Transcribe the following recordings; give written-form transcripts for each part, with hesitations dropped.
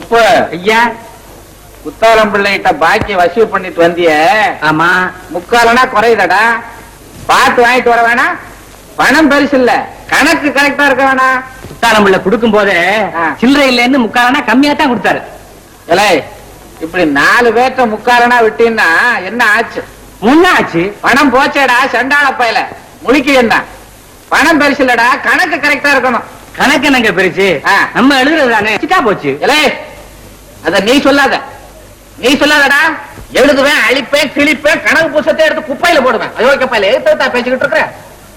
குப்பை ஐயா, குத்தாலம் பிள்ளைகிட்ட பாக்கி வசூல் பண்ணிட்டு வந்திய. ஆமா. முக்காலனா குறையுதடா. பார்த்து வாங்கிட்டு வர வேணா. பணம் பெருசு இல்ல, கணக்கு கரெக்டா இருக்க வேணா. குத்தாலம்புள்ள கொடுக்கும் போதே சில்லறை இல்லைன்னு முக்காலனா கம்மியா தான் கொடுத்தாரு. இல்லை, இப்படி 4 பேர்த்த முக்காலனா விட்டீங்கன்னா என்ன ஆச்சு? முன்னாச்சு. பணம் போச்சேடா சண்டாள பயல. முழிக்கு என்ன? பணம் பெருசு இல்லடா, கணக்கு கரெக்டா இருக்கணும். கணக்கு என்னங்க பெருசு? நம்ம எழுதுறது தானே. சிட்டா போச்சு. இல்லை, அத நீ சொல்லாத. நீ சொல்லாதடா. எழுதுவேன், அழிப்பேன், கிழிப்பேன், கணக்கு புத்தகத்தை எடுத்து குப்பையில போடுவேன். அயோக்கிய பயல எழுத்தா பேசிக்கிட்டு இருக்கிற.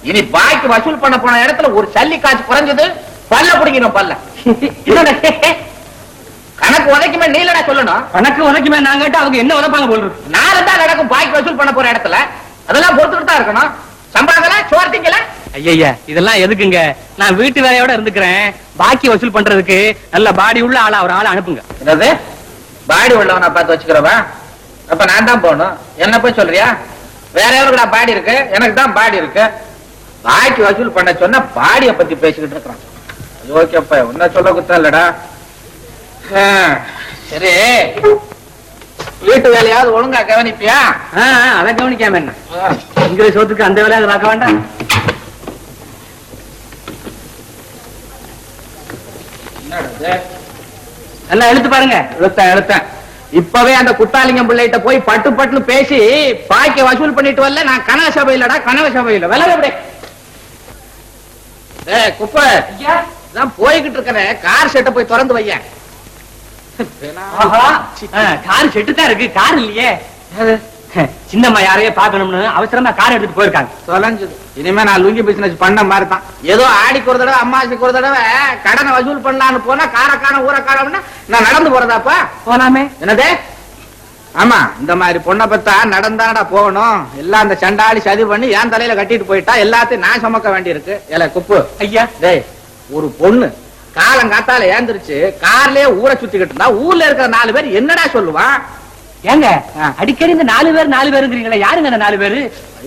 இனி பாய்க்கு வசூல் பண்ண போன இடத்துல ஒரு சல்லி காய்ச்சி குறைஞ்சது பல்ல பிடிக்கணும். பல்ல கணக்கு உதைக்குமே நீலடா சொல்லணும். கணக்கு உதைக்குமே நான் கேட்டு அவங்க என்ன உதைப்பாங்க போல் இருக்கு. நாலு தான் நடக்கும் பாய்க்கு வசூல் பண்ண போற இடத்துல. அதெல்லாம் பொறுத்துக்கிட்டு தான் இருக்கணும். சம்பளங்களா சோர்த்திக்கல. ஐயா, இதெல்லாம் எதுக்குங்க? நான் வீட்டு வேலையோட இருந்துக்கிறேன். பாக்கி வசூல் பண்றதுக்கு நல்ல பாடி உள்ள ஆளா ஒரு ஆளை அனுப்புங்க. என்னது பாடி உள்ளவனா பார்த்து வச்சுக்கிறவா? அப்ப நான் தான் போகணும். என்ன போய் சொல்றியா? வேற யாருக்கு நான் பாடி இருக்கு, எனக்கு தான் பாடி இருக்கு. பாக்கி வசூல் பண்ண சொன்னா பாடிய பத்தி பேசிக்கிட்டு இருக்கிறான். ஓகேப்பா, உன்ன சொல்ல குத்தம் இல்லடா. சரி, வீட்டு வேலையாவது ஒழுங்கா கவனிப்பியா? அதை கவனிக்காம என்ன? இங்கிலீஷ் சோத்துக்கு அந்த வேலையாவது பார்க்க வேண்டாம். எல்லாம் எழுத்து பாருங்க. எழுத்தேன். இப்பவே அந்த குத்தாலிங்கம் பிள்ளைகிட்ட போய் பட்டு பட்டுன்னு பேசி பாக்கி வசூல் பண்ணிட்டு வரல. நான் கனக சபையிலடா, கனக சபையில விலக விட. குப்பை தான் போய்கிட்டு இருக்கிறேன். கார் செட்டை போய் திறந்து வையேன். கார் செட்டு தான் இருக்கு, கார் இல்லையே. சின்னம்மா யாரையே பாக்கணும்னு அவசரமா கார் எடுத்துட்டு போயிருக்காங்க. தொலைஞ்சது. இனிமே நான் லுங்கி பிசினஸ் பண்ண மாதிரி தான். ஏதோ ஆடிக்கு ஒரு தடவை, அம்மாசிக்கு ஒரு தடவை கடனை வசூல் பண்ணலான்னு போனா காரக்கான ஊரக்காரம்னா நான் நடந்து போறதாப்பா? போலாமே. என்னது? ஆமா, இந்த மாதிரி பொண்ணை பத்தா நடந்தாடா போகணும். எல்லாம் அந்த சண்டாளி சதி பண்ணி என் தலையில கட்டிட்டு போயிட்டா எல்லாத்தையும் நான் சுமக்க வேண்டி இருக்கு. ஏல குப்பு ஐயா, டேய், ஒரு பொண்ணு காலங்காத்தால ஏந்திருச்சு கார்லயே ஊரை சுத்திக்கிட்டு இருந்தா ஊர்ல இருக்கிற 4 பேர் என்னடா சொல்லுவான்? ஏங்க அடிக்கடி இந்த 4 பேருங்கிறீங்களா? யாருங்க அந்த 4 பேரு?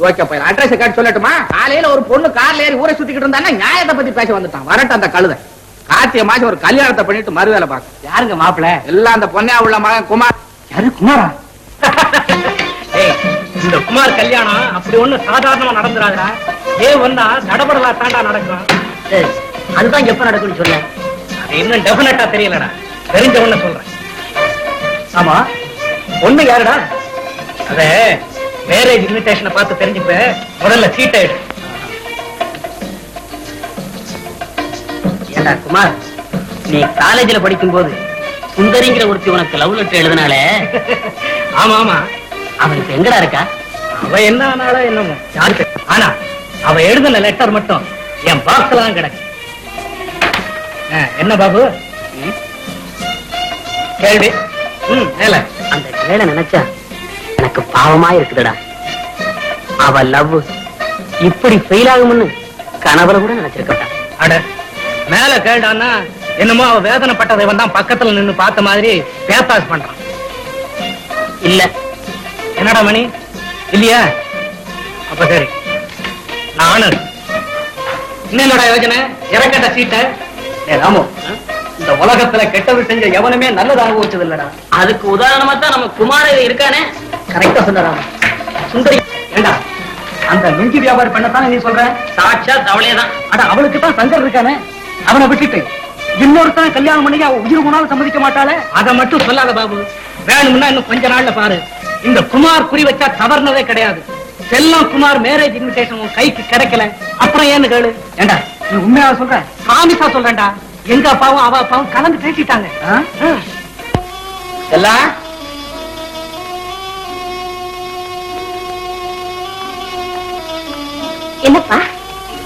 ஓகே, போய் அட்ரஸ் கார்டு சொல்லட்டுமா? காலையில ஒரு பொண்ணு கார்ல ஏறி ஊரை சுத்திக்கிட்டு இருந்தா நியாயத்தை பத்தி பேச வந்துட்டான். வரட்டும் அந்த கழுதை. கார்த்திகை மாசம் ஒரு கல்யாணத்தை பண்ணிட்டு மறுவேலை பார்க்க. யாருங்க மாப்பிள்ள? எல்லாம் அந்த பொண்ணா உள்ள மகன் குமார். யாரு குமாரா? இந்த குமார் கல்யாணம் அப்படி ஒண்ணு சாதாரணமா நடந்துராதா. வந்தா தடபடலா தாண்டா நடக்கும். அதுதான் எப்ப நடக்கும்னு சொன்னேன். அது இன்னும் டெபினட்டா தெரியலடா. தெரிஞ்ச ஒண்ணு சொல்றேன். ஆமா, ஒண்ணு யாருடா? அத மேரேஜ் இன்விடேஷனை பார்த்து தெரிஞ்சுப்ப. முதல்ல சீட் ஆயிடு. ஏண்டா குமார், நீ காலேஜ்ல படிக்கும் போது சுந்தரிங்கிற ஒருத்தி உனக்கு லவ் லெட்டர் எழுதினாலே? ஆமா ஆமா. அவனுக்கு எங்கடா இருக்கா? அவ என்ன ஆனாலோ என்னமோ யாருக்கு. ஆனா அவ எழுதின லெட்டர் மட்டும் என் பாக்ஸ்ல தான் கிடக்கு. என்ன பாபு கேள்வி? மேல அந்த கேள நினைச்சா எனக்கு பாவமா இருக்குதுடா. அவ லவ் இப்படி ஃபெயில் ஆகும்னு கனவுல கூட நினைச்சிருக்கா. அட மேல கேள்டான்னா என்னமோ அவ வேதனைப்பட்டதை வந்தான் பக்கத்துல நின்னு பார்த்த மாதிரி பேசாஸ் பண்றான். இல்ல என்னடா மணி, இல்லையா? அப்ப சரி, நானும் என்னோட யோசனை இறக்கட்ட சீட்டை. ராமு, இந்த உலகத்துல கெட்டது செஞ்ச எவனுமே நல்லது அனுபவிச்சது இல்லடா. அதுக்கு உதாரணமா தான் நம்ம குமார இருக்கானே. கரெக்டா சொன்னாராம். சுந்தரி ஏண்டா அந்த லுங்கி வியாபாரி பண்ணத்தானே நீ சொல்ற? சாட்சா தவளையதான். அட அவளுக்கு தான் சங்கர் இருக்கானே, அவனை விட்டுட்டு இன்னொருத்தான் கல்யாணம் பண்ணி அவ உயிர் குணாலும் சம்மதிக்க மாட்டாளே. அதை மட்டும் சொல்லாத பாபு. வேணும்னா இன்னும் கொஞ்ச நாள்ல பாரு. இந்த குமார் குறி வச்சா தவறுனதே கிடையாது. செல்லம் குமார் மேரேஜ் இன்விடேஷன் உன் கைக்கு கிடைக்கல. அப்புறம் ஏன்னு கேளு. ஏண்டா நீ உண்மையா சொல்ற? காமிசா சொல்றேன்டா. எங்க அப்பாவும் அவ அப்பாவும் கலந்து பேசிட்டாங்க. எல்லாம் என்னப்பா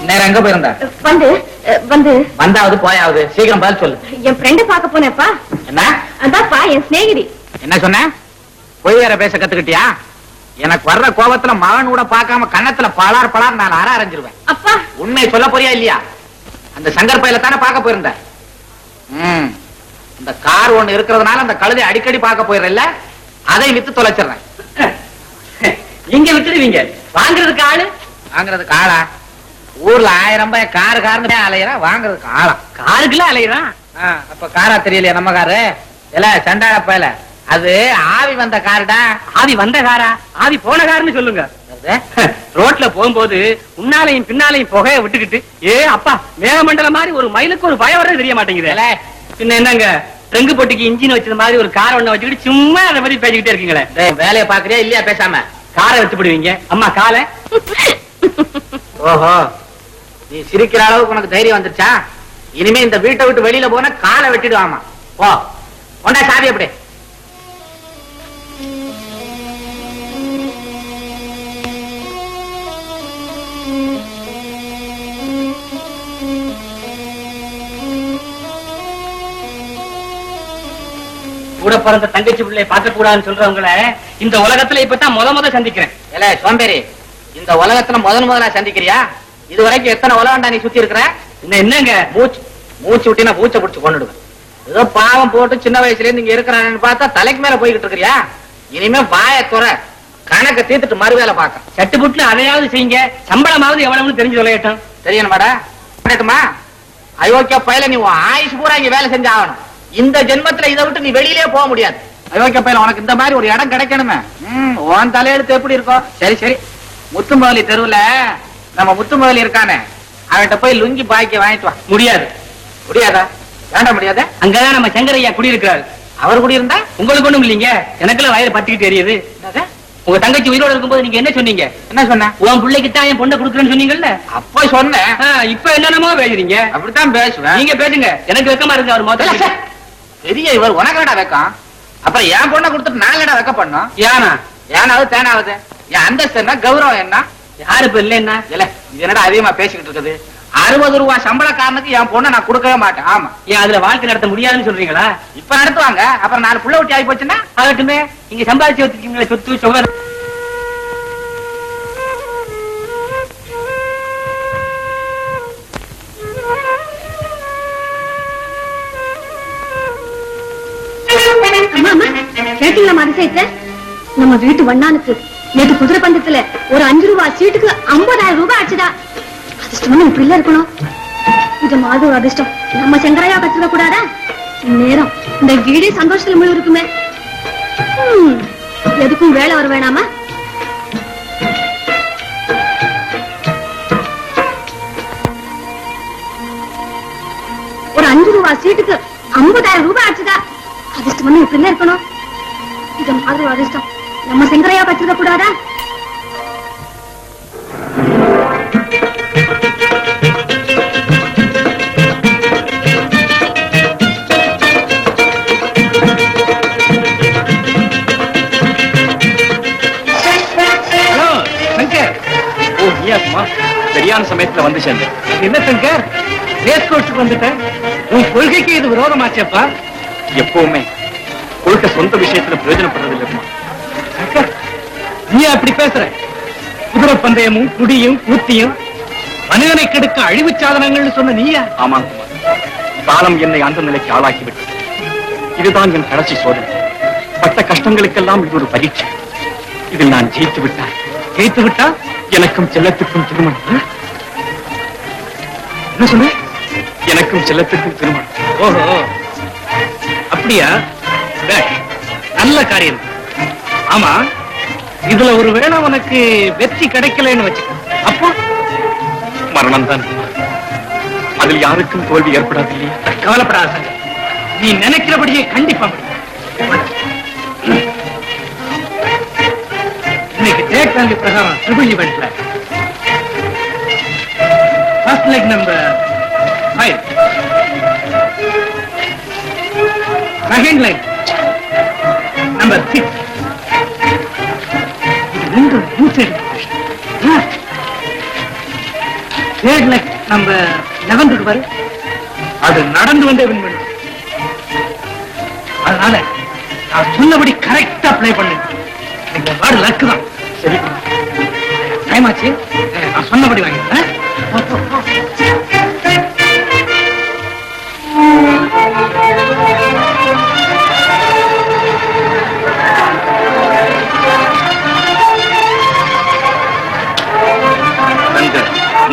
நேரம் எங்க போயிருந்தா? வந்து வந்து வந்தாவது போயாவது சீக்கிரம் பதில் சொல்லு. என் ஃப்ரெண்ட பாக்க போனேப்பா. என்ன? அதான்ப்பா என் சிநேகிதி. என்ன சொன்ன? பொய் வேற பேச கத்துக்கிட்டியா? எனக்கு வர்ற கோபத்துல மகன் கூட பார்க்காம கண்ணத்துல பலார் பலார் நான் அற அரைஞ்சிருவேன். அப்பா உண்மையை சொல்ல போறியா இல்லையா? அந்த சங்கர் பையில தானே பார்க்க போயிருந்த. இந்த கார் ஒண்ணு இருக்கிறதுனால அந்த கழுதை அடிக்கடி பார்க்க போயிடல. அதை வித்து தொலைச்சிடுறேன். இங்க விட்டுடுவீங்க. வாங்குறதுக்கு ஆளு? வாங்குறதுக்கு ஆளா? ஊர்ல 1000 ரூபாய் காரு காருன்னு அலையிறான். வாங்குறதுக்கு ஆளா? காருக்குள்ள அலையிறான். அப்ப காரா தெரியலையா நம்ம காரு? இல்ல சண்டாள பயல, அது ஆவி வந்த காருடா. ஆவி வந்த காரா? ஆவி போன காருன்னு சொல்லுங்க. ரோட்ல போகும்போது முன்னாலையும் பின்னாலையும் புகைய விட்டுக்கிட்டு அப்பா மேகமண்டலம் மாதிரி ஒரு மைலுக்கு ஒரு பயம் வர்றது தெரிய மாட்டேங்குது. பின்ன என்னங்க ரெங்கு பொட்டிக்கு இன்ஜின் வச்சது மாதிரி ஒரு காரை ஒண்ணு வச்சுக்கிட்டு சும்மா அதை மாதிரி பேசிக்கிட்டே இருக்கீங்களே. வேலையை பாக்குறியா இல்லையா? பேசாம காரை வச்சு போடுவீங்க. அம்மா காலை. ஓஹோ, நீ சிரிக்கிற அளவுக்கு உனக்கு தைரியம் வந்துருச்சா? இனிமே இந்த வீட்டை விட்டு வெளியில போன காலை வெட்டிடுவாமா. ஓ கொண்டா சாவி. அப்படி கூட பிறந்த தங்கச்சி பிள்ளைய பார்க்க கூடாதுன்னு சொல்றவங்கள இந்த உலகத்துல இப்பதான் முத சந்திக்கிறேன். இல்ல சோம்பேறி, இந்த உலகத்துல முதலா சந்திக்கிறியா? இது வரைக்கும் எத்தனை உலகண்டா நீ சுத்தி இருக்கிற? என்னங்க மூச்சு விட்டினா பூச்சை பிடிச்சு கொண்டுடுவேன். ஏதோ பாவம் போட்டு சின்ன வயசுல இருந்து இங்க இருக்கிறான்னு பார்த்தா தலைக்கு மேல போய்கிட்டு இருக்கிறியா? இனிமே வாய துற, கணக்க தீர்த்துட்டு மறு வேலை பார்க்க. சட்டு புட்டு அதையாவது செய்யுங்க. சம்பளமாவது எவ்வளவுன்னு தெரிஞ்சு தொலையட்டும். தெரியணுமாடா? அயோக்கிய பயில நீ ஆயுஷ் பூரா இங்க வேலை செஞ்சு ஆகணும். இந்த ஜென்மத்துல இதை விட்டு நீ வெளியிலே போக முடியாது. அயோக்கிய பயில, உனக்கு இந்த மாதிரி ஒரு இடம் கிடைக்கணுமே. உன் தலையெழுத்து எப்படி இருக்கும்? சரி முத்துமகலி தெருவுல நம்ம முத்துமகலி இருக்கானே, அவன்கிட்ட போய் லுங்கி பாய்க்க வாங்கிட்டு வா. முடியாதா? வேண்டாம் முடியாத. அங்கதான் நம்ம சங்கரையா குடியிருக்கிறாரு. அவர் குடியிருந்தா உங்களுக்கு ஒண்ணும் இல்லைங்க, எனக்குள்ள வயிறு பத்திக்கிட்டு தெரியுது. உங்க தங்கச்சி உயிரோட இருக்கும்போது நீங்க என்ன சொன்னீங்க? என்ன சொன்ன? உன் பிள்ளைக்கு தான் என் பொண்ணை கொடுக்குறேன்னு சொன்னீங்கல்ல. அப்போ சொன்னேன். இப்ப என்னென்னமோ பேசுறீங்க. அப்படித்தான் பேசுவேன். நீங்க பேசுங்க, எனக்கு வெக்கமா இருக்கு. அவர் முதல்ல பெரிய இவர் உனக்கு என்னடா வெக்கம்? அப்புறம் என் பொண்ணை கொடுத்துட்டு நான் என்னடா வெக்க பண்ணோம்? ஏனாவது தேனாவது என் அந்தஸ்து என்ன, கௌரவம் என்ன? யாரு இப்ப இல்லைன்னா இல்ல, இது என்னடா அதிகமா பேசிக்கிட்டு இருக்குது? 60 ரூபாய் சம்பளக்காரனுக்கு என் பொண்ணை நான் கொடுக்கவே மாட்டேன். ஆமா, ஏன் அதுல வாழ்க்கை நடத்த முடியாதுன்னு சொல்றீங்களா? இப்ப நடத்துவாங்க, அப்புறம் 4 புள்ள ஊட்டி ஆகி போச்சுன்னா ஆகட்டுமே. நீங்க சம்பாதிச்சு வச்சிருக்கீங்களே சொத்து சுகர். கேட்டீங்களா அதிசயத்தை? நம்ம வீட்டு வண்ணானுக்கு நேற்று குதிரை பந்தத்துல ஒரு 5 ரூபாய் சீட்டுக்கு 50,000 ரூபாய் ஆச்சுதா. அதிர்ஷ்டம் இப்படி இல்ல இருக்கணும். இது மாதிரி ஒரு அதிர்ஷ்டம் நம்ம செங்கரையா கத்துக்க கூடாதா? இந்நேரம் இந்த வீடே சந்தோஷத்துல முழு இருக்குமே. எதுக்கும் வேலை வர வேணாமா? ஒரு 5 ரூபாய் சீட்டுக்கு 50,000 ரூபாய் ஆச்சுதா. அதிர்ஷ்டம் இப்படி இல்ல இருக்கணும். இது மாதிரி ஒரு அதிர்ஷ்டம் நம்ம செங்கரையா கத்துக்க கூடாதா? சரியான சமயத்துல வந்து சேர்ந்தேன். என்ன சங்கர், ரேஸ் கோர்ஸுக்கு வந்துட்டேன். உன் கொள்கைக்கு இது விரோதமாச்சப்பா. எப்பவுமே கொள்கை சொந்த விஷயத்துல பிரயோஜனப்படுறது இல்லைம்மா. நீ அப்படி பேசுற? குதிரை பந்தயமும் குடியும் கூத்தியும் மனிதனை கெடுக்க அழிவு சாதனங்கள்னு சொன்ன நீயா? ஆமாங்க, காலம் என்னை அந்த நிலைக்கு ஆளாக்கிவிட்டு இதுதான் என் கடைசி சோதனை. பட்ட கஷ்டங்களுக்கெல்லாம் இது ஒரு பரீட்சை. இதில் நான் ஜெயித்து விட்டா எனக்கும் செல்லத்துக்கும் திருமணம். என்ன சொன்ன? எனக்கும் செல்லத்துக்கும் திருமணம். ஓஹோ, அப்படியா? நல்ல காரியம். ஆமா, இதுல ஒரு வேளை உனக்கு வெற்றி கிடைக்கலன்னு வச்சுக்க, அப்போ மரணம் தான். அதில் யாருக்கும் தோல்வி ஏற்படாது இல்லையா? கவலைப்படாத, நீ நினைக்கிறபடியே கண்டிப்பா இன்னைக்கு டேக் வேல்யூ பிரகாரம் ட்ரிபிள் ஈவென்ட்ல first leg number 5, second leg number 6. Third leg number 11 இருக்கு பாரு, அது நடந்து வந்தே வின் பண்ணு. அதனால நான் சொன்னபடி கரெக்டா ப்ளே பண்ணு. நீங்க பாடு லக்கு தான். சரி, டைம் ஆச்சு, நான் சொன்னபடி வாங்கிட்டேன்.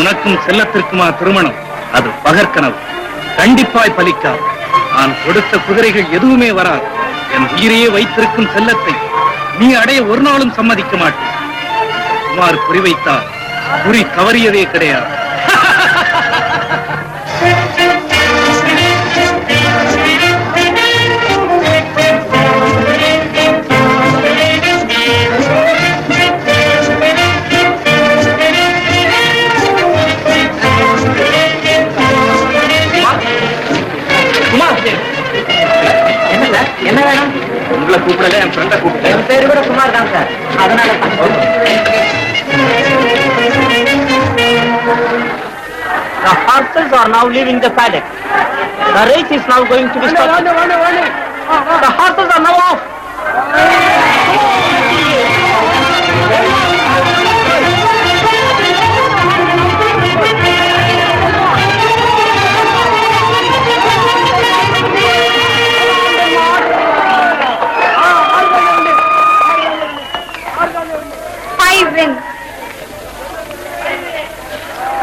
உனக்கும் செல்லத்திற்குமா திருமணம்? அது பகற்கனவு, கண்டிப்பாய் பலிக்காது. நான் கொடுத்த குதிரைகள் எதுவுமே வராது. என் உயிரையே வைத்திருக்கும் செல்லத்தை நீ அடைய ஒரு நாளும் சம்மதிக்க மாட்டேன். குமார் குறிவைத்தார், குறி தவறியதே கிடையாது. என்ன வேணும்? உங்களை கூப்பிடல, என் ஃப்ரெண்ட கூப்பிட்டேன். என் பேரு கூட குமார் தான் சார். அதனால The horses are now leaving the paddock. The race is now going to be started. The horses are now off.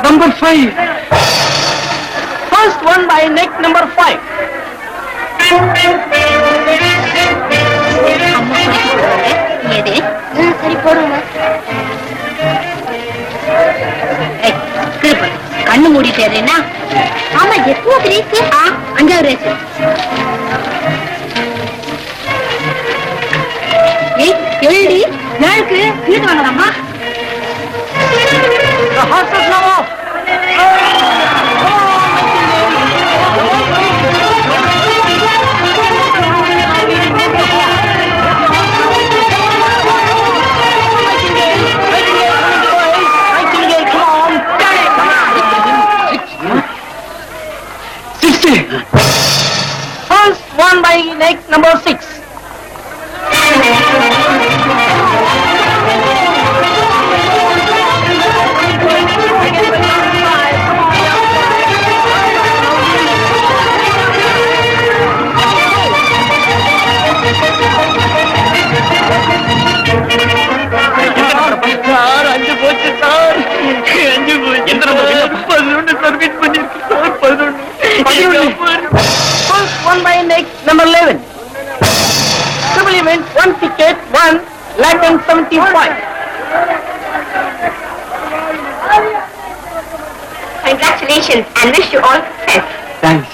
Number 5. First one by neck number 5. சரி போடுங்க. கண்ணு மூடிட்டேன்னா ஆமா. எத்தனை ரேஸ்? 5வது ரேஸ். எழுதி 7க்கு சீட்டு வாங்கலாமா? The horses now off. First one by neck number 6. First one by neck number 11. Triple event, 1 ticket, 1,75,000. Congratulations and wish you all success. Thanks.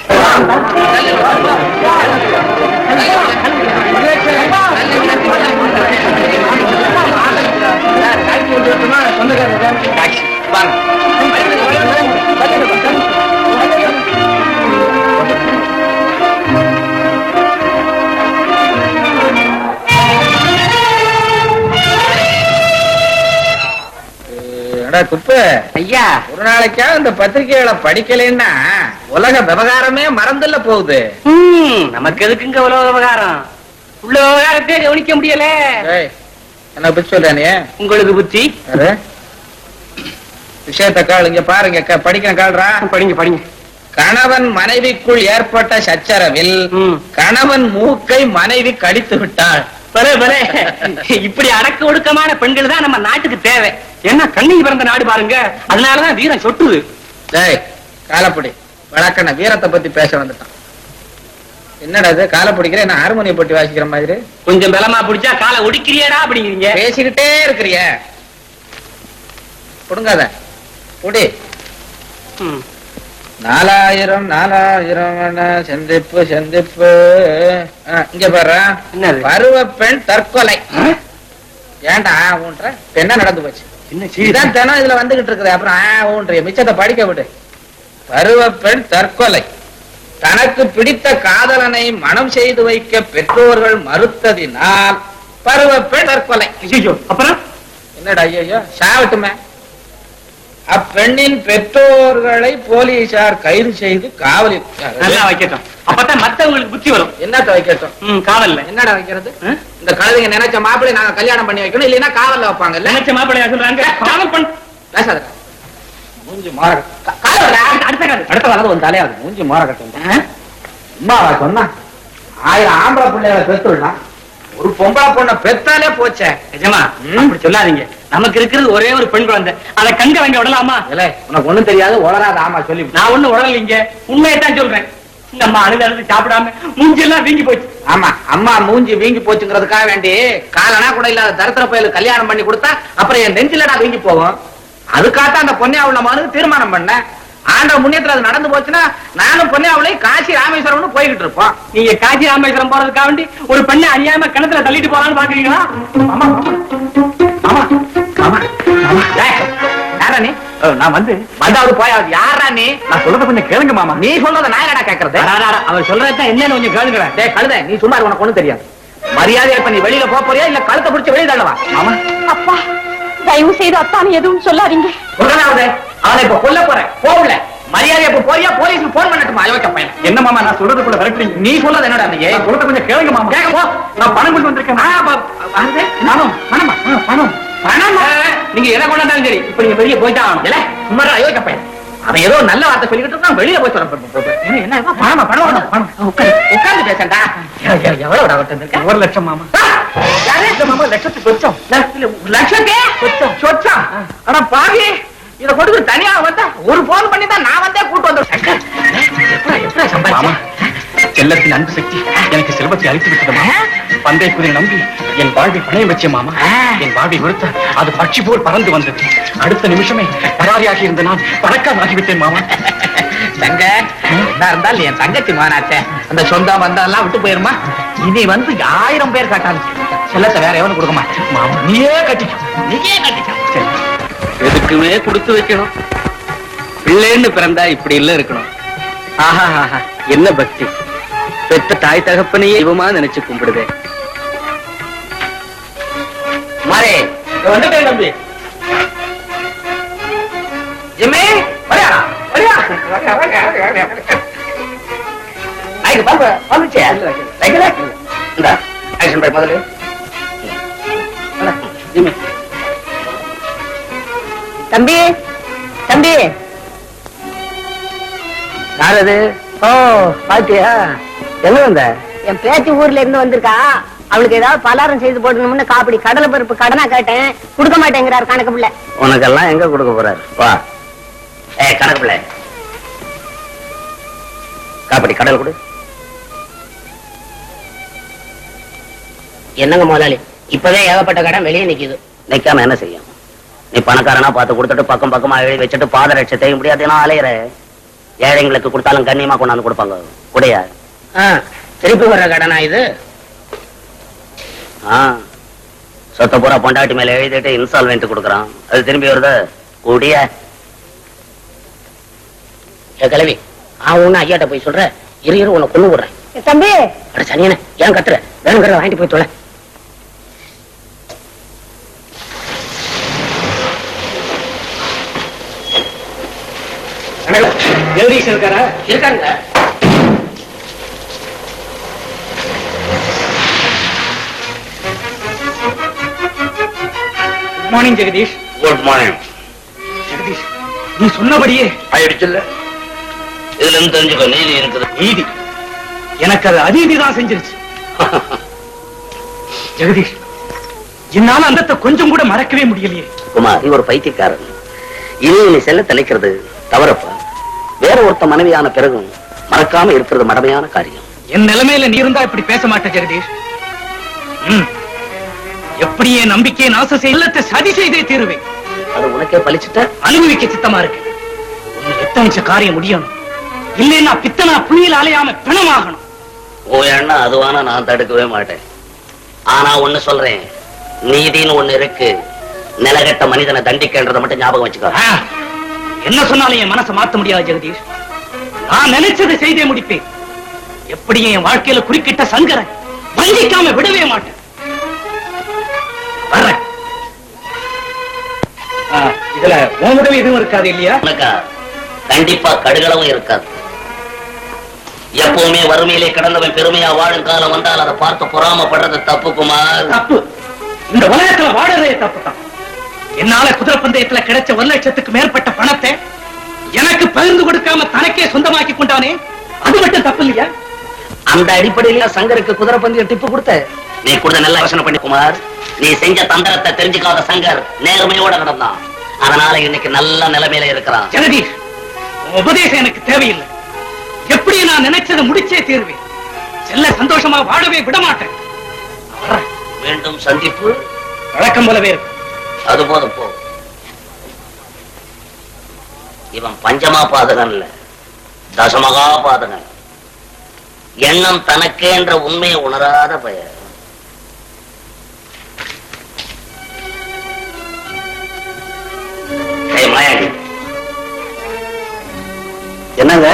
குப்பு ஐயா, ஒரு நாளைக்கா இந்த பத்திரிகைகளை படிக்கலைன்னா உலக விவகாரமே மறந்துல போகுது. நமக்கு எதுக்குங்க உலக விவகாரம்? உள்ள விவகாரத்தையே கவனிக்க முடியல. என்ன பத்தி சொல்றானே உங்களுக்கு புத்தி? விஷயத்த கால் இங்க பாருங்க, படிக்கிற கால்ரா. படிங்க படிங்க. கணவன் மனைவிக்குள் ஏற்பட்ட சச்சரவில் கணவன் மூக்கை மனைவி கடித்து விட்டாள். இப்படி அடக்க ஒடுக்கமான பெண்கள் தான் நம்ம நாட்டுக்கு தேவை. என்ன கண்ணீர் பிறந்த நாடு பாருங்க, அதனாலதான் வீரம் சொட்டுது. காலப்படி வழக்கண்ண வீரத்தை பத்தி பேச வந்துட்டான். என்னடா இது காலை பிடிக்கிற? என்ன ஹார்மோனியம் போட்டி வாசிக்கிற மாதிரி கொஞ்சம் பலமா பிடிச்சா காலை ஒடிக்கிறியடா அப்படிங்கிறீங்க. பேசிக்கிட்டே இருக்கிறிய, கொடுங்காத புடி. 4000 சந்திப்பு சந்திப்பு. இங்க பாரு, பருவ பெண் தற்கொலை. ஏன்டா ஊன்ற? என்ன நடந்து போச்சு? இதான் தினம் இதுல வந்துகிட்டு இருக்குது. அப்புறம் ஊன்றிய மிச்சத்தை படிக்க விடு. பருவ பெண் தற்கொலை. தனக்கு பிடித்த காதலனை மனம் செய்து வைக்க பெற்றோர்கள் மறுத்ததினால் பருவ பெண் தற்கொலை. அப்புறம் என்னடா? ஐயோ சாவட்டுமே. அப்பெண்ணின் பெற்றோர்களை போலீசார் கைது செய்து காவலில் வைக்கட்டும். அப்பதான் மத்தவங்களுக்கு புத்தி வரும். என்னத்த வைக்கட்டும்? காவல்ல என்னடா வைக்கிறது? இந்த கழுதைங்க நினைச்ச மாப்பிள்ளை நாங்க கல்யாணம் பண்ணி வைக்கணும், இல்லைன்னா காவல்ல வைப்பாங்க. நினைச்ச மாப்பிள்ளையா சொல்றாங்க. காவல் பண்ண பேசாத. மூஞ்சி அடுத்த வரது ஒரு தலையாது. மூஞ்சி மாறக்கட்டும். அம்மாவா சொன்னா 1000 ஆம்பளை பிள்ளைகளை பெத்துடலாம், ஒரு பொம்பளை பொண்ணை பெத்தாலே போச்சே. நிஜமா? அப்படி சொல்லாதீங்க. நமக்கு இருக்கிறது ஒரே ஒரு பெண் குழந்தை. அதை கங்க வாங்க விடலாமா? இல்ல, உனக்கு ஒண்ணும் தெரியாது, உளராத. ஆமா சொல்லி. நான் ஒண்ணும் உடலைங்க, உண்மையத்தான் சொல்றேன். நம்ம அழுது அழுது சாப்பிடாம மூஞ்சி எல்லாம் வீங்கி போச்சு. ஆமா, அம்மா மூஞ்சி வீங்கி போச்சுங்கிறதுக்காக வேண்டி காலனா கூட இல்லாத தரித்திர பயலுக்கு கல்யாணம் பண்ணி கொடுத்தா அப்புறம் என் நெஞ்சிலடா வீங்கி போகும். அதுக்காகத்தான் அந்த பொன்னியாவுல மகனுக்கு தீர்மானம் பண்ணேன். ஆண்டவ முன்னேற்ற அது நடந்து போச்சுன்னா நானும் பொன்னியாவுலையும் காசி ராமேஸ்வரம்னு போய்கிட்டு இருப்போம். நீங்க காசி ராமேஸ்வரம் போறதுக்காக வேண்டி ஒரு பெண்ணை அறியாம கிணத்துல தள்ளிட்டு போறான்னு பாக்குறீங்களா? ஆமா ஆமா ஆமா ஆமா. யாரா நீ? நான் வந்தாவது போயாவது. யாரா நீ? நான் சொல்றத கொஞ்சம் கேளுங்க மாமா. நீ சொல்றத நான் என்னடா கேக்குறது? அவர் சொல்றதுதான் என்னன்னு கொஞ்சம் கேளுங்க. டேய் கழுதை, நீ சும்மா உனக்கு ஒண்ணும் தெரியாது. மரியாதையா இப்ப நீ வெளியில போறியா இல்ல கழுத்தை பிடிச்சு வெளியே தள்ளவா? மாமா அப்பா தயவு செய்து அத்தானு எதுவும் சொல்லாதீங்க. உடனே அவனை இப்ப கொல்ல போறேன். போகல மரியாதையா இப்ப போறியா? போலீஸ்க்கு போன் பண்ணட்டுமா? அயோக்கிய பையன். என்ன மாமா நான் சொல்றது கூட விரட்டுறீங்க? நீ சொல்றது என்னடா? நீ சொல்றத கொஞ்சம் கேளுங்க மாமா. கேட்க போ. நான் பணம் கொண்டு வந்திருக்கேன். பணம் பணமா? பணம் பணமா? நீங்க எதை கொண்டாந்தாலும் சரி இப்ப நீங்க வெளியே போயிட்டான். இல்ல சும்மா அயோக்கிய பையன். அவன் ஏதோ நல்ல வார்த்தை சொல்லிக்கிட்டு இருக்கான். வெளியே போய் சொல்ல என்ன பணமா? பணம் பணம் உட்கார்ந்து பேசண்டா. எவ்வளவு இருக்க? 1 லட்சம் மாமா. லட்சத்துக்கு சொச்சம். லட்சத்தே சொச்சம். ஆனா பாவி இத கொடுத்து தனியா வந்தா ஒரு போன் பண்ணி தான் நான் வந்தே கூட்டு வந்தேன். எப்படி சம்பாதிச்சா? செல்லத்தின் அன்பு சக்தி எனக்கு செல்வத்தை அழித்து விட்டது மாமா. பந்தை குதிரை நம்பி என் வாழ்வை பணையம் வச்ச மாமா. என் வாழ்வை வெறுத்த அது பட்சி போல் பறந்து வந்தது. அடுத்த நிமிஷமே பராரியாகி இருந்த நான் பணக்காரன் ஆகிவிட்டேன் மாமா. தங்க என்ன இருந்தாலும் என் தங்கச்சி மானாச்சே. அந்த சொந்தம் வந்தெல்லாம் விட்டு போயிருமா? இனி வந்து 1000 பேர் காட்டாலும் செல்லத்தை வேற எவனும் கொடுக்க மாட்டேன் மாமா. நீயே கட்டிக்க. எதுக்குமே கொடுத்து வைக்கணும். பிள்ளைன்னு பிறந்தா இப்படி இல்ல இருக்கணும். ஆஹா என்ன பக்தி! பெத்த தாய் தகப்பனையே இவமா நினைச்சு கும்பிடுதே. மாறே வந்துட்டேன் தம்பி. ஜிம்மி வரியா? வந்துச்சு. இந்த ஆக்ஷன் பை முதல்ல. ஜிம்மி தம்பி தம்பி யாரது? ஓ பாத்தியா? என்ன வந்த? என் பேத்தி ஊர்ல இருந்து வந்திருக்கா. அவளுக்கு ஏதாவது பலாரம் செய்து போடணும்னு காப்படி கடலை பருப்பு கடனா கேட்டேன். கொடுக்க மாட்டேங்கிறார் கணக்கு பிள்ளை. உனக்கெல்லாம் எங்க கொடுக்க போறாரு? வா. கணக்கு பிள்ளை காப்படி கடல் கொடு. என்னங்க முதலாளி, இப்பவே ஏகப்பட்ட கடன் வெளியே நிக்குது. நிக்காம என்ன செய்யும்? நீ பணக்காரனா பார்த்து கொடுத்துட்டு பக்கம் பக்கமா எழுதி வச்சுட்டு பாதரட்சை செய்ய முடியாது. ஏன்னா அலையிற ஏழைங்களுக்கு கொடுத்தாலும் கண்ணியமா கொண்டாந்து கொடுப்பாங்க. உடையா திருப்பி வர்ற கடனா இது? சொத்த பூரா பொண்டாட்டி மேல எழுதிட்டு இன்ஸ்டால்மெண்ட் கொடுக்கறான். அது திரும்பி வருது. கூடிய கிளவி ஒண்ணு ஐயாட்ட போய் சொல்ற. இரு உன்னை கொண்டு விடுறேன். தம்பி அட சனியன ஏன் கத்துற? வேணுங்கிறத வாங்கிட்டு போய் தொலை. ஜெகதீஷ் இருக்காரா? இருக்காங்க. Good morning Jagadish. Good morning. Jagadish, நீ சொன்னபடியே ஆயிடுச்சுல்ல? இதுல இருந்து தெரிஞ்சுக்கோ, நீதி இருக்குது. நீதி எனக்கு அது அதீதிதான் செஞ்சிருச்சு. ஜெகதீஷ், என்னால அந்த கொஞ்சம் கூட மறக்கவே முடியலையே. குமார், நீ ஒரு பைத்தியக்காரன். இனி நீ செல்ல தலைக்கிறது தவறப்பா. வேற ஒருத்த மனைவியான பிறகும் மறக்காம இருக்கிறது மடமையான காரியம். என் நிலைமையில நீ இருந்தா இப்படி பேச மாட்ட ஜெகதீஷ். எப்படியே நம்பிக்கையை நாச செய்யலத்தை சதி செய்தே தீருவேன். அது உனக்கே பலிச்சுட்ட அனுபவிக்க சித்தமா இருக்கு. எத்தனை காரியம் முடியணும். இல்லைன்னா பித்தனா புலியில் அலையாம பிணமாகணும். ஓ எண்ணா அதுவானா நான் தடுக்கவே மாட்டேன். ஆனா ஒண்ணு சொல்றேன், நீதின்னு ஒண்ணு இருக்கு. நிலகட்ட மனிதனை தண்டிக்கின்றதை மட்டும் ஞாபகம் வச்சுக்கோ. என்ன சொன்னாலும் என் மனசை மாத்த முடியாது ஜெகதீஷ். நான் நினைச்சதை செய்தே முடிப்பேன். எப்படியும் என் வாழ்க்கையில குறுக்கிட்ட சங்கரை வஞ்சிக்காம விடவே மாட்டேன். வர்றேன். இதுல உன்னுடைய எதுவும் இருக்காது இல்லையா? கண்டிப்பா கடுகளவும் இருக்காது. எப்பவுமே வறுமையிலே கிடந்தவன் பெருமையா வாழும் காலம் வந்தால் அதை பார்த்து பொறாமப்படுறது தப்பு குமார். தப்பு. இந்த உலகத்துல வாழறதே தப்பு தான். என்னால குதிரை பந்தயத்துல கிடைச்ச 1 லட்சத்துக்கு மேற்பட்ட பணத்தை எனக்கு பகிர்ந்து கொடுக்காம தனக்கே சொந்தமாக்கி கொண்டானே, அது மட்டும் தப்பு இல்லையா? அந்த அடிப்படையில சங்கருக்கு குதிரை பந்தயம் டிப்பு கொடுத்த நீ கூட நல்லா யோசனை பண்ணி குமார். நீ செஞ்ச தந்திரத்தை தெரிஞ்சுக்காத சங்கர் நேர்மையோட நடந்தான். அதனால இன்னைக்கு நல்ல நிலைமையில இருக்கிறான். ஜெகதீஷ், உபதேசம் எனக்கு தேவையில்லை. எப்படி நான் நினைச்சதை முடிச்சே தீர்வேன். செல்ல சந்தோஷமா வாழவே விட மாட்டேன். மீண்டும் சந்திப்பு வழக்கம் போலவே இருக்கு. அது போதும் போ. இவன் பஞ்சமா பாதகன் இல்ல, தசமகா பாதகன். எண்ணம் தனக்கே என்ற உண்மையை உணராத பெயர். மாயாண்டி என்னங்க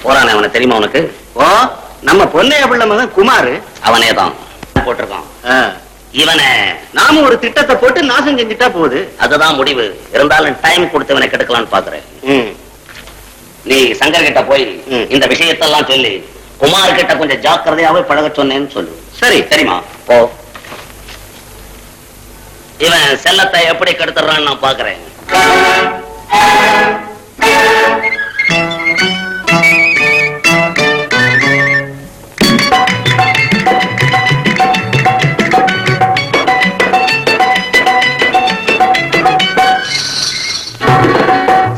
போறானே, அவனை தெரியுமா உனக்கு? ஓ, நம்ம பொன்னைய பிள்ளை மகன் குமாரு. அவனே தான் போட்டிருக்கான். இவனை நாம ஒரு திட்டத்தை போட்டு நாசம் செஞ்சுட்டா போகுது. அதுதான் முடிவு. இருந்தாலும் டைம் கொடுத்து இவனை கெடுக்கலான்னு பாக்குறேன். நீ சங்கர் கிட்ட போய் இந்த விஷயத்தெல்லாம் சொல்லி குமார் கிட்ட கொஞ்சம் ஜாக்கிரதையாவே பழக சொன்னேன்னு சொல்லு. சரி. சரிமா? போ. இவன் செல்லத்தை எப்படி கெடுத்துறான்னு நான் பாக்குறேன்.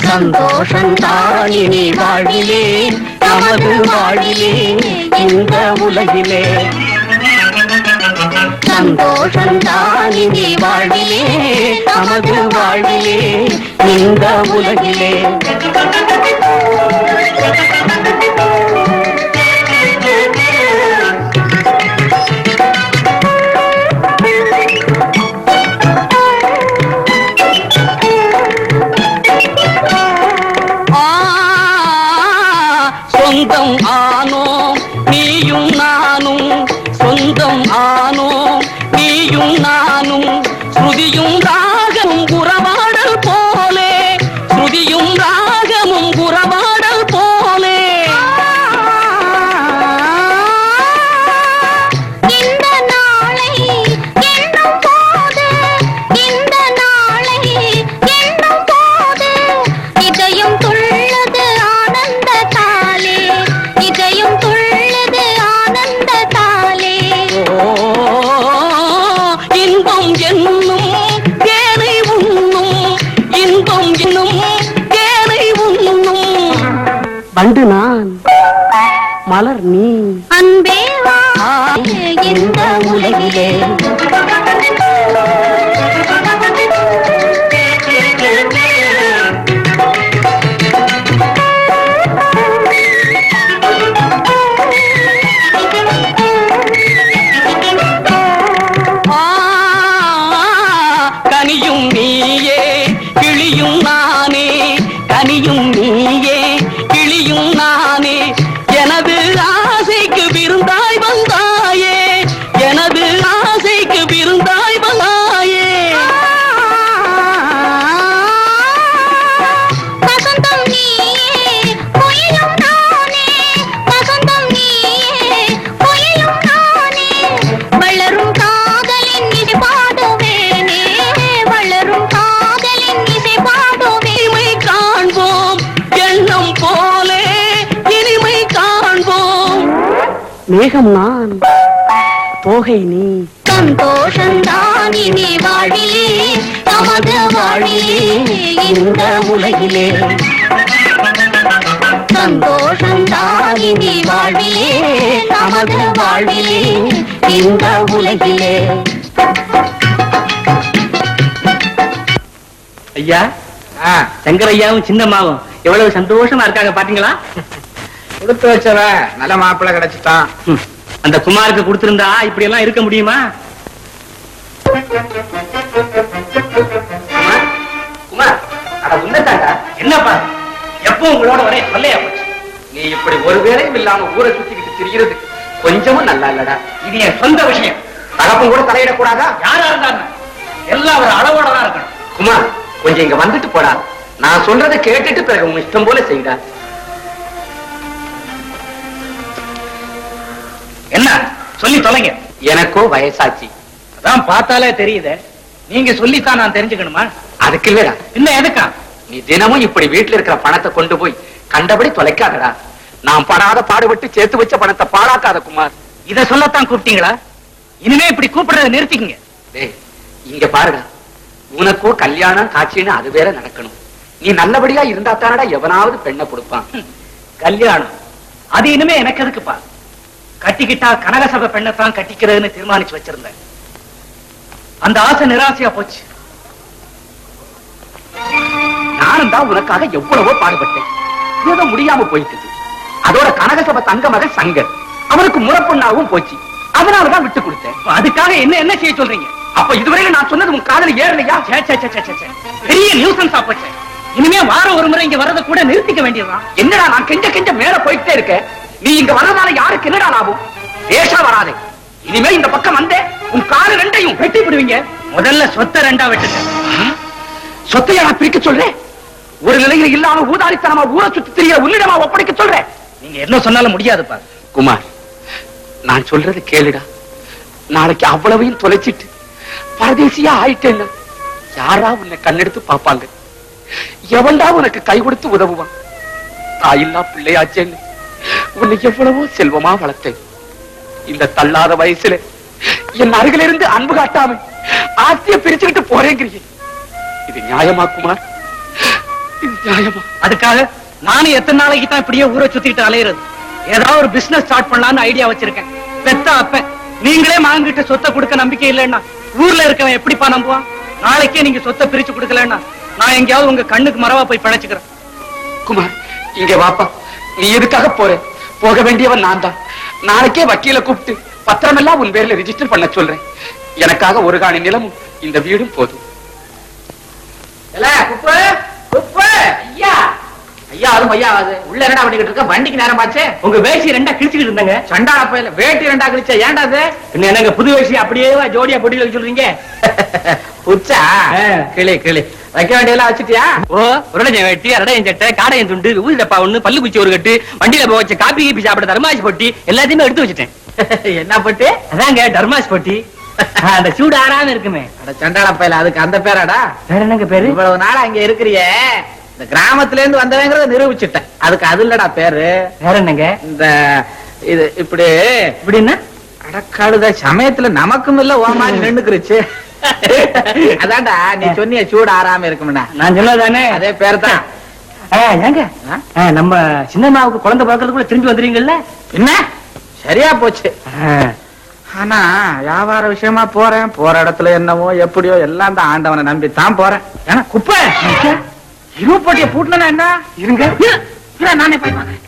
சந்தோஷம் தானினி வாழ்விலே, நமது வாழ்விலே, இந்த உலகிலே. சந்தோஷம் தானினி வாழ்விலே, நமது வாழ்விலே, இந்த உலகிலே. சொந்தம் ஆனோம் நீயும் நானும், சொந்தம் ஆனோம் நீயும் நானும். ஸ்ருதியும் ராகமும் உறவாடல் போலே, ஸ்ருதியும் ராகமும் உறவாடல் போலே. இந்த நாளை எண்ணும் போது, இந்த நாளை எண்ணும் போது, இதயம் துள்ளது ஆனந்தத்தாலே, இதயம் துள்ளது ஆனந்தத்தாலே. இன்பம் என்னும் தேனை உண்ணும், இன்பம் என்னும் தேனை உண்ணும். பண்டு நான், மலர் நீ, அன்பே வா இந்த உலகிலே. கனியும் நீயே கிளியும் நானே, கனியும் நீயே கிளியும் நானே. எனது ஆசைக்கு விருந்தாய் வந்தாயே, எனது ஆசைக்கு விருந்தாய் வந்தாயே. வசந்தம் நீயே குயிலும் நானே, வசந்தம் நீயே குயிலும் நானே. வளரும் காதலின் இசை பாடுவேனே, வளரும் காதலின் இசை பாடுவேன். இனிமை காண்போம் எண்ணம் போலே, இனிமை காண்போம். மேகம் நான், தோகை நீ. சந்தோஷந்தான் இனி வாழிலே, நமது வாழிலே, இந்த உலகிலே. சந்தோஷந்தான் இனி வாழிலே, நமது வாழ்விலே, இந்த உலகிலே. ஐயா, சங்கரையாவும் சின்னம்மாவும் எவ்வளவு சந்தோஷமா இருக்காங்க பாத்தீங்களா? கொடுத்து வச்சவன் நல்ல மாப்பிள்ளை கிடைச்சிட்டான். அந்த குமாருக்கு கொடுத்திருந்தா இப்படி எல்லாம் இருக்க முடியுமா? குமார், அட உன்னதாண்டா. என்னப்பா எப்போ உங்களோட ஒரே தொல்லையா போச்சு? நீ இப்படி ஒரு வேளையும் இல்லாம ஊரை சுத்திக்கிட்டு திரிகிறது கொஞ்சமும் நல்லா இல்லடா. இது என் சொந்த விஷயம். தகப்பம் கூட தலையிடக்கூடாதா? யாரா இருந்தாங்க எல்லாம் ஒரு அளவோட தான் இருக்கணும். குமார், கொஞ்சம் இங்க வந்துட்டு போடா. நான் சொல்றதை கேட்டுட்டு பிறகு உன் இஷ்டம் போல செய்டா. என்ன சொல்லி தொலைங்க. எனக்கோ வயசாச்சு. அதான் பார்த்தாலே தெரியுது. நீங்க சொல்லித்தான் நான் தெரிஞ்சுக்கணுமா? அதுக்கு இல்லடா. இன்னும் எதுக்கா? நீ தினமும் இப்படி வீட்டுல இருக்கிற பணத்தை கொண்டு போய் கண்டபடி தொலைக்காதடா. நான் படாத பாடுபட்டு சேர்த்து வச்ச பணத்தை பாழாக்காத குமார். இத சொல்லத்தான் கூப்பிட்டீங்களா? இனிமே இப்படி கூப்பிடுறத நிறுத்திக்கங்க. டேய், இங்க பாருடா. உனக்கோ கல்யாணம் காட்சின்னு அது வேற நடக்கணும். நீ நல்லபடியா இருந்தா தானடா எவனாவது பெண்ணை கொடுப்பான். கல்யாணம் அது இனிமே எனக்கு எதுக்குப்பா? கட்டிக்கிட்டா கனகசபை பெண்ணத்தான் கட்டிக்கிறதுன்னு தீர்மானிச்சு வச்சிருந்தேன். அந்த ஆசை நிராசையா போச்சு. நானும் தான் உனக்காக எவ்வளவோ பாடுபட்டேன். ஏதோ முடியாம போயிட்டு. அதோட கனகசபை தங்க மகன் சங்கர் அவனுக்கு முறப்பொண்ணாவும் போச்சு. அதனாலதான் விட்டு கொடுத்தேன். அதுக்காக என்ன செய்ய சொல்றீங்க? அப்ப இதுவரையில நான் சொன்னது உன் காதல ஏறலையா? பெரிய நியூசன்ஸ் ஆப்போச்சு. இனிமே வாரம் ஒரு முறை இங்க வரத கூட நிறுத்திக்க வேண்டியதுதான். என்னடா நான் கெஞ்ச மேல போயிட்டே இருக்கேன். நீ இங்க வரதால யாருக்கு என்னடா லாபம்? ஏஷா வராதே. இனிமே இந்த பக்கம் வந்தே உன் கால ரெண்டையும் வெட்டி விடுவீங்க. முதல்ல சொத்தை ரெண்டா வெட்டுங்க. சொத்தையா நான் பிரிக்க சொல்றேன்? ஒரு நிலையில் இல்லாம ஊதாரித்தனமா ஊரை சுத்தி தெரிய உன்னிடமா ஒப்படைக்க சொல்றேன். நீங்க என்ன சொன்னாலும் முடியாதுப்பா. குமார், நான் சொல்றது கேளுடா. நாளைக்கு அவ்வளவையும் தொலைச்சிட்டு பரதேசியா ஆயிட்டேன்னா யாரா உன்னை கண்ணெடுத்து பாப்பாங்க? எவன்டா உனக்கு கை கொடுத்து உதவுவான்? தாயில்லா பிள்ளையாச்சேன்னு உன்னை எவ்வளவோ செல்வமா வளர்த்தேன். இந்த தள்ளாத வயசுல என் அருகில இருந்து அன்பு காட்டாம ஆஸ்திய பிரிச்சுக்கிட்டு போறேங்கிறீங்க. இது நியாயமா குமார்? இது நியாயமா? அதுக்காக நானும் எத்தனை நாளைக்கு தான் இப்படியே ஊரை சுத்திட்டு அலையிறது? ஏதாவது ஒரு பிசினஸ் ஸ்டார்ட் பண்ணலாம்னு ஐடியா வச்சிருக்கேன். பெத்த அப்ப நீங்களே மகன்கிட்ட சொத்தை கொடுக்க நம்பிக்கை இல்லைன்னா ஊர்ல இருக்கவன் எப்படிப்பா நம்புவான்? நாளைக்கே நீங்க சொத்தை பிரிச்சு கொடுக்கலன்னா நான் எங்கேயாவது உங்க கண்ணுக்கு மரவா போய் பிழைச்சுக்கிறேன். குமார், இங்க வாப்பா. நீ எதுக்காக போற? போக வேண்டியவன் நான் தான். நாளைக்கே வக்கீல கூப்பிட்டு பத்திரம் எல்லாம் உன் பேர்ல ரிஜிஸ்டர் பண்ண சொல்றேன். எனக்காக ஒரு காணி நிலமும் இந்த வீடும் போதும். ஐயா அதுவும் ஐயாவது உள்ள என்னடா பண்ணிக்கிட்டு இருக்க? வண்டிக்கு நேரமாச்சே. உங்க வேசி ரெண்டா கிழிச்சுக்கிட்டு இருந்தாங்க. சண்டாள போயில வேட்டி ரெண்டா கிழிச்சா ஏன்டா அது? என்னங்க புது வேசி அப்படியே ஜோடியா பொட்டியில சொல்றீங்க? புச்சா கிளி வைக்க வேண்டியதெல்லாம் வச்சுட்டியா? ஓ, உருளைஞ்ச வெட்டி அரடையன் சட்டை காடையன் துண்டு ஊதி டப்பா ஒண்ணு பல்லு குச்சி ஒரு கட்டு வண்டியில போய் வச்ச காப்பி கீப்பி சாப்பிட தர்மாஸ் பொட்டி எல்லாத்தையுமே எடுத்து வச்சுட்டேன். என்ன பொட்டி? அதாங்க தர்மாஸ் பொட்டி. அந்த சூடு ஆறாம இருக்குமே. சண்டாள பையல அதுக்கு அந்த பேராடா? வேற என்னங்க பேரு? இவ்வளவு நாள் அங்க இருக்கிறியே, இந்த கிராமத்துல இருந்து வந்தவங்கிறத நிரூபிச்சுட்டேன். அதுக்கு அது இல்லடா பேரு. வேற என்னங்க? இந்த இது இப்படி இப்படின்னா அடக்காடுத சமயத்துல நமக்கும் இல்ல ஓ மாதிரி நின்னுக்குருச்சு. அதான்டா நீ சொன்னிய சூடு ஆறாம இருக்கும்டா. நான் சொன்னதானே அதே பேர் தான். ஏங்க நம்ம சின்னம்மாவுக்கு குழந்தை பிறக்கிறதுக்குள்ள திரும்பி வந்துறீங்கல்ல? என்ன சரியா போச்சு. ஆனா வியாபார விஷயமா போறேன். போற இடத்துல என்னவோ எப்படியோ எல்லாம் தான் ஆண்டவனை நம்பி தான் போறேன். ஏன்னா குப்பை இரும்பு போட்டிய பூட்டினா என்ன? இருங்க நானே போய் பாக்கிறேன்.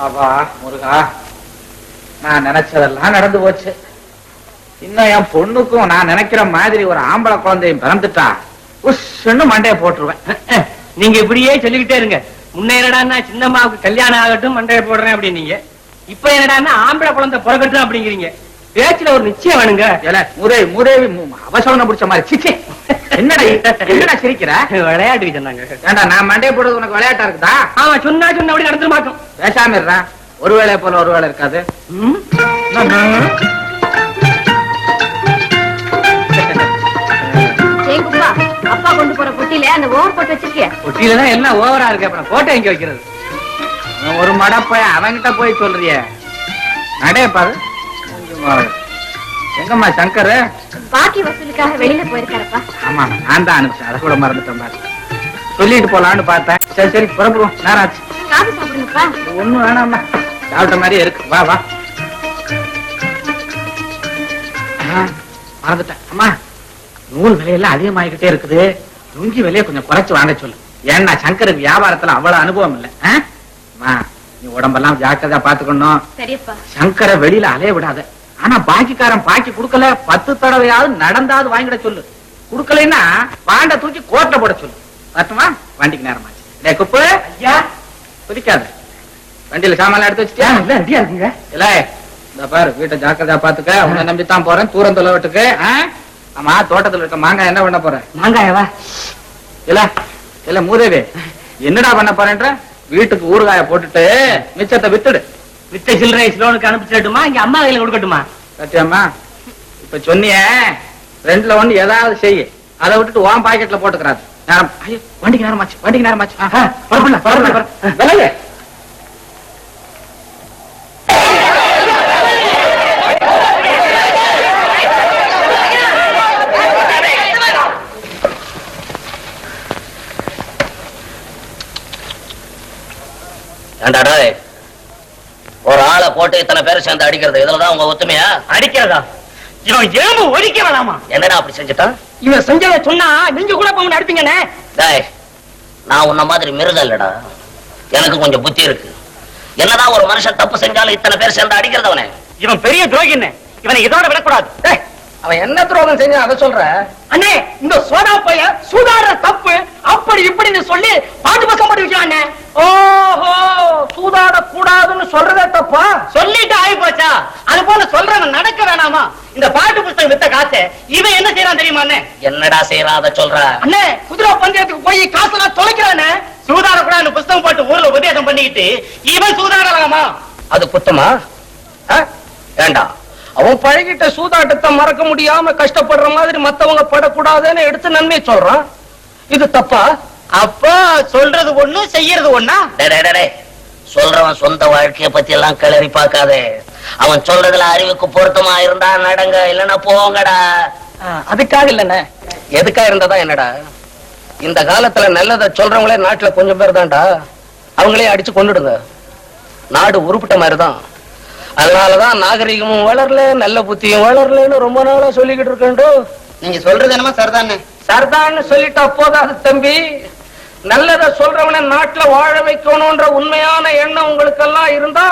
ஆவா முருகா, நான் நினைச்சதெல்லாம் நடந்து போச்சு. இன்னும் என் பொண்ணுக்கும் நான் நினைக்கிற மாதிரி ஒரு ஆம்பளை குழந்தையும் பிறந்துட்டா உஷ்ன்னு மண்டைய போட்டுருவேன். நீங்க இப்படியே சொல்லிக்கிட்டே இருங்க. முன்ன என்னடா சின்னம்மாவுக்கு கல்யாணம் ஆகட்டும் மண்டைய போடுறேன் அப்படின்னீங்க. இப்ப என்னடா ஆம்பளை குழந்தை பிறக்கட்டும் அப்படிங்கிறீங்க. பேச்சுல ஒரு நிச்சயம் வேணுங்க. அவசரம் பிடிச்ச மாதிரி சிச்சே. என்னடா சிரிக்கிற? விளையாட்டு சொன்னாங்க. ஏண்டா நான் மண்டைய போடுறது உனக்கு விளையாட்டா இருக்குதா? ஆமா, சொன்னா அப்படி நடந்துருமாக்கும். பேசாம இருடா. ஒரு வேளை போல ஒரு வேளை இருக்காது. அப்பா கொண்டு போற பொட்டியில அந்த ஓவர் போட்டு வச்சிருக்கிய? பொட்டியில தான் எல்லாம் ஓவரா இருக்கு. அப்புறம் போட்டோ எங்க வைக்கிறது? ஒரு மடப்பைய அவன்கிட்ட போய் சொல்றிய. நடே பாரு. எங்கம்மா சங்கர்? பாக்கி வசூலுக்காக வெளியில போயிருக்காரப்பா. ஆமா, நான் தான் அனுப்பிச்சேன். அதை கூட மறந்துட்டேன் பாரு. சொல்லிட்டு போலான்னு பார்த்தேன். சரி புறப்படுவோம். நேரம் ஆச்சு. காபி சாப்பிடுங்கப்பா. ஒண்ணும் வேணாம்மா, சாப்பிட்ட மாதிரியே இருக்கு. வா வா. மறந்துட்டேன். அம்மா, நூல் விலையெல்லாம் அதிகமாகிக்கிட்டே இருக்குது. லுங்கி விலையை கொஞ்சம் குறைச்சு வாங்க சொல்லு. ஏன்னா சங்கருக்கு வியாபாரத்துல அவ்வளவு அனுபவம் இல்ல. நீ உடம்பெல்லாம் ஜாக்கிரதா பாத்துக்கணும். சரியப்பா. சங்கரை வெளியில அலைய விடாத. ஆனா பாக்கிக்காரன் பாக்கி குடுக்கல 10 தடவையாவது நடந்தாவது வாங்கிட சொல்லு. குடுக்கலைன்னா பாண்ட தூக்கி கோட்டை போட சொல்லு. பார்த்துமா, வண்டிக்கு நேரமாச்சு. குப்பு ஐயா குதிக்காத. வண்டியில சாமான் எடுத்து வச்சுட்டியா? இல்ல, ரெடியா இருக்குங்க. இல்ல இந்த பாரு, வீட்டை ஜாக்கிரதா பாத்துக்க. உன்னை நம்பித்தான் போறேன். தூரம் தொலைவட்டுக்கு. ஆமா, தோட்டத்துல இருக்க மாங்காய் என்ன பண்ண போற? மாங்காயவா? இல்ல மூதேவி, என்னடா பண்ண போறேன்ற? வீட்டுக்கு ஊறுகாய போட்டுட்டு மிச்சத்தை வித்துடு. வித்த சில்லறை லோனுக்கு அனுப்பிச்சிட்டுமா? இங்க அம்மா கையில கொடுக்கட்டுமா? சத்தியம்மா, இப்ப சொன்னிய 2ல 1 ஏதாவது செய்ய. அதை விட்டுட்டு உன் பாக்கெட்ல போட்டுக்கிறாரு. நேரம் வண்டிக்கு நேரமாச்சு. வண்டிக்கு நேரமாச்சு. விலகு. ஏண்டாடா ஒரு ஆளை போட்டு இத்தனை பேர் சேர்ந்து அடிக்கிறது இதுலதான் உங்க ஒத்துமையா? அடிக்கிறதா? இவன் எலும்பு ஒழிக்க வேணாமா? என்னடா அப்படி செஞ்சுட்டான்? இவன் செஞ்சத சொன்னா நீங்க கூட போங்க அடிப்பீங்கண்ணே. டேய், நான் உன்ன மாதிரி மிருகம் இல்லடா, எனக்கு கொஞ்சம் புத்தி இருக்கு. என்னதான் ஒரு மனுஷன் தப்பு செஞ்சாலும் இத்தனை பேர் சேர்ந்து அடிக்கிறதவனே. இவன் பெரிய துரோகி என்ன, இவனை இதோட விடக்கூடாது. டேய், அவன் என்ன துரோகம் செஞ்சா அதை சொல்ற? அண்ணே, இந்த சோதா பைய சூதாடுற தப்பு அப்படி இப்படின்னு சொல்லி பாட்டு பக்கம் போட்டு வச்சானே. ஓஹோ, சூதாட கூடாதுன்னு சொல்றதே தப்பா? சொல்லிட்டு ஆகி போச்சா? அது போல சொல்றவன் நடக்க வேணாமா? இந்த பாட்டு புத்தகம் வித்த காசை இவன் என்ன செய்யறான் தெரியுமா அண்ணே? என்னடா செய்யறான் அதை சொல்ற? அண்ணே, குதிரை பந்தயத்துக்கு போய் காசெல்லாம் தொலைக்கிறானே. சூதாட கூடாதுன்னு புத்தகம் போட்டு ஊர்ல உபதேசம் பண்ணிக்கிட்டு இவன் சூதாடலாமா? அது குத்தமா? ஏண்டா அவன் பழகிட்ட சூதாட்டத்தை மறக்க முடியாம கஷ்டப்படுற மாதிரி மத்தவங்க படக்கூடாதுன்னு எடுத்து நன்மை சொல்றான். இது தப்பா? அப்ப சொல்றது ஒண்ணு செய்யறது ஒண்ணா? சொல்றவன் சொந்த வாழ்க்கைய பத்தி எல்லாம் கிளறி பார்க்காதே. அவன் சொல்றதுல அறிவுக்கு பொருத்தமா இருந்தா நடங்க, இல்லன்னா போங்கடா. அதுக்காக இல்லண்ணே. எதுக்காக இருந்ததா என்னடா? இந்த காலத்துல நல்லத சொல்றவங்களே நாட்டுல கொஞ்சம் பேர் தான்டா. அவங்களே அடிச்சு கொண்டுடுங்க, நாடு உருப்பிட்ட மாதிரிதான். அதனாலதான் நாகரிகமும் வளரல, நல்ல புத்தியும் வளரலன்னு ரொம்ப நாளா சொல்லிக்கிட்டு இருக்கேன். நீங்க சொல்றது என்னமா சரிதானே? சர்தான்னு சொல்லிட்டா போதாது தம்பி. நல்லத சொல்றவன நாட்டுல வாழ வைக்கணும்ன்ற உண்மையான எண்ணம் உங்களுக்கு எல்லாம் இருந்தா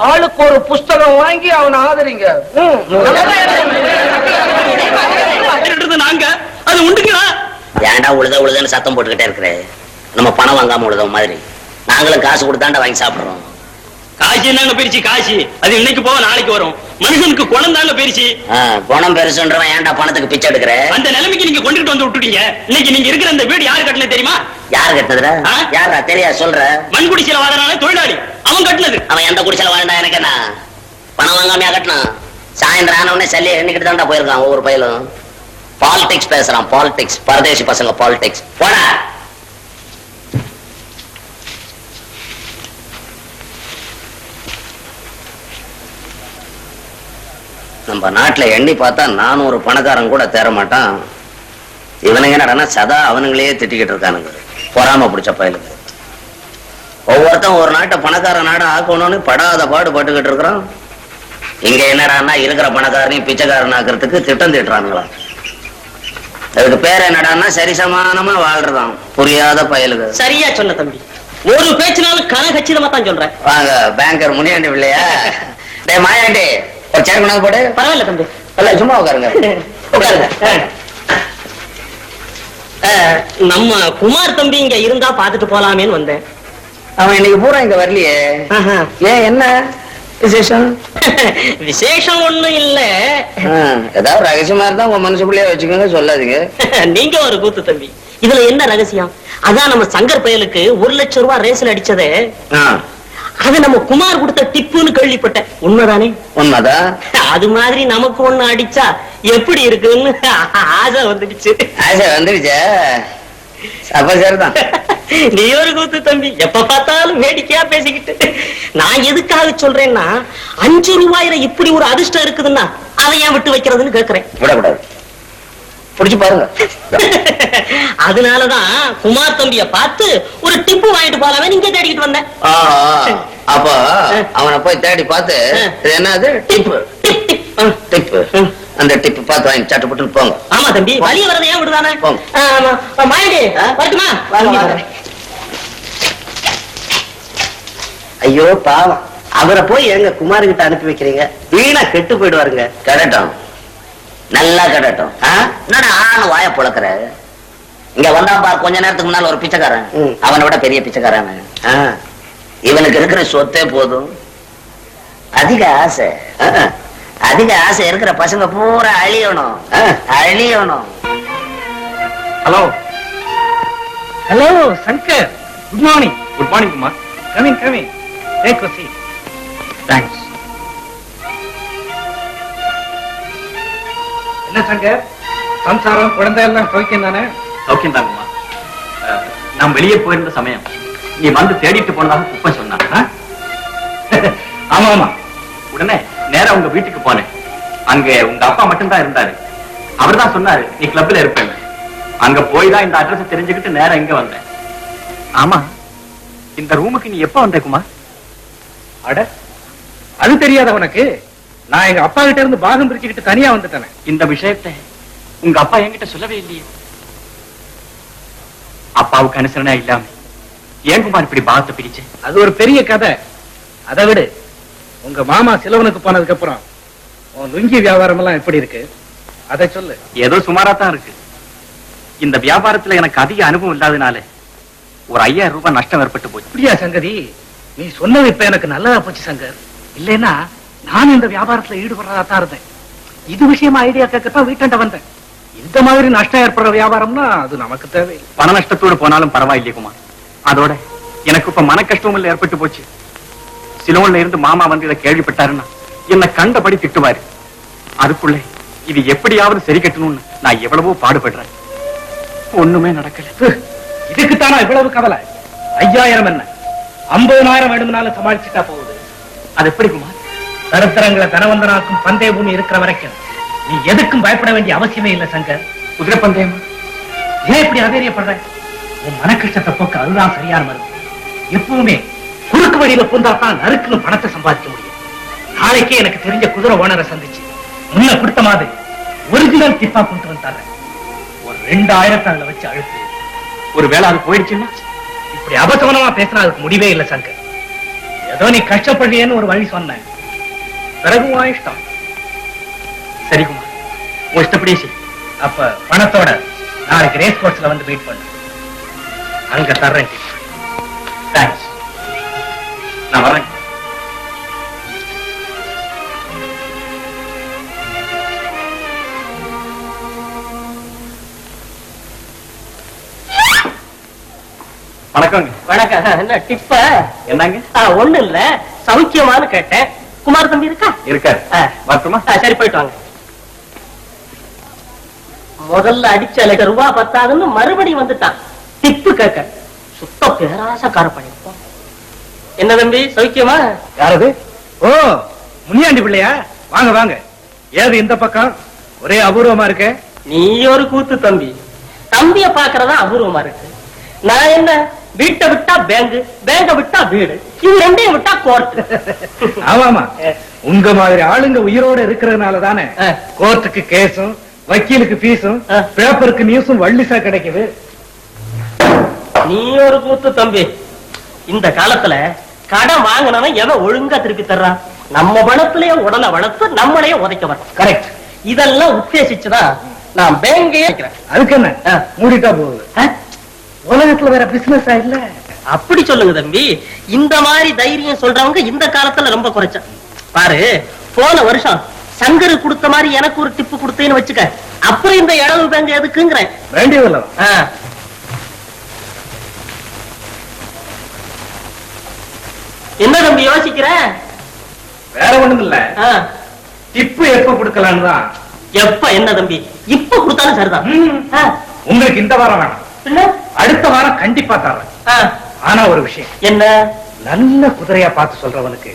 ஆளுக்கு ஒரு புஸ்தகம் வாங்கி அவனை ஆதரிங்க. நாங்க அது உண்டுங்களா? ஏன்டா உழுதுன்னு சத்தம் போட்டுக்கிட்டே இருக்கிற? நம்ம பணம் வாங்காம உழுத மாதிரி நாங்களும் காசு கொடுத்தாண்டா வாங்கி சாப்பிடுறோம். காசு என்னங்க பெருச்சு? காசு அது இன்னைக்கு போக நாளைக்கு வரும். மனுஷனுக்கு குணம் தாங்க பெருச்சு. குணம் பெருசுன்றவன் ஏன்டா பணத்துக்கு பிச்சை எடுக்கிற? அந்த நிலைமைக்கு நீங்க கொண்டுட்டு வந்து விட்டுட்டீங்க. இன்னைக்கு நீங்க இருக்கிற இந்த வீடு யாரு கட்டினது தெரியுமா? யாரு கட்டினதுடா? யாரா தெரியாது சொல்ற? மண் குடிசையில வாழறானே தொழிலாளி, அவன் கட்டினது. அவன் எந்த குடிசையில வாழ்ந்தா எனக்கு என்ன? பணம் வாங்காமையா கட்டினான்? சாயந்தரம் ஆன உடனே சல்லியை எண்ணிக்கிட்டு தான்டா போயிருக்கான் ஒவ்வொரு பயிலும். பாலிடிக்ஸ் பேசுறான், பாலிடிக்ஸ். பரதேசி பசங்க பாலிடிக்ஸ். போடா. நம்ம நாட்டுல எண்ணி பார்த்தா 400 பணக்காரன் கூட தேர மாட்டான். இவனுங்க என்னடா சதா அவனுங்களே திட்டிக்கிட்டு இருக்கானுங்க, பொறாம பிடிச்ச பயலுக்கு. ஒவ்வொருத்தன் ஒரு நாட்டை பணக்கார நாடு ஆக்கணும்னு படாத பாடு பட்டுக்கிட்டு இருக்கிறான். இங்க என்னடான்னா இருக்கிற பணக்காரனையும் பிச்சைக்காரன் ஆக்குறதுக்கு திட்டம் திட்டுறானுங்களா. அதுக்கு பேர் என்னடான்னா சரிசமானமா வாழ்றதான் புரியாத பயலுக்கு. சரியா சொன்ன தம்பி, ஒரு பேச்சினாலும் கனகச்சிதமா தான் சொல்றேன். வாங்க பேங்கர் முனியாண்டி இல்லையா? டே மாயாண்டி, ஒரு சேர் கொண்டாந்து போடு. பரவாயில்ல தம்பி, இல்ல சும்மா உட்காருங்க. உட்காருங்க. நம்ம குமார் தம்பி இங்க இருந்தா பாத்துட்டு போலாமேன்னு வந்தேன். அவன் இன்னைக்கு பூரா இங்க வரலையே. ஏன், என்ன விசேஷம்? விசேஷம் ஒண்ணும் இல்ல. ஏதாவது ரகசியமா இருந்தா உங்க மனசு பிள்ளைய வச்சுக்கோங்க, சொல்லாதீங்க. நீங்க ஒரு கூத்து தம்பி. இதுல என்ன ரகசியம்? அதான் நம்ம சங்கர் பயலுக்கு 1 லட்சம் ரூபாய் ரேஸ்ல அடிச்சதே, அது நம்ம குமார் கொடுத்த டிப்புன்னு கேள்விப்பட்டேன். உண்மைதானே? உண்மைதான். அது மாதிரி நமக்கு ஒண்ணு அடிச்சா எப்படி இருக்குன்னு ஆசை வந்துடுச்சு. ஆசை வந்துடுச்சா? அப்ப சரிதான். நீ ஒரு கூத்து தம்பி, எப்ப பார்த்தாலும் வேடிக்கையா பேசிக்கிட்டு. நான் எதுக்காக சொல்றேன்னா, 5 ரூபாயில இப்படி ஒரு அதிர்ஷ்டம் இருக்குதுன்னா அதை ஏன் விட்டு வைக்கிறதுன்னு கேக்குறேன். விடக்கூடாது, புடிச்சு பாருங்க. அதனாலதான் குமார் தம்பிய பார்த்து ஒரு டிப்பு வாங்கிட்டு போலாமே நீங்க தேடிக்கிட்டு வந்தேன். அப்ப அவனை போய் தேடி பார்த்து இது என்னது டிப்பு டிப்பு, அந்த டிப்பு பார்த்து வாங்கி சட்டு போட்டு போங்க. ஆமா தம்பி, வழிய வரதை ஏன் விடுதானே? மாயண்டி வரட்டுமா? ஐயோ பாவம், அவரை போய் எங்க குமார்கிட்ட அனுப்பி வைக்கிறீங்க? வீணா கெட்டு போயிடுவாருங்க. கடட்டும், நல்லா கடட்டும். என்னடா ஆணு வாய புழக்கிற? இங்க வந்தா பார், கொஞ்ச நேரத்துக்கு முன்னால ஒரு பிச்சைக்காரன், அவனை விட பெரிய பிச்சைக்காரன். இவனுக்கு இருக்கிற சொத்தே போதும். அதிக ஆசை, அதிக ஆசை இருக்கிற பசங்க பூரா அழியணும், அழியணும். Hello hello Shankar, good morning. Good morning Kumar. Coming coming, take a seat. Thanks. என்ன சங்கர், சம்சாரம் குழந்தை எல்லாம் சௌக்கியம் தானே? சௌக்கியம் தாங்கம்மா. நான் வெளியே போயிருந்த சமயம் நீ வந்து தேடிட்டு போனதாக குப்பை சொன்னாங்க. ஆமா ஆமா. உடனே நேரா உங்க வீட்டுக்கு போனேன். அங்க உங்க அப்பா மட்டும்தான் இருந்தாரு. அவர் தான் சொன்னாரு நீ கிளப்ல இருப்பேன். அங்க போய் தான் இந்த அட்ரஸ் தெரிஞ்சுக்கிட்டு நேரா இங்க வந்தேன். ஆமா, இந்த ரூமுக்கு நீ எப்ப வந்த குமார்? அட அது தெரியாத உனக்கு? நான் எங்க அப்பா கிட்ட இருந்து பாகம் பிரிச்சுக்கிட்டு தனியா வந்துட்டேன். இந்த விஷயத்தை உங்க அப்பா என்கிட்ட சொல்லவே இல்லையே. அப்பாவுக்கு அனுசரணா இல்லாம ஏன் குமார் இப்படி பாகத்தை பிரிச்சு? அது ஒரு பெரிய கதை. அதை விடு. உங்க மாமா சிலவனுக்கு போனதுக்கு அப்புறம் உன் லுங்கி வியாபாரம் எல்லாம் எப்படி இருக்கு அதை சொல்லு. ஏதோ சுமாரா தான் இருக்கு. இந்த வியாபாரத்துல எனக்கு அதிக அனுபவம் இல்லாதனால ஒரு 5000 ரூபாய் நஷ்டம் ஏற்பட்டு போச்சு. அப்படியா சங்கதி? நீ சொன்னது இப்ப எனக்கு நல்லதா போச்சு சங்கர். இல்லைன்னா நான் இந்த வியாபாரத்துல ஈடுபடுறதா தான் இருந்தேன். இது விஷயமா ஐடியா கேட்கத்தான் வீட்டாண்ட வந்தேன். இந்த மாதிரி நஷ்டம் ஏற்படுற வியாபாரம்னா அது நமக்கு தேவையில்லை. பண நஷ்டத்தோடு போனாலும் பரவாயில்லையே குமார். அதோட எனக்கு இப்ப மன கஷ்டமும் ஏற்பட்டு போச்சு. சிலோன்ல இருந்து மாமா வந்து இதை கேள்விப்பட்டாருன்னா என்னை கண்டபடி திட்டுவாரு. அதுக்குள்ளே இது எப்படியாவது சரி கட்டணும்னு நான் எவ்வளவோ பாடுபடுறேன். ஒண்ணுமே நடக்கல. இதுக்குத்தானா இவ்வளவு கவலை? 5000 என்ன 50,000 வேணும்னாலும் சமாளிச்சுட்டா போகுது. அது எப்படி குமார்? தரித்திரங்களை தனவந்தனாக்கும் பந்தய பூமி இருக்கிற வரைக்கும் நீ எதுக்கும் பயப்பட வேண்டிய அவசியமே இல்லை சங்கர். குதிரை பந்தயம் ஏன் இப்படி ஆதரியப்படுற? உன் மன கஷ்டத்தை போக்க அதுதான் சரியான மருந்து. எப்பவுமே குறுக்கு வழியில பூந்தாத்தான் நறுக்குன்னு பணத்தை சம்பாதிக்க முடியும். நாளைக்கே எனக்கு தெரிஞ்ச குதிரை ஓனரை சந்திச்சு முன்ன கொடுத்த மாதிரி ஒரிஜினல் டிப்பா கொண்டு வந்தாங்க. ஒரு 2000 அதுல வச்சு அழுத்து. ஒரு வேளை அது போயிடுச்சுன்னா இப்படி அபசவனமா பேசினா அதுக்கு முடிவே இல்லை சங்கர். ஏதோ நீ கஷ்டப்படுறியன்னு ஒரு வழி சொன்ன. பிறகு உன் இஷ்டம். சரி குமார், உன் இஷ்டப்படியே சரி. அப்ப பணத்தோட நாளைக்கு ரேஸ் கோர்ஸ்ல வந்து மீட் பண்ணு. அங்க தர்றேன். தேங்க்ஸ். நான் வரேன். வணக்கங்க. வணக்கம். என்ன டிப்ப? என்னங்க? ஒண்ணு இல்ல, சௌக்கியமானு கேட்டேன். குமார் தம்பி இருக்கா? இருக்காரு. வரட்டுமா? சரி, போயிட்டு வாங்க. முதல்ல அடிச்ச ரூபா பத்தாதுன்னு மறுபடியும் வந்துட்டான் டிப்பு கேட்க. சுத்த பேராசக்கார பண்ணிருப்போம். என்ன தம்பி, சௌக்கியமா? யாரது? ஓ, முனியாண்டி பிள்ளையா? வாங்க வாங்க. ஏது இந்த பக்கம் ஒரே அபூர்வமா இருக்க? நீ ஒரு கூத்து தம்பி. தம்பிய பாக்குறதா அபூர்வமா இருக்கு. நான் என்ன, வீட்டை விட்டா பேங்க், பேங்க விட்டா வீடு, இது ரெண்டையும் விட்டா கோர்ட். ஆமாமா, உங்க மாதிரி ஆளுங்க உயிரோட இருக்கிறதுனால தானே கோர்ட்டுக்கு கேஸும் வக்கீலுக்கு பீஸும் பேப்பருக்கு நியூஸும் வள்ளிசா கிடைக்குது. நீ ஒரு கூத்து தம்பி. இந்த காலத்துல கடன் வாங்கினவன் எவன் ஒழுங்கா திருப்பி தர்றான்? நம்ம பணத்திலேயே உடலை வளர்த்து நம்மளையே உதைக்க வரும். கரெக்ட். இதெல்லாம் உத்தேசிச்சுதான் நான் பேங்கையே வைக்கிறேன். அதுக்கு என்ன, மூடிட்டா போகுது. உலகத்துல வேற பிசினஸ் இல்ல. அப்படி சொல்லுங்க தம்பி. இந்த மாதிரி தைரியம் சொல்றவங்க இந்த காலத்துல ரொம்ப குறைச்சா. பாரு, போன வருஷம் சங்கரு கொடுத்த மாதிரி எனக்கு ஒரு டிப்பு கொடுத்தேன்னு வச்சுக்க, அப்புறம் இந்த இளவு பேங்க் எதுக்குங்கிறேன். வேண்டியதில்ல. என்ன தம்பி யோசிக்கிற? வேற ஒண்ணும் இல்ல, டிப்பு எப்ப கொடுக்கலான்னு தான். எப்ப? என்ன தம்பி, இப்ப கொடுத்தாலும் சரிதான். உங்களுக்கு இந்த வாரம் வேணாம், அடுத்த வாரம் கண்டிப்பா தர்றேன். ஆனா ஒரு விஷயம். என்ன? நல்ல குதிரையா பார்த்து சொல்றவனுக்கு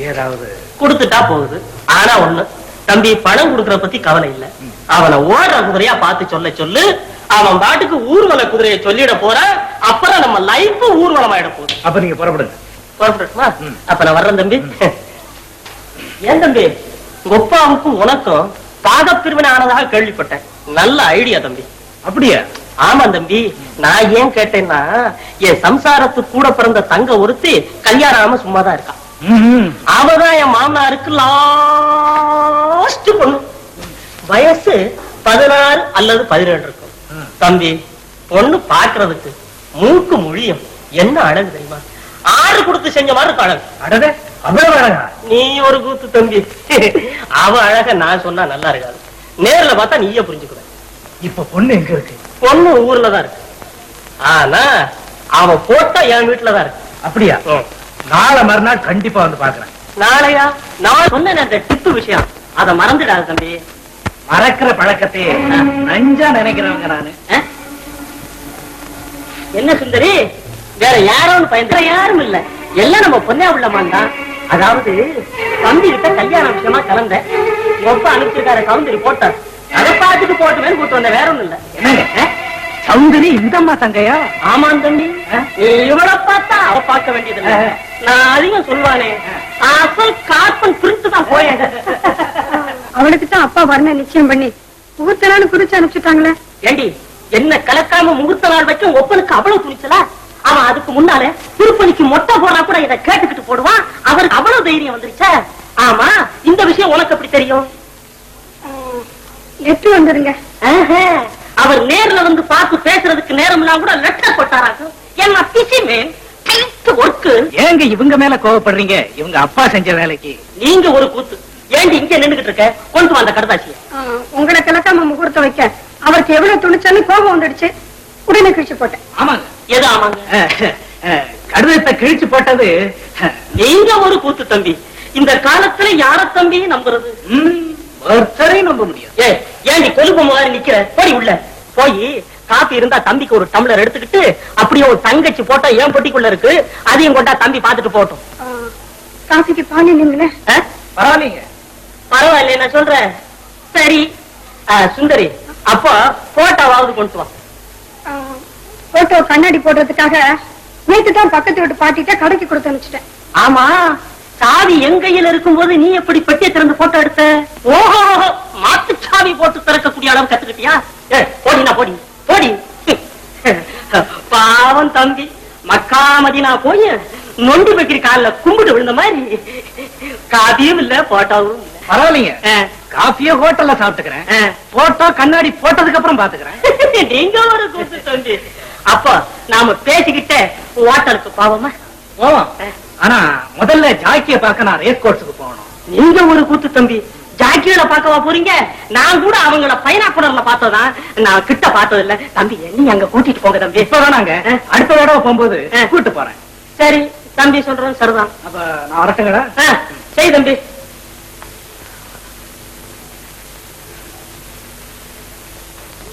ஏதாவது கொடுத்துட்டா போகுது. ஆனா ஒண்ணு தம்பி, பணம் கொடுக்கற பத்தி கவலை இல்ல. அவனை ஓடுற குதிரையா பார்த்து சொல்ல சொல்லு. அவன் பாட்டுக்கு ஊர்வல குதிரையை சொல்லிட போற. அப்புறம் நம்ம லைஃப் ஊர்வலம் ஆயிட போகுது. அப்ப நீங்க புறப்படுங்க. புறப்பட்டுமா? அப்ப நான் வர்றேன் தம்பி. ஏன் தம்பி, கொப்பாவுக்கும் உனக்கும் பாகப்பிரிவினை ஆனதாக கேள்விப்பட்டேன். நல்ல ஐடியா தம்பி. அப்படியா? ஆமா தம்பி. நான் ஏன் கேட்டேன்னா, என் சம்சாரத்து கூட பிறந்த தங்க ஒருத்தி கல்யாணம் ஆகாம சும்மாதான் இருக்கான். அவதான் என் மாமனாருக்கு லாஸ்ட் பொண்ணு. வயசு 16 அல்லது 17 இருக்கும். தம்பி, பொண்ணு பாக்குறதுக்கு மூக்கு மொழியும் என்ன அழகு தெரியுமா? 6 கொடுத்து செஞ்ச மாதிரி இருக்கு அழகு. அடடே, அவ்வளவு அழகா? நீ ஒரு கூத்து தம்பி. அவ அழக நான் சொன்னா நல்லா இருக்காது. நேர்ல பார்த்தா நீயே புரிஞ்சுக்குவ. இப்ப பொண்ணு எங்க இருக்கு? பொண்ணு ஊர்ல தான் இருக்கு. ஆனா அவ போட்டா என் வீட்டுலதான் இருக்கு. அப்படியா? நாளை மறுநாள் கண்டிப்பா வந்து பாக்குறேன். நாளையா? நான் சொன்ன டிப்பு விஷயம் அத மறந்துடாது தம்பி. மறக்கிற பழக்கத்தையே நஞ்சா நினைக்கிறவங்க நானு. என்ன சுந்தரி, வேற யாரும் பயந்து யாரும் இல்ல, எல்லாம் நம்ம பொண்ணா உள்ளமான் தான். அதாவது தம்பி கிட்ட கல்யாண விஷயமா கலந்த ரொம்ப அனுப்பிச்சிருக்காரு. கவுந்தரி போட்டார், அதை பார்த்துட்டு போட்டுமே கூட்டு வந்த, வேற ஒண்ணும் இல்ல. என்னங்க சௌந்தரி இந்தம்மா தங்கையா? ஆமாம் தம்பி, நீ இவளை பார்த்தா அவ பார்க்க வேண்டியதில்லை. நான் அதிகம் சொல்வானே, அசல் கார்பன் பிரித்து தான் போயேன். அவளுக்கு தான் அப்பா வரண நிச்சயம் பண்ணி முகூர்த்த நாள் குறிச்சு அனுப்பிச்சுட்டாங்களே. ஏண்டி, என்ன கலக்காம முகூர்த்த நாள் வைக்கும் ஒப்பனுக்கு அவ்வளவு துணிச்சலா? அவன் அதுக்கு முன்னால திருப்பணிக்கு மொட்டை போனா கூட இதை கேட்டுக்கிட்டு போடுவான். அவருக்கு அவ்வளவு தைரியம் வந்துருச்சா? ஆமா, இந்த விஷயம் உனக்கு எப்படி தெரியும்? லெட்டர் வந்துருங்க. அவர் நேர்ல வந்து பார்த்து பேசுறதுக்கு நேரம் எல்லாம் கூட லெட்டர் போட்டாராங்க. என்ன பிசிமே ஒர்க்கு. ஏங்க இவங்க மேல கோவப்படுறீங்க? இவங்க அப்பா செஞ்ச வேலைக்கு நீங்க ஒரு கூத்து. ஏண்டி இங்க நின்னுகிட்டு இருக்க? கொண்டு வந்த கடுதாசிய. உங்களை கலக்காம முகூர்த்தம் வைக்க அவருக்கு எவ்வளவு துணிச்சல்னு கோபம் வந்துடுச்சு. உடனே கிழிச்சு போட்டேன். ஆமாங்க. எது ஆமாங்க? கடிதத்தை கிழிச்சு போட்டது நீங்க ஒரு கூத்து தம்பி. இந்த காலத்துல யார தம்பி நம்புறது? ஒருத்தரையும் நம்ப முடியாது. ஏண்டி கொழுப்பு மாதிரி நிக்கிற? போய் உள்ள போய் காப்பி இருந்தா தம்பிக்கு ஒரு டம்ளர் எடுத்துக்கிட்டு, அப்படியே ஒரு தங்கச்சி போட்டா ஏன் பொட்டிக்குள்ள இருக்கு, அதையும் கொண்டா தம்பி பாத்துட்டு போட்டோம். காசிக்கு பானி நீங்களே. பரவாயில்லைங்க. பரவாயில்ல, நான் சொல்றேன். சரி சுந்தரி, அப்போ போட்டோவாவது கொண்டு வா. போட்டோ கண்ணாடி போடுறதுக்காக நேத்து தான் பக்கத்து வீட்டு பாட்டிட்ட கடைக்கு கொடுத்து அனுப்பிச்சிட்டேன். ஆமா, சாவி என் கையில இருக்கும்போது நீ எப்படி பெட்டியை திறந்து போட்டோ எடுத்த? ஓஹோ, மாட்டு சாவி போட்டு திறக்கக்கூடிய அளவு கத்துக்கிட்டியா? போடினா போடி போடி. பாவம் தம்பி, மக்காமதினா போய் நொண்டி வைக்கிற கால கும்பிட்டு விழுந்த மாதிரி. காபியும் இல்ல போட்டோவும் இல்ல. பரவாயில்லைங்க, காஃபியே ஹோட்டல்ல சாப்பிட்டுக்கிறேன். போட்டோ கண்ணாடி போட்டதுக்கு அப்புறம் பாத்துக்கிறேன். நீங்க ஒரு கூத்து தம்பி. அப்போ நாம பேசிக்கிட்டே ஹோட்டலுக்கு பாவமா? ஆனா முதல்ல ஜாக்கிய பார்க்க நான் ரேஸ் கோர்ஸுக்கு போகணும். நீங்க ஒரு கூத்து தம்பி. ஜாக்கியோட பார்க்கவா போறீங்க? நான் கூட அவங்கள பைனாக்குலர்ல பார்த்ததான், நான் கிட்ட பார்த்தது இல்ல தம்பி. நீ அங்க கூட்டிட்டு போங்க தம்பி. இப்பதான் நாங்க அடுத்த தடவை போகும்போது கூட்டு போறேன். சரி தம்பி, சொல்றேன் சரிதான். அப்ப நான் வரட்டுங்களா? சரி தம்பி.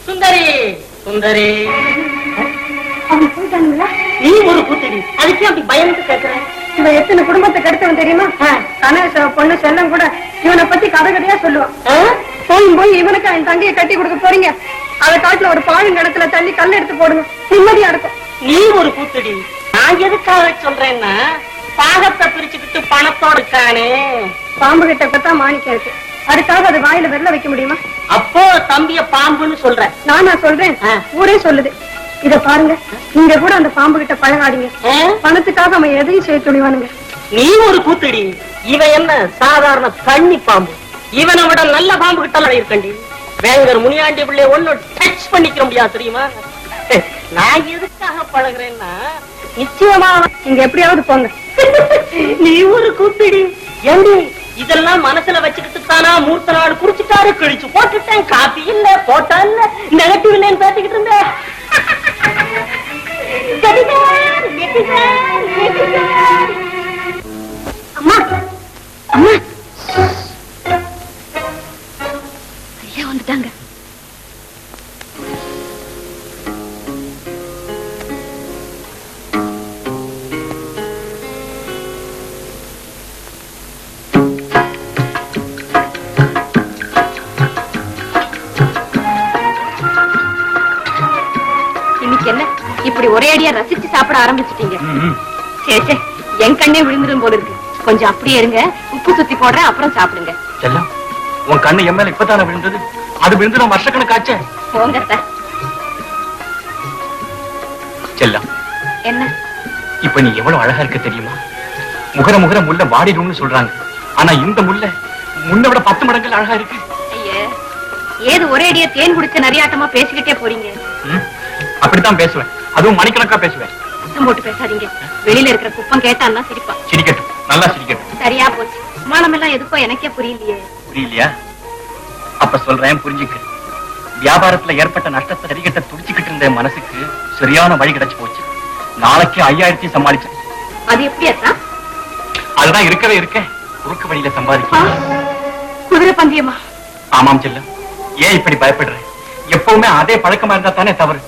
சுந்தரி சுந்தரி, அவங்க போயிட்டானுங்களா? நீ ஒரு கூத்தடி, அதுக்கே அப்படி பயந்துட்டு கேட்கிறேன். இவ எத்தனை குடும்பத்தை கெடுத்தவன் தெரியுமா? கணேச பொண்ணு செல்லம் கூட இவனை பத்தி கதை கதையா சொல்லுவான். போய் இவனுக்கு என் தங்கையை கட்டி கொடுக்க போறீங்க, அதை காட்டுல ஒரு பாழுங்க இடத்துல தள்ளி கல் எடுத்து போடுங்க, நிம்மதியா இருக்கும். நீ ஒரு கூத்தடி. நான் எதுக்காக சொல்றேன்னா, பாகத்தை பிரிச்சுக்கிட்டு பணத்தோடு இருக்கானே. பாம்பு கிட்ட பார்த்தா மாணிக்கம் இருக்கு, அதுக்காக அது வாயில வெள்ள வைக்க முடியுமா? அப்போ தம்பிய பாம்புன்னு சொல்றேன். நானா சொல்றேன்? ஊரே சொல்லுது. இத பாருங்க, நீங்க கூட அந்த பாம்பு கிட்ட பழகாதீங்க. பணத்துக்காக அவன் எதையும் செய்ய துணிவானுங்க. நீ ஒரு கூத்தடி. இவன் என்ன சாதாரண தண்ணி பாம்பு? இவனை விட நல்ல பாம்பு கிட்ட இருக்கண்டி. வேங்கர் முனியாண்டி பிள்ளை ஒண்ணு டச் பண்ணிக்க முடியாது தெரியுமா? நான் எதுக்காக பழகுறேன்னா, நிச்சயமா நீங்க எப்படியாவது போங்க. நீ ஒரு கூத்தடி. ஏண்டி இதெல்லாம் மனசுல வச்சுக்கிட்டு தானா மூர்த்த நாடு குறிச்சுட்டாரு, கிழிச்சு போட்டுட்டேன், காப்பி இல்ல போட்டா இல்ல நெகட்டிவ் இல்லன்னு பேசிக்கிட்டு இருந்தேன். அம்மா அம்மா, ஐயா வந்துட்டாங்க. இன்னைக்கு என்ன இப்படி ஒரே அடியா ரசிச்சு சாப்பிட ஆரம்பிச்சிட்டீங்க? சரி, என் கண்ணே விழுந்துடும் போல இருக்கு. கொஞ்சம் அப்படியே இருங்க, உப்பு சுத்தி போடுறேன், அப்புறம் சாப்பிடுங்க. செல்லம், உன் கண்ணு என் மேல இப்பதானே விழுந்தது? அது விழுந்து நான் வருஷக்கணக்காச்சே. போங்க. செல்லம், என்ன இப்ப நீ எவ்வளவு அழகா இருக்க தெரியுமா? முகர முல்ல வாடிடும்னு சொல்றாங்க, ஆனா இந்த முல்ல முன்ன விட 10 மடங்கு அழகா இருக்கு. ஐயா, ஏது ஒரே அடியா தேன் குடிச்ச நிறையாட்டமா பேசிக்கிட்டே போறீங்க? அப்படித்தான் பேசுவேன், அதுவும் மணிக்கணக்கா பேசுவேன். சத்தம் போட்டு பேசாதீங்க, வெளியில இருக்கிற குப்பம் கேட்டான்னா சிரிப்பா. சிரிக்கட்டும், நல்லா சிரிக்கட்டும். சரியா போச்சு. மானம் எல்லாம் எதுக்கோ எனக்கே புரியலையே. புரியலையா? அப்ப சொல்றேன், புரிஞ்சுக்க. வியாபாரத்துல ஏற்பட்ட நஷ்டத்தை சரிகட்ட துடிச்சுக்கிட்டு இருந்த மனசுக்கு சரியான வழி கிடைச்சு போச்சு. நாளைக்கு 5000 சமாளிச்சேன். அது எப்படி அத்தா? அதுதான் இருக்கவே இருக்க, குறுக்கு வழியில சம்பாதிக்க. குதிரை பந்தயமா? ஆமாம் செல்லம், ஏன் இப்படி பயப்படுற? எப்பவுமே அதே பழக்கமா இருந்தா தானே தவறு.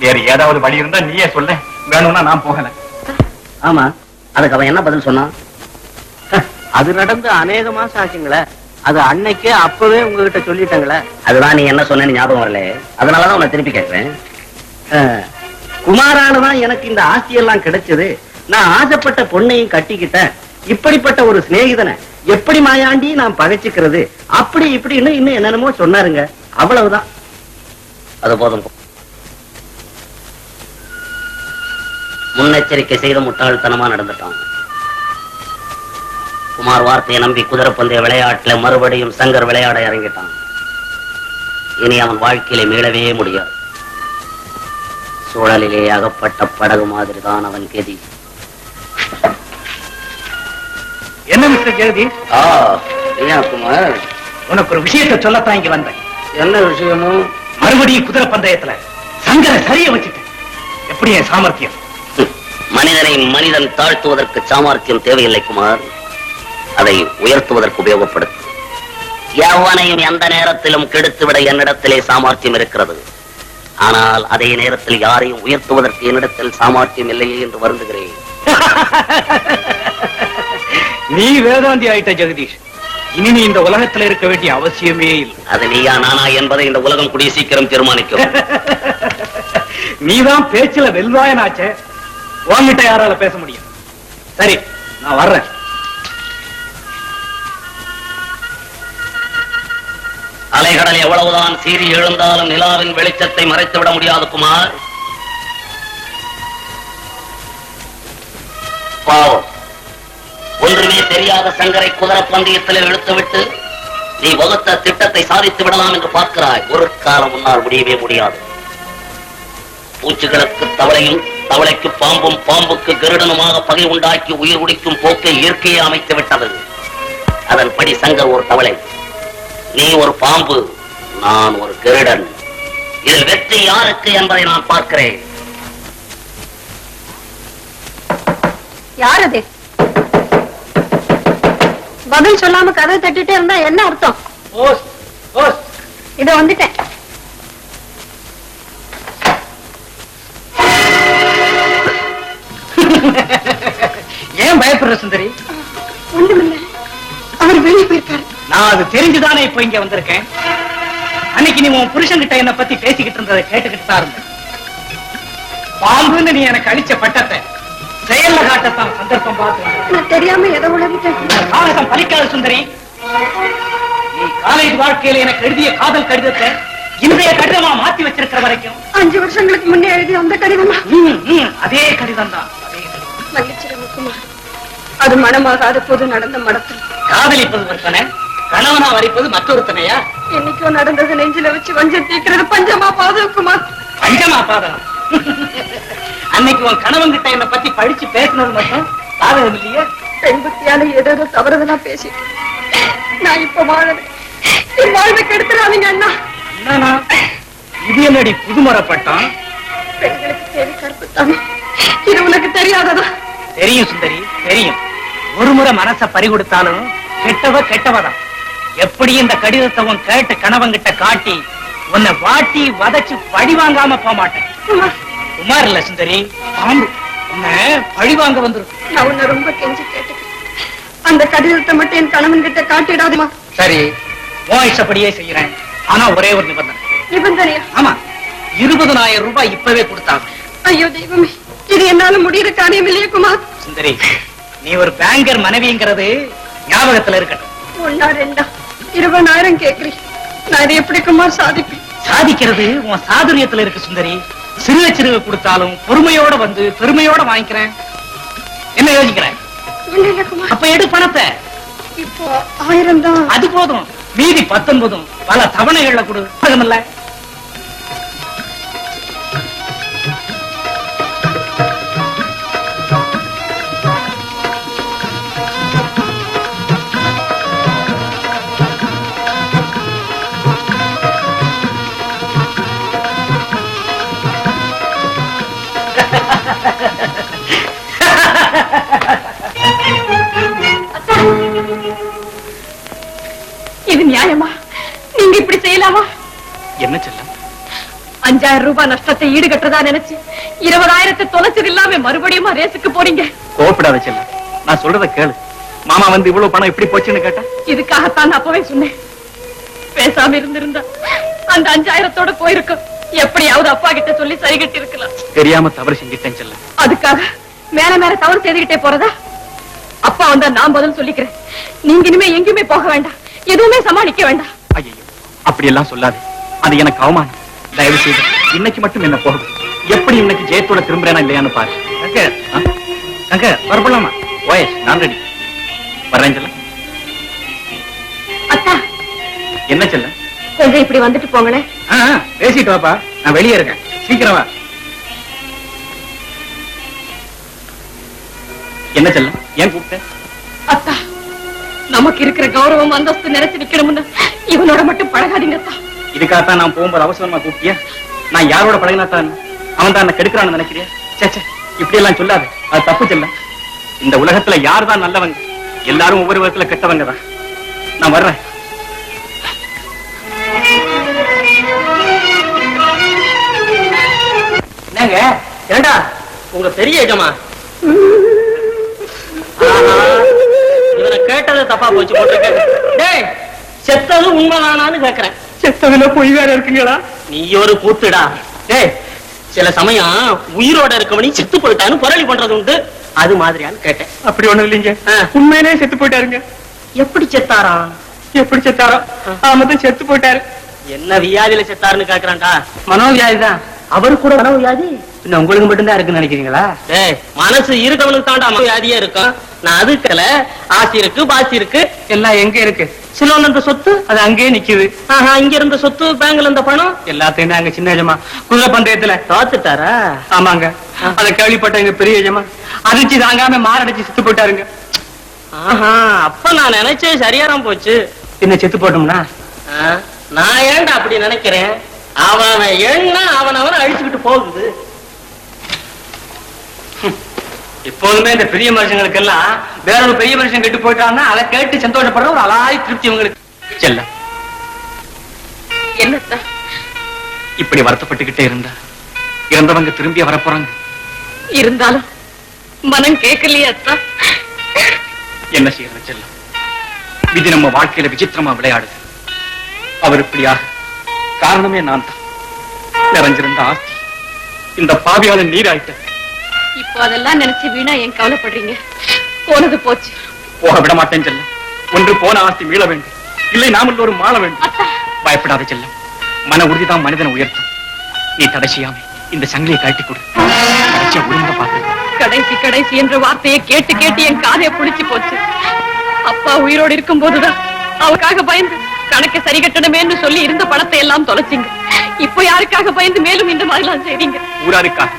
வேற ஏதாவது வழி இருந்தா நீயே சொல்ல, வேணும்னா நான் போகல. ஆமா, அதுக்கு அவன் என்ன பதில் சொன்னான்? அது நடந்து அநேக மாசம் ஆச்சுங்களே, அது அன்னைக்கே அப்பவே உங்ககிட்ட சொல்லிட்டாங்களே. அதுதான் நீ என்ன சொன்னேன்னு ஞாபகம் வரல, அதனாலதான் உன்னை திருப்பி கேட்கிறேன். குமாரால தான் எனக்கு இந்த ஆஸ்தி எல்லாம் கிடைச்சது. நான் ஆசைப்பட்ட பொண்ணையும் கட்டிக்கிட்டேன். இப்படிப்பட்ட ஒரு சிநேகிதனை எப்படி மாயாண்டி நான் பகைச்சுக்கிறது, அப்படி இப்படின்னு இன்னும் என்னென்னமோ சொன்னாருங்க. அவ்வளவுதான். அது போதும். முன்னெச்சரிக்கை செய்த முட்டாள்தனமா நடந்துட்டான். குமார் வார்த்தையை நம்பி குதிரைப்பந்தய விளையாட்டுல மறுபடியும் சங்கர் விளையாட இறங்கிட்டான். இனி அவன் வாழ்க்கையில மீளவே முடியாது. சூழலிலே அகப்பட்ட படகு மாதிரி தான் அவன் கதி. என்ன மிஸ்டர் ஜெகதீஷ்? ஏன் குமார், உனக்கு ஒரு விஷயத்தை சொல்லத்தான் இங்க வந்தேன். என்ன விஷயமும்? மறுபடியும் குதிரை பந்தயத்துல சங்கரை சரிய வச்சுட்டேன். எப்படி என் சாமர்த்தியம்? மனிதனை மனிதன் தாழ்த்துவதற்கு சாமர்த்தியம் தேவையில்லை குமார், அதை உயர்த்துவதற்கு உபயோகப்படுத்தும். எவனையும் எந்த நேரத்திலும் கெடுத்துவிட என்னிடத்திலே சாமர்த்தியம் இருக்கிறது. ஆனால் அதே நேரத்தில் யாரையும் உயர்த்துவதற்கு என்னிடத்தில் சாமர்த்தியம் இல்லையே என்று வருந்துகிறேன். நீ வேதாந்தி ஆயிட்ட ஜெகதீஷ். இனி நீ இந்த உலகத்துல இருக்க வேண்டிய அவசியமே இல்லை. அது நீயா நானா என்பதை இந்த உலகம் கூடிய சீக்கிரம் தீர்மானிக்கும். நீதான் பேச்சுல வெல்வாயனாச்சே, உன்கிட்ட யாரால பேச முடியும்? சரி, நான் வர்றேன். அலைகடல் எவ்வளவுதான் சீறி எழுந்தாலும் நிலாவின் வெளிச்சத்தை மறைத்து விட முடியாது குமார். பாவம், ஒன்றுமே தெரியாத சங்கரை குதிரை பந்தயத்தில் இழுத்துவிட்டு நீ வகுத்த திட்டத்தை சாதித்து விடலாம் என்று பார்க்கிறாய். ஒரு காலம் முன்னால் முடியவே முடியாது. பூச்சிகளுக்கு தவளையும், தவளைக்கு பாம்பும், பாம்புக்கு கருடனுமாக பகை உண்டாக்கி உயிர் குடிக்கும் போக்கை இயற்கையை அமைத்து விட்டது. அதன்படி சங்கர் ஒரு தவளை, நீ ஒரு பாம்பு, நான் ஒரு கருடன். இதில் வெற்றி யாருக்கு என்பதை நான் பார்க்கிறேன். யார் அது? பதில் சொல்லாம கதை தட்டிட்டே இருந்தா என்ன அர்த்தம்? இத வந்துட்டேன். ஏன் பயப்படுற சுந்தரி? ஒண்ணுமில்ல, அவர் வெளியே போயிருக்காரு. நான் அது தெரிஞ்சுதானே இப்ப இங்க வந்திருக்கேன். அன்னைக்கு நீ உன் புருஷன் கிட்ட என்ன பத்தி பேசிக்கிட்டு இருந்ததை கேட்டுக்கிட்டு தான் இருந்தேன். பாம்புன்னு நீ எனக்கு அளிச்ச பட்டத்தை செயல்ல காட்டத்தான் சந்தர்ப்பம் பார்த்து நான் தெரியாம எதை உணர்ந்துட்டேன். காலகம் பலிக்காத சுந்தரி. நீ காலேஜ் வாழ்க்கையில எனக்கு எழுதிய காதல் கடிதத்தை இன்றைய கடிதமா மாத்தி வச்சிருக்கிற வரைக்கும் 5 வருஷங்களுக்கு முன்னே எழுதிய அந்த கடிதமா? அதே கடிதம் தான். மன்னிச்சிருக்குமார், அது மனமாகாத போது நடந்த மடத்தில். காதலிப்பது ஒருத்தனை, கணவனா வரிப்பது மற்றொருத்தனையா? என்னைக்கோ நடந்தது நெஞ்சில வச்சு வஞ்சம் தீக்கிறது பஞ்சமா பாதுகுமார். பஞ்சமா பாதகம்? அன்னைக்கு உன் கணவன் கிட்ட என்ன பத்தி படிச்சு பேசினது மட்டும் பாதகம் இல்லையே? பெண் புத்தியால ஏதோ தவறுதலா பேசி நான் இப்ப வாழறேன். என் வாழ்வை கெடுத்துறாதீங்க அண்ணா. என்னன்னா இது என்னடி புதுமுறைப்பட்டான்? பெண்களுக்கு தேவை கற்புத்தானே, இது உனக்கு தெரியாததா? தெரியும் சுந்தரி, தெரியும். ஒரு முறை மனச பறி கொடுத்தாலும் கெட்டவ கெட்டவதான். எப்படி இந்த கடிதத்தை உன் கேட்டு கணவன்கிட்ட காட்டி உன்னை வாட்டி வதச்சு பழி வாங்காம போக மாட்டேன். குமார் இல்ல சுந்தரி, பாம்பு. உன்னை பழி வாங்க வந்துரும். நான் உன்னை ரொம்ப கெஞ்சி கேட்டுக்கிறேன், அந்த கடிதத்தை மட்டும் என் கணவன் கிட்ட காட்டிடாதுமா. சரி, உன் இஷ்டப்படியே செய்யறேன். ஆனா ஒரே ஒரு நிபந்தனை. நிபந்தனையா? ஆமா, 20,000 ரூபாய் இப்பவே கொடுத்தாங்க. ஐயோ தெய்வமே, இது என்னால முடிகிற காரியம் இல்லையே குமார். சுந்தரி, நீ ஒரு பேங்கர் மனைவிங்கிறது ஞாபகத்துல இருக்கட்டும். 1 2 20,000 கேக்குறீ, நான் இதை எப்படி குமார் சாதிப்பேன்? சாதிக்கிறது உன் சாதுரியத்துல இருக்கு சுந்தரி. சிறுக சிறுக கொடுத்தாலும் பொறுமையோட வந்து பெருமையோட வாங்கிக்கிறேன். என்ன யோசிக்கிறேன்? இல்ல இல்ல குமார், அப்ப எடு பணத்தை. இப்போ 1000 தான். அது போதும். மீதி 19 பல தவணைகள்ல கொடு. இல்ல இது நியாயமா? நீங்க இப்படி செய்யலாமா? என்ன செல்லம்? 5000 ரூபாய் நஷ்டத்தை ஈடுகட்டுறதா நினைச்சு 20,000 தொலைச்சது இல்லாம மறுபடியும் ரேஸுக்கு போறீங்க. கோபப்படாத செல்லம், நான் சொல்றத கேளு. மாமா வந்து இவ்வளவு பணம் எப்படி போச்சுன்னு கேட்டா? இதுக்காகத்தான் நான் அப்பவே சொன்னேன், பேசாம இருந்திருந்தா அந்த 5000 போயிருக்கும். எப்படியாவது அப்பா கிட்ட சொல்லி சரிகிட்டு இருக்கலாம். தெரியாம தவறு செஞ்சுட்டேன் செல்லம். அதுக்காக மேல மேல தவறு செய்துகிட்டே போறதா? அப்பா வந்தா நான் பதில் சொல்லிக்கிறேன். நீங்க இனிமே எங்கேயுமே போக வேண்டாம், எதுவுமே சமாளிக்க வேண்டாம். ஐயோ, அப்படி எல்லாம் சொல்லாது. அது எனக்கு அவமானம். தயவு செய்து இன்னைக்கு மட்டும் என்ன போகும். எப்படி இன்னைக்கு ஜெயத்தோட திரும்புறேனா இல்லையான்னு பாரு. வரப்படலாமா? ஓஎஸ், நான் ரெடி. வர்றேன் செல்லம். அத்தா, என்ன செல்லம்? கொஞ்சம் இப்படி வந்துட்டு போங்களேன். பேசிட்டு வாப்பா, நான் வெளியே இருக்கேன். சீக்கிரம் வா. என்ன செல்லம், ஏன் கூப்பிட்ட? அத்தா, நமக்கு இருக்கிற கௌரவம் அந்தஸ்து நினைச்சு நிக்கணும்னு இவனோட மட்டும் பழகாதீங்க அத்தா. இதுக்காகத்தான் நான் போகும்போது அவசரமா கூப்பிட்டியா? நான் யாரோட பழகினாத்தான் அவன் தான் என்ன கெடுக்கிறான்னு நினைக்கிறியா? சேச்சே, இப்படி எல்லாம் சொல்லாது. அது தப்பு செல்லம். இந்த உலகத்துல யார் தான் நல்லவங்க? எல்லாரும் ஒவ்வொரு விதத்துல கெட்டவங்க தான். நான் வர்றேன். என்னங்க ஏண்டா உங்க பெரிய எஜமா இவனை கேட்டது தப்பா போச்சு போட்டு. டேய், செத்தது உண்மைதானான்னு கேக்குறேன். செத்ததுல பொய் வேற இருக்குங்களா? நீ ஒரு கூத்துடா. டேய், சில சமயம் உயிரோட இருக்கவனி செத்து போயிட்டான்னு புரளி பண்றது உண்டு. அது மாதிரியான்னு கேட்டேன். அப்படி ஒண்ணும் இல்லைங்க. ஆ. உண்மையிலே செத்து போயிட்டாருங்க. எப்படி செத்தாரா? எப்படி செத்தாரோ மொத்தம் செத்து போயிட்டாரு. என்ன வியாதியில செத்தாருன்னு கேக்குறான்டா. மனோவியாதி தான். அவரு கூட மனோவியாதி? பின்ன உங்களுக்கு மட்டும்தான் இருக்குன்னு நினைக்கிறீங்களா? டேய், மனசு இருக்கவனுக்கு தாண்டா வியாதியே இருக்கும். நான் அதுக்கல ஆசி இருக்கு, பாசி இருக்கு. எல்லாம் எங்க இருக்கு? சிலோன் இருந்த சொத்து அது அங்கேயே நிக்குது. இங்க இருந்த சொத்து, பேங்க்ல இருந்த பணம் எல்லாத்தையும் அங்க சின்ன எஜமா குதிரை பந்தயத்துல தோத்துட்டாரா? ஆமாங்க. அத கேள்விப்பட்ட எங்க பெரிய எஜமா அதிர்ச்சி தாங்காம மாரடிச்சு செத்து போயிட்டாருங்க. அப்ப நான் நினைச்சே சரியாரம் போச்சு. என்ன செத்து போட்டோம்னா? நான் ஏன்டா அப்படி நினைக்கிறேன்? அவன் எண்ணா அவன் அழிச்சுக்கிட்டு போகுது. எப்போதுமே இந்த பெரிய மனுஷங்களுக்கு எல்லாம் வேற ஒரு பெரிய மனுஷன் கெட்டு போயிட்டான்னா அதை கேட்டு சந்தோஷப்படுற ஒரு அலாய் திருப்தி உங்களுக்கு. செல்ல, என்னத்தா இப்படி வருத்தப்பட்டுக்கிட்டே இருந்தா இறந்தவங்க திரும்பி வரப்போறாங்க. இருந்தாலும் மனம் கேட்கலையே அத்தா. என்ன செய்யற செல்லம்? விதி நம்ம வாழ்க்கையில விசித்திரமா விளையாடுது. அவர் இப்படியாக காரணமே நான் தான். நிறைஞ்சிருந்த ஆஸ்தி இந்த பாவியால நீராயிட்ட. இப்போ அதெல்லாம் நினைச்சு வீணா ஏன் கவலைப்படுறீங்க? போனது போச்சு. போக விட மாட்டேன் செல்லம். ஒன்று போன ஆஸ்தி மீள வேண்டும், இல்லை நாமல் ஒரு மாள வேண்டும். பயப்படாத செல்லம். மன உறுதிதான் மனிதனை உயர்த்தும். நீ தடை செய்யாம இந்த சங்கிலியை கழட்டி கொடு. கடைசியா ஒழுங்க பார்த்து. கடைசி கடைசி என்ற வார்த்தையை கேட்டு கேட்டு என் காதையை புடிச்சு போச்சு. அப்பா உயிரோடு இருக்கும் போதுதான் அவருக்காக பயந்து கணக்கு சரி கட்டணுமேன்னு சொல்லி இருந்த பணத்தை எல்லாம் தொலைச்சிங்க. இப்போ யாருக்காக பயந்து மேலும் இந்த மாதிரிலாம் செய்றீங்க? ஊராருக்காக.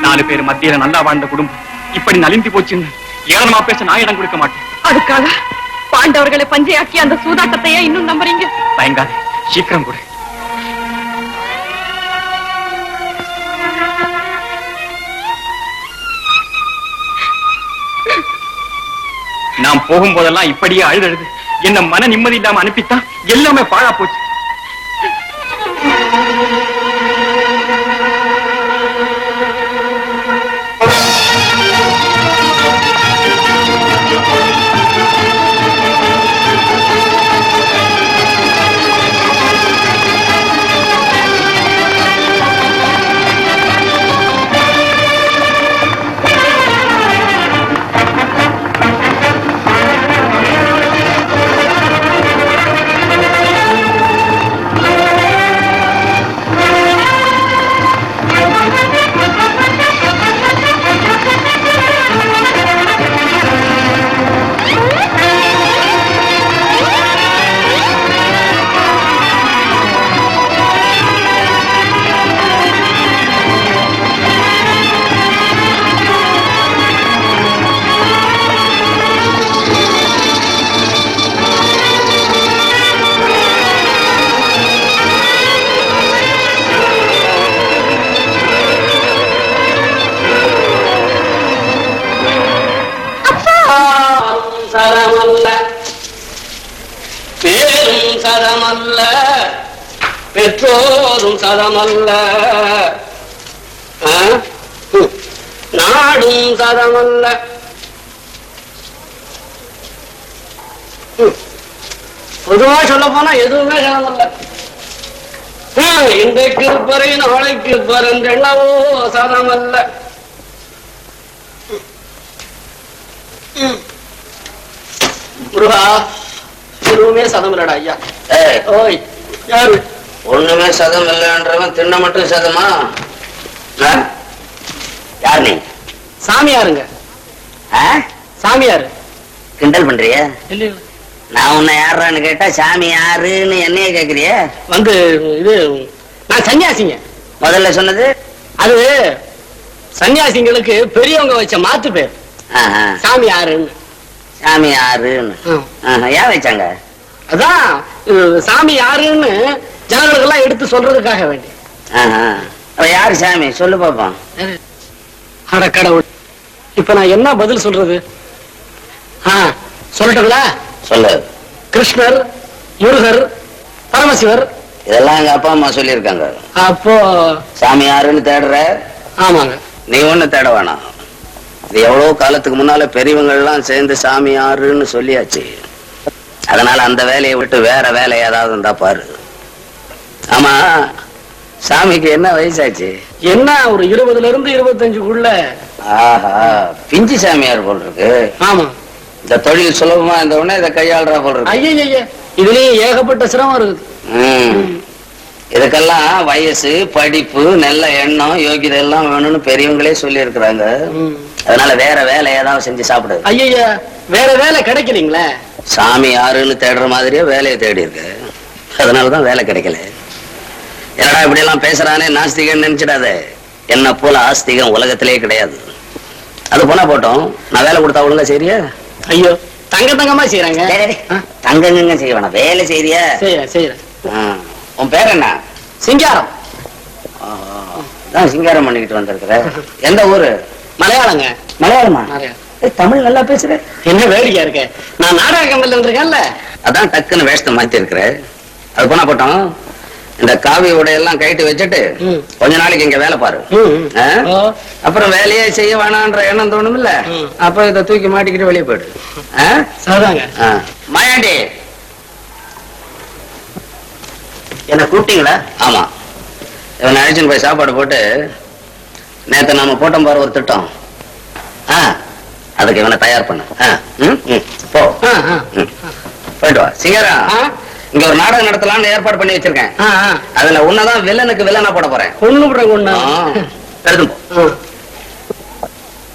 4 பேர் மத்தியில நல்லா வாழ்ந்த குடும்பம் இப்படி நலிந்து போச்சுன்னு ஏளனமா பேச நான் இடம் கொடுக்க மாட்டேன். அதுக்காக பாண்டவர்களை பஞ்சையாக்கி அந்த சூதாட்டத்தையே இன்னும் நம்புறீங்க? தயங்காதே, சீக்கிரம் கொடு. நாம் போகும்போதெல்லாம் இப்படியே அழுது என்ன மன நிம்மதி இல்லாம அனுப்பித்தான் எல்லாமே பாழா போச்சு. சரமல்ல பேரும் சரமல்ல பெற்றோரும் சரமல்ல நாடும் சரமல்ல. பொதுவா சொல்ல போனா எதுவுமே சரமல்ல. இன்றைக்கு இருப்பறை நாளைக்கு பரந்தென்னவோ சதமல்ல. முருகா, எதுவுமே சதம் இல்லடா ஐயா. ஓய், யாரு? ஒண்ணுமே சதம் இல்லைன்றவன் தின்ன மட்டும் சதமா? யார் நீ? சாமியாருங்க. சாமியாரு. கிண்டல் பண்றிய? இல்ல, நான் உன்னை யாருன்னு கேட்டா சாமி யாருன்னு என்னைய கேக்குறிய? வந்து இது நான் சன்னியாசிங்க. முதல்ல சொன்னது அது சன்னியாசிங்களுக்கு பெரியவங்க வச்ச மாத்து பேர். சாமி யாருன்னு. சாமி யாருன்னு ஏன் வச்சாங்க? அதான் சாமி யாருன்னு ஜனங்களுக்கு எல்லாம் எடுத்து சொல்றதுக்காக வேண்டி. யாரு சாமி சொல்லு பாப்போம். அட கடவுள், இப்ப நான் என்ன பதில் சொல்றது? சொல்லட்டுங்களா? சொல்லு. கிருஷ்ணர், முருகர், பரமசிவர். இதெல்லாம் எங்க அப்பா அம்மா சொல்லியிருக்காங்க. அப்போ சாமி யாருன்னு தேடுற? ஆமாங்க. நீ ஒண்ணு தேட வேணாம். இது எவ்வளவு காலத்துக்கு முன்னால பெரியவங்க எல்லாம் சேர்ந்து சாமி யாருன்னு சொல்லியாச்சு. அதனால அந்த வேலையை விட்டு வேற வேலை ஏதாவது இருந்தா பாரு. ஆமா, சாமிக்கு என்ன வயசாச்சு? என்ன ஒரு 20ல இருந்து 25க்குள்ள. ஆஹா, பிஞ்சு சாமியார் போல் இருக்கு. ஆமா, இந்த தொழில் சுலபமா இந்த உடனே இதை கையாளுறா போல் இருக்கு. ஐய, இதுலயும் ஏகப்பட்ட சிரமம் இருக்குது. இதுக்கெல்லாம் வயசு, படிப்பு, நல்ல எண்ணம், யோகிதை எல்லாம் வேணும்னு பெரியவங்களே சொல்லி இருக்கிறாங்க. அதனால வேற வேலை ஏதாவது செஞ்சு சாப்பிடு. ஐய, வேற வேலை கிடைக்கலீங்களே. சாமி யாருன்னு தேடுற மாதிரியே வேலையை தேடி இருக்கு. அதனாலதான் வேலை கிடைக்கல. என்னடா இப்படி எல்லாம் பேசுறானே நாஸ்திகன்னு நினைச்சிடாத. என்ன போல ஆஸ்திகம் உலகத்திலே கிடையாது. அது போனா போட்டோம், நான் வேலை கொடுத்தா ஒழுங்கா சரியா? ஐயோ, தங்கமா செய்யறாங்க. தங்கங்க செய்ய வேணாம், வேலை செய்யறியா? செய்யறேன். உன் பேர் என்ன? சிங்காரம். சிங்காரம் பண்ணிக்கிட்டு வந்திருக்கிற. எந்த ஊரு? மலையாளங்க. மலையாளமா? தமிழ் நல்லா பேசுற. என்ன வேடிக்கையா இருக்க? நான் நாடக கம்பெனில இருக்கேன்ல, அதான் டக்குன்னு வேஷத்தை மாத்தி இருக்கிற. அது போனா போட்டோம், இந்த காவி உடையெல்லாம் கைட்டு வச்சுட்டு கொஞ்ச நாளைக்கு இங்க வேலை பாரு. அப்புறம் வேலையே செய்ய வேணான்ற எண்ணம் தோணும் இல்ல, அப்ப இதை தூக்கி மாட்டிக்கிட்டு வெளியே போயிடு. மாயாண்டி, என்ன கூப்பிட்டீங்களா? ஆமா, இவன் அழைச்சுன்னு போய் சாப்பாடு போட்டு, நேத்து நாம போட்டோம் பாரு ஒரு திட்டம், அதுக்கு இவனை தயார் பண்ண. போ, போயிட்டு வா. சிங்கரா, இங்க ஒரு நாடகம் நடத்தலாம்னு ஏற்பாடு பண்ணி வச்சிருக்கேன். அதுல உன்னதான் வில்லனுக்கு வில்லனா போட போறேன். எடுத்து போ.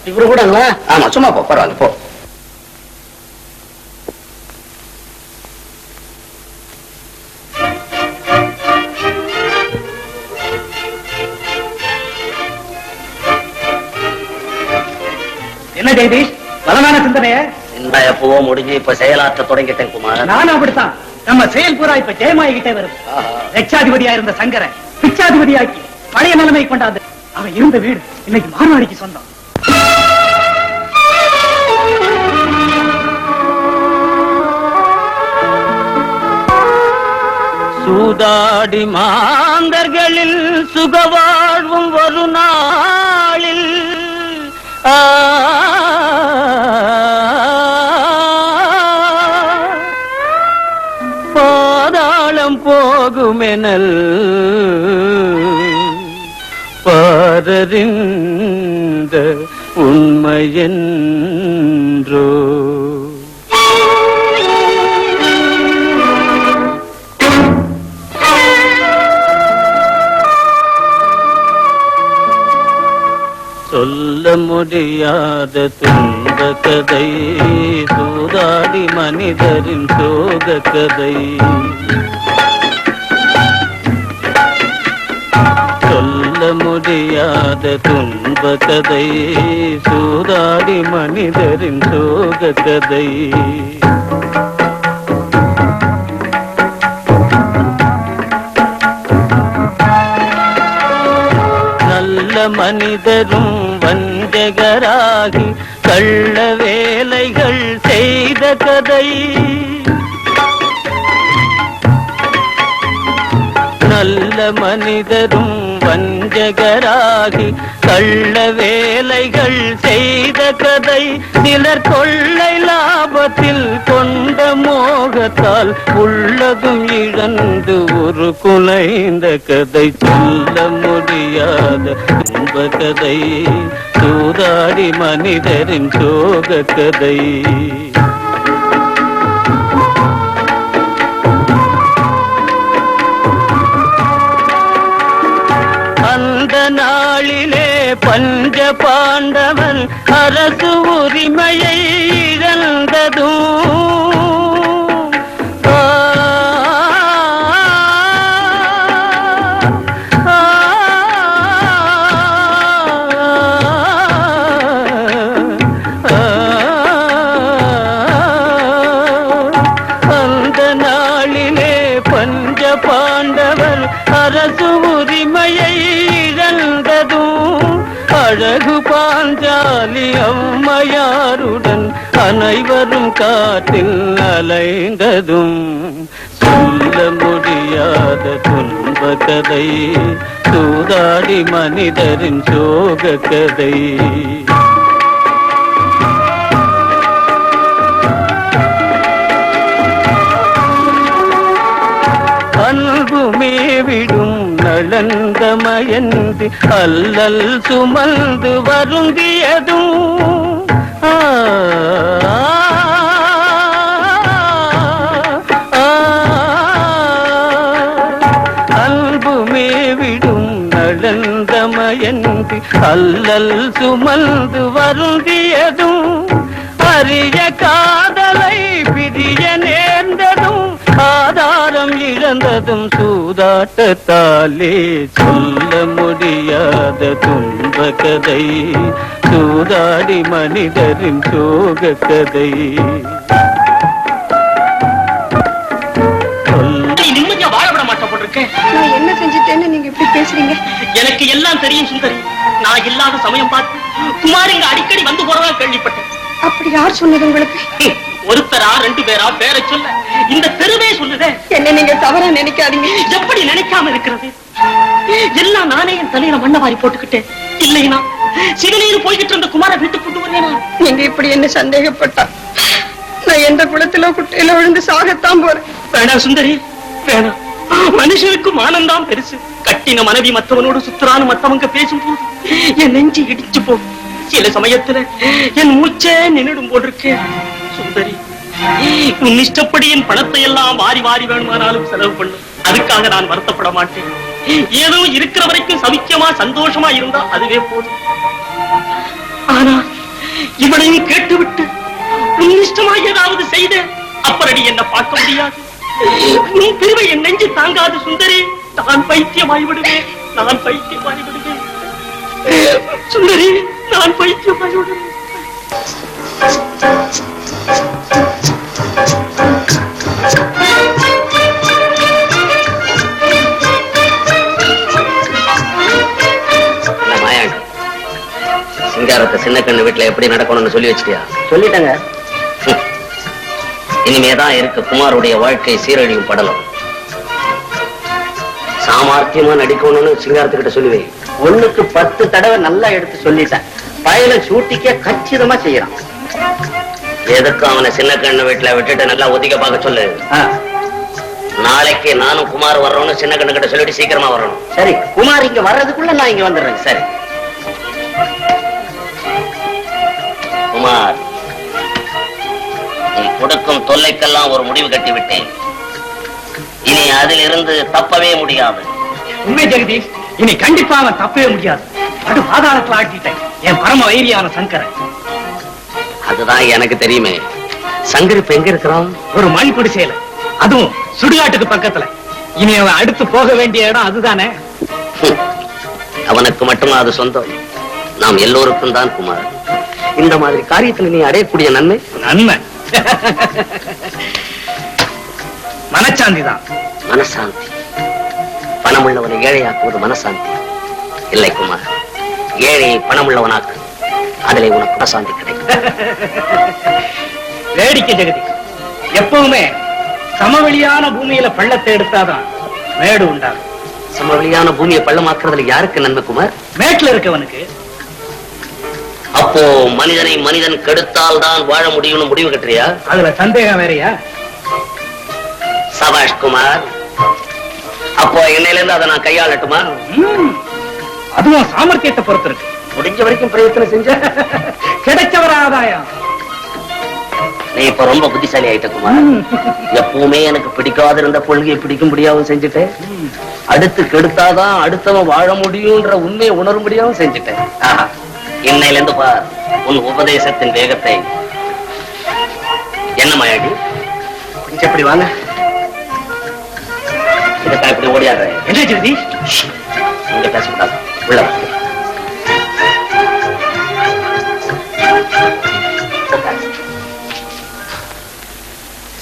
இப்படி கூடங்களா? ஆமா, சும்மா போ, பரவாயில்ல போ. என்ன ஜெயதீஷ், பலமான சிந்தனைய? எப்பவோ முடிஞ்சு இப்ப செயலாற்ற தொடங்கிட்டேன் குமார். நானும் அப்படித்தான். நம்ம செயல் பூரா இப்ப ஜெயமாயிட்டே வரும். லட்சாதிபதியா இருந்த சங்கரை பிச்சாதிபதியாக்கி பழைய நிலைமை கொண்டாந்து அவன் இருந்த வீடு இன்னைக்கு மார்வாடிக்கு சொந்தம். சூதாடி மாந்தர்களில் சுகவாழ்வும் ஒரு நாளில் பாதாளம் போகுமெனல் பாரறிந்த உண்மையென்றோ. சொல்ல முடியாத துன்ப கதை, சூதாடி மனிதரின் சோக கதை. சொல்ல முடியாத துன்ப கதை, சூதாடி மனிதரின் சோக கதை. நல்ல மனிதரும் வஞ்சகராகி கள்ள வேலைகள் செய்த கதை. நல்ல மனிதரும் வஞ்சகராகி கள்ள வேலைகள் செய்த கதை. சிலர் கொள்ளை லாபத்தில் கொண்ட மோக மோகத்தால் உள்ளதும் இழந்து ஒரு குலைந்த கதை, சொல்ல முடியாத துன்ப கதை, சூதாடி மனிதரின் சோக கதை. அந்த நாளிலே பஞ்ச பாண்டவன் அரசு உரிமையை இழந்ததும் அந்த நாளிலே பஞ்ச பாண்டவர் அரசு உரிமையை இழந்ததும், அழகு பாஞ்சாலி அம்மையாருடன் அனைவரும் காட்டில் அலைந்ததும், சொல்ல முடியாத துன்ப கதை, சூதாடி மனிதரின் சோக கதை. அன்புமே விடும் நலந்தமயந்து அல்லல் சுமந்து வருந்தியதும், அன்புமே விடும் நலந்தமயந்து அல்லல் சுமந்து வருந்தியதும், அரிய காதலை பிரிய நேர்ந்ததும், ஆதாரம் இழந்ததும் சூதாட்டத்தாலே, சொல்ல முடியாத துன்ப கதை, சூதாடி மனிதரின் சோக கதை. நிம்மதியா வாழ விட மாட்டேன் போட்டிருக்கேன். நான் என்ன செஞ்சுட்டேன்னு நீங்க இப்படி பேசுறீங்க? எனக்கு எல்லாம் தெரியும் சுந்தரி. நான் இல்லாத சமயம் பார்த்து குமார் இங்க அடிக்கடி வந்து போறதா கேள்விப்பட்டேன். அப்படி யார் சொன்னது உங்களுக்கு? ஒருத்தரா ரெண்டு பேரா பேரை சொல்ல இந்த தெருவே சொல்லுதே. என்ன நீங்க தவறா நினைக்காதீங்க. எப்படி நினைக்காம இருக்கிறது? எல்லாம் நானே என் தலையில மண்ணை வாரி போட்டுக்கிட்டேன். இல்லைன்னா சிறுநீர் போய்கிட்டு இருந்த குமார வீட்டுக்கு கொண்டு வரேனா? நீங்க இப்படி என்ன சந்தேகப்பட்டா நான் எந்த குளத்திலோ குட்டையில விழுந்து சாகத்தான் போறேன். வேணாம் சுந்தரி, வேணாம். மனுஷனுக்கு மானம்தான் பெருசு. கட்டின மனைவி மற்றவனோடு சுத்துறான்னு மத்தவங்க பேசும்போது என் நெஞ்சு இடிச்சு போகும். சில சமயத்துல என் மூச்சே நின்னுடும் போட்டிருக்கேன். சுந்தரி, உன் இஷ்டப்படி என் பணத்தை எல்லாம் வாரி வாரி வேணுமானாலும் செலவு பண்ணு. அதுக்காக நான் வருத்தப்பட மாட்டேன். ஏதோ இருக்கிற வரைக்கும் சவிக்கியமா சந்தோஷமா இருந்தா அதுவே போதும். ஆனா இவனையும் கேட்டுவிட்டு உன் இஷ்டமா ஏதாவது செய்த அப்புறடி என்ன பார்க்க முடியாது. உன் பிரிவை என் நெஞ்சு தாங்காது சுந்தரி. நான் பைத்தியமாய் விடுவேன், நான் பைத்தியமாய் விடுவேன் சுந்தரி, நான் பைத்தியமாய் விடுவேன். சிங்காரத்தை சின்ன கண்ணு வீட்டுல எப்படி நடக்கணும்னு சொல்லி வச்சிட்டியா? சொல்லிட்டங்க. இனிமேதான் இருக்கு குமாருடைய வாழ்க்கை சீரழியும் படலம். சாமர்த்தியமா நடிக்கணும்னு சிங்காரத்துக்கிட்ட சொல்லுவே. 1க்கு 10 தடவை நல்லா எடுத்து சொல்லிட்டேன். பயல ஷூட்டிக்கே கச்சிதமா செய்யறான். எதுக்கு அவனை சின்ன கண்ணு வீட்டுல விட்டுட்டு நல்லா ஒதுக்க பார்க்க சொல்லு. நாளைக்கு நானும் குமார் வர்றோம்னு சின்ன கண்ணு கிட்ட சொல்லிட்டு சீக்கிரமா வரணும். சரி, குமார் இங்க வர்றதுக்குள்ள நான் இங்க வந்துடுறேன். சரி குமார், நீ கொடுக்கும் தொல்லைக்கெல்லாம் ஒரு முடிவு கட்டி விட்டேன். இனி அதிலிருந்து தப்பவே முடியாது. உண்மை ஜெகதீஷ், இனி கண்டிப்பா அவன் தப்பவே முடியாது. அது பாதாளத்துல ஆட்டிட்டேன் என் பரம வைரியான சங்கரன். அதுதான் எனக்கு தெரியுமே. சங்கர் இப்ப எங்க இருக்கிறான்? ஒரு மண் குடிசையில, அதுவும் சுடுகாட்டுக்கு பக்கத்துல. இனி அவன் அடுத்து போக வேண்டிய இடம் அதுதானே. அவனுக்கு மட்டுமா அது சொந்தம்? நாம் எல்லோருக்கும் தான் குமார். இந்த மாதிரி காரியத்தில் நீ அடையக்கூடிய நன்மை நன்மை மனச்சாந்தி தான். மனசாந்தி. பணமுள்ளவனை ஏழையாக்குவது மனசாந்தி இல்லை குமார். ஏழையை பணமுள்ளவனாக்கு, அதிலே உனக்கு மனசாந்தி கிடைக்கும். வேடிக்கை ஜெகதீஷ், எப்பவுமே சமவெளியான பூமியில பள்ளத்தை எடுத்தாதான் மேடு உண்டாகும். சமவெளியான பூமியை பள்ளமாக்குறதுல யாருக்கு நன்மை குமார்? மேட்ல இருக்கவனுக்கு. அப்போ மனிதனை மனிதன் கெடுத்தால் தான் வாழ முடியும்னு முடிவு கட்டுறியா? அதுல சந்தேகம் வேறையா? சபாஷ் குமார். அப்போ இன்னையில இருந்து அதை நான் கையாளட்டுமா? அதுவும் சாமர்த்தியத்தை பொறுத்து இருக்கு. முடிஞ்ச வரைக்கும் பிரயத்தனம் செஞ்ச கிடைச்சவர ஆதாயம். நீ இப்ப ரொம்ப புத்திசாலி ஆயிட்ட குமார். எப்பவுமே எனக்கு பிடிக்காத இருந்த கொள்கையை பிடிக்கும்படியாவும் செஞ்சுட்டேன். அடுத்து கெடுத்தாதான் அடுத்தவன் வாழ முடியும்ன்ற உண்மையை உணரும்படியாவும் செஞ்சுட்டேன். இன்னையில இருந்து பார் உன் உபதேசத்தின் வேகத்தை. என்ன மாயாடி, கொஞ்சம் எப்படி வாங்க. இதுக்கா இப்படி ஓடியாடுற? என்ன ஜெகதீஷ், இங்க பேசக்கூடாது, உள்ள வா.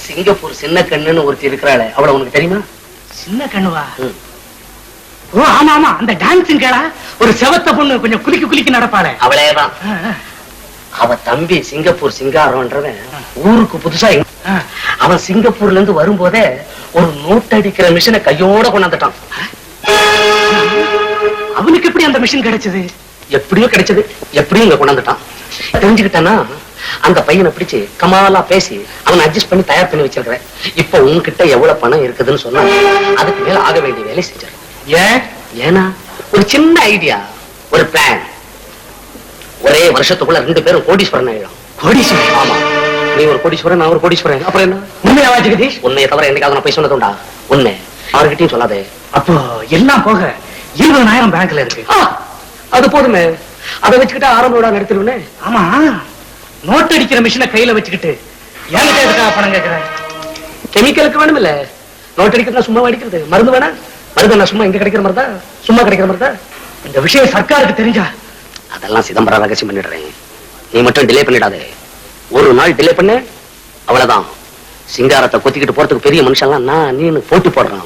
சிங்கப்பூர் சின்ன கண்ணுன்னு ஒருத்தி இருக்கிறாளே, அவளை உனக்கு தெரியுமா? சின்ன கண்ணுவா? ஓ ஆமா ஆமா, அந்த டான்ஸிங் கேளா, ஒரு செவத்த பொண்ணு கொஞ்சம் குலுக்கி குலுக்கி நடப்பாளே, அவளேதான். அவ தம்பி சிங்கப்பூர் சிங்காரம்ன்றவன் ஊருக்கு புதுசா அவன் சிங்கப்பூர்ல இருந்து வரும்போதே ஒரு நோட் அடிக்கிற மிஷினை கையோட கொண்டாந்துட்டான். அவனுக்கு எப்படி அந்த மிஷின் கிடைச்சது? எப்படியோ கிடைச்சது, எப்படியும் இங்க கொண்டாந்துட்டான். தெரிஞ்சுக்கிட்டானா அந்த பையனை பிடிச்சு கமாலா பேசி அவனை அட்ஜஸ்ட் பண்ணி தயார் பண்ணி வச்சிருக்கிறேன். இப்ப உன்கிட்ட எவ்வளவு பணம் இருக்குதுன்னு சொன்னா அதுக்கு மேல ஆக வேண்டிய வேலை செஞ்சிருக்கேன். ஏன்னா ஒரு சின்ன ஐடியா, ஒரு பிளான். ஒரே வருஷத்துக்குள்ள 2 பேரும் கோடீஸ்வரன் ஆயிடும். கோடீஸ்வரன்? ஆமா, நீ ஒரு கோடீஸ்வரன், நான் ஒரு கோடீஸ்வரன். அப்புறம் என்ன? உண்மையாவா ஜெகதீஷ்? உன்னைய தவிர என்னைக்காவது நான் போய் சொன்னதுண்டா? உண்மை. அவர்கிட்டயும் சொல்லாதே. அப்போ எல்லாம் போக 20,000 பேங்க்ல இருக்கு. அது போதுமே, அதை வச்சுக்கிட்டு ஆரம்ப விழா நடத்திடுவேன். ஆமா, நோட் அடிக்கிற மிஷினை கையில வச்சுக்கிட்டு என்கிட்ட எதுக்காக பணம் கேட்கிறேன்? கெமிக்கலுக்கு வேணும் இல்ல, நோட் அடிக்கிறது சும்மா அடிக்கிறது. மருந்து வேணா? மருந்து நான் சும்மா இங்க கிடைக்கிற மாதிரி தான், சும்மா கிடைக்கிற மாதிரி தான். இந்த விஷயம் சர்க்காருக்கு தெரிஞ்சா அதெல்லாம் சிதம்பரம் ரகசியம் பண்ணிடுறேன். நீ மட்டும் டிலே பண்ணிடாதே. ஒரு நாள் டிலே பண்ண அவ்வளவுதான். சிங்காரத்தை கொத்திக்கிட்டு போறதுக்கு பெரிய மனுஷன்லாம் நான் நீ போட்டி போடுறான்.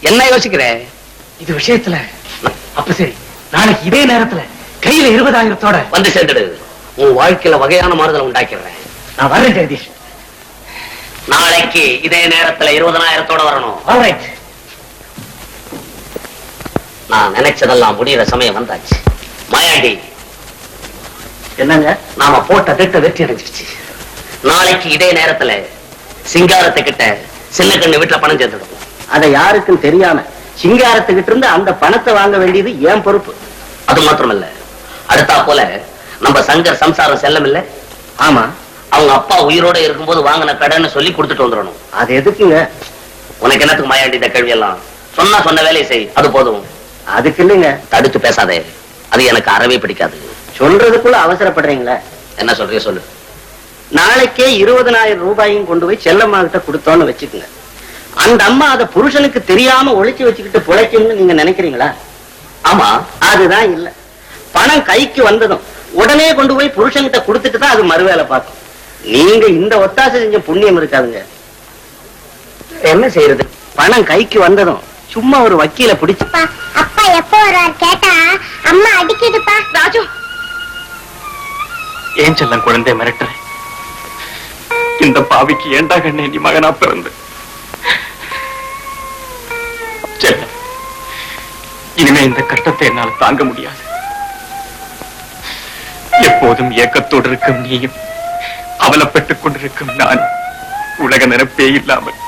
என்ன யோசிக்கிற? இது விஷயத்துல அப்ப சரி, நாளைக்கு இதே நேரத்துல கையில 20,000-ஓட வந்து சேர்ந்துடு. உன் வாழ்க்கையில வகையான மாறுதலை உண்டாக்கிறேன். நான் வரேன் ஜெகதீஷ். நாளைக்கு இதே நேரத்துல 20,000-ஓட வரணும். ஆல்ரைட். நான் நினைச்சதெல்லாம் முடிகிற சமயம் வந்தாச்சு. மாயாண்டி, என்னங்க? நாம போட்ட திட்டம் வெற்றி அடைஞ்சிருச்சு. நாளைக்கு இதே நேரத்துல சிங்காரத்துக்கிட்ட சின்ன கண்ணு வீட்டுல பணம் சேர்த்துடும். அதை யாருக்கும் தெரியாம சிங்காரத்துக்கிட்ட இருந்து அந்த பணத்தை வாங்க வேண்டியது ஏன் பொறுப்பு. அது மாத்திரமல்ல, அடுத்தா போல நம்ம சங்கர் சம்சாரம் செல்லம் இல்ல, ஆமா, அவங்க அப்பா உயிரோட இருக்கும்போது வாங்கின கடன்னு சொல்லி கொடுத்துட்டு வந்துடணும். அது எதுக்குங்க? உனக்கு என்னத்துக்கு மாயாண்டி இந்த கேள்வி எல்லாம்? சொன்ன வேலையை செய், அது போதும். அதுக்கு இல்லைங்க. தடுத்து பேசாதே, அது எனக்கு அறவே பிடிக்காது. சொல்றதுக்குள்ள அவசரப்படுறீங்களா? என்ன சொல்றிய சொல்லு. நாளைக்கே 20,000 ரூபாயும் கொண்டு போய் செல்லம்மா கிட்ட கொடுத்தோன்னு வச்சுக்கோங்க. அந்த அம்மா அதை புருஷனுக்கு தெரியாம ஒளிச்சு வச்சுக்கிட்டு பிழைக்கும்னு நீங்க நினைக்கிறீங்களா? ஆமா, அதுதான் இல்ல. பணம் கைக்கு வந்ததும் உடனே கொண்டு போய் புருஷன்கிட்ட கொடுத்துட்டு தான் அது மறுவேலை பார்க்கும். நீங்க இந்த ஒத்தாசை செஞ்ச புண்ணியம் இருக்காதுங்க. என்ன செய்யறது? பணம் கைக்கு வந்ததும் சும்மா ஒரு வக்கீல பிடிச்சு அப்பா எப்போ வர்றாரு கேட்டா அம்மா அடிக்குதுப்பா. ராஜு, ஏன் செல்லம் குழந்தை மிரட்டுற? இந்த பாவிக்கு ஏண்டா கண்ணே நீ மகனா பிறந்து? செல்லம், இனிமே இந்த கஷ்டத்தை என்னால் தாங்க முடியாது. எப்போதும் ஏக்கத்தோடு இருக்கும் நீயும், அவலப்பட்டுக் கொண்டிருக்கும் நான், உலக நினைப்பே இல்லாமல்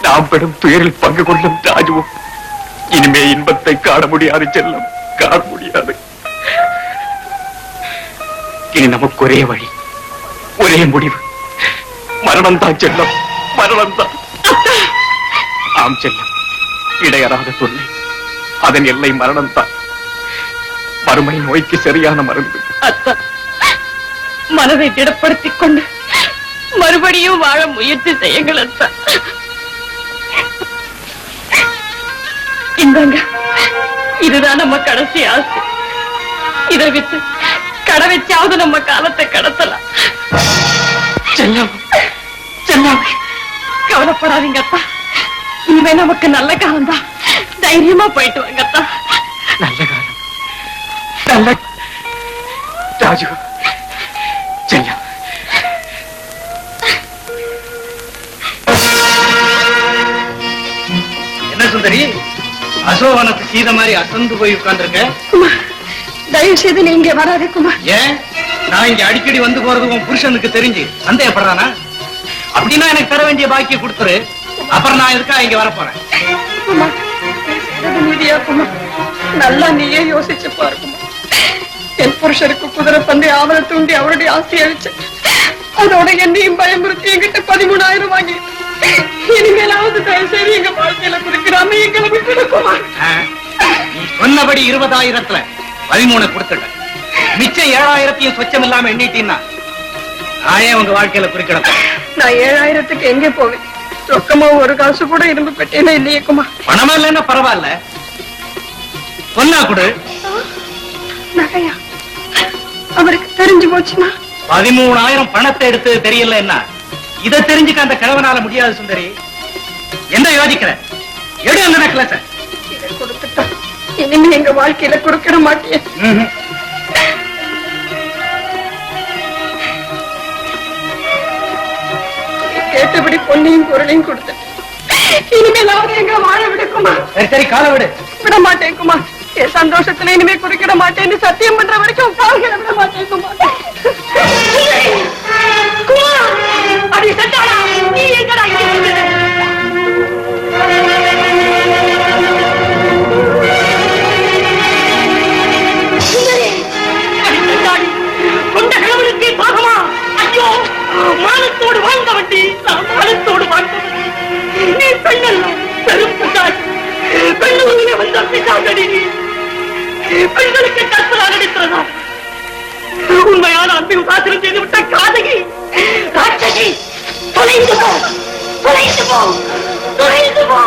நாம் படும் துயரில் பங்கு கொள்ளும் ராஜுவும் இனிமே இன்பத்தை காண முடியாது செல்லம், காண முடியாது. இனி நமக்கு ஒரே வழி, ஒரே முடிவு, மரணம் தான் செல்லம், மரணம் தான். ஆம் செல்லம், இடையறாத தொல்லை, அதன் எல்லை மரணம் தான். வறுமை நோய்க்கு சரியான மருந்து. அத்தா, மனதை திடப்படுத்திக் கொண்டு மறுபடியும் வாழ முயற்சி செய்யுங்கள் அத்தா. இந்தாங்க, இதுதான் நம்ம கடைசி ஆசை. இதை விட்டு கடை வச்சாவது நம்ம காலத்தை கடத்தலாம். செல்லம், செல்லம், கவலைப்படாதீங்க அத்தா, இனிமே நமக்கு நல்ல காலம் தான். தைரியமா போயிட்டு வாங்க அத்தா. நல்ல காலம், நல்ல ராஜு, செல்லம். என்ன சுந்தரி, அசோகனுக்கு சீத மாதிரி அசந்து போய் உட்கார்ந்துருக்க? தயவு செய்து நீங்க வராதே குமார். ஏன்? நான் இங்க அடிக்கடி வந்து போறது உன் புருஷனுக்கு தெரிஞ்சு சந்தேகப்படுறானா? அப்படின்னா எனக்கு தர வேண்டிய பாக்கிய கொடுத்துரு. அப்புறம் நான் எதுக்காக இங்க வரப்போறேன்? குமார், நீ செய்தது நீதியா குமார்? நல்லா நீயே யோசிச்சு பாருக்குமா. என் புருஷருக்கு குதிரை பந்தை ஆவல தூண்டி அவருடைய ஆசையை அழிச்சு அதோட என்னையும் பயமுறுத்தி என்கிட்ட 13,000 வாங்கி இனிமேலாவது தயவு செய்து எங்க வாழ்க்கையில குறுக்கிறாம எங்களை விட்டுடுக்குமா. நீ சொன்னபடி 20,000த்துல 13 கொடுத்துட்டேன். மிச்சம் 7,000 சொச்சம் இல்லாம எண்ணிட்டீன்னா நானே உங்க வாழ்க்கையில குறிக்கிடப்ப. நான் 7,000க்கு எங்க போவேன்? ரொக்கமா ஒரு காசு கூட இரும்பு பெட்டேனே இல்லையே குமார். பணமா இல்லைன்னா பரவாயில்ல, சொன்னா கொடு. நகையா? அவருக்கு தெரிஞ்சு போச்சுன்னா 13,000 பணத்தை எடுத்து தெரியல என்ன? இதை தெரிஞ்சுக்க அந்த கிழவனால முடியாது சுந்தரி. என்ன யோசிக்கிற? எடு அந்த நெக்லஸ. இதை கொடுத்துட்டா இனிமே எங்க வாழ்க்கையில குறுக்கிட மாட்டியே. கேட்டபடி பொன்னையும் பொருளையும் கொடுத்தேன். இனிமேலாவது எங்க வாழ விடுக்குமா. சரி சரி, காலை விடு. விட மாட்டேன் குமார். என் சந்தோஷத்துல இனிமே குறுக்கிட மாட்டேன்னு சத்தியம் பண்ற வரைக்கும் கால்களை விட மாட்டேன் குமார். குமார், அடி சட்டாளா, நீ எங்கடா இங்க வந்த? அடி சட்டாளி, கொண்ட கிழவனுக்கே பாகமா? ஐயோ, மானத்தோடு வாழ்ந்த வண்டி, நான் மானத்தோடு வாழ்ந்தவன். நீ பெண்ணல்ல, பெரும் பிசாசு. பெண்ணுலகிலே வந்த பிசாசடி நீ. பெண்களுக்கு கற்பனாக நடிக்கிறதா? உண்மையான அன்பை உதாசனம் செய்து விட்ட காதகி, ராட்சசி, தொலைந்து போ, தொலைந்து போ, தொலைந்து போ.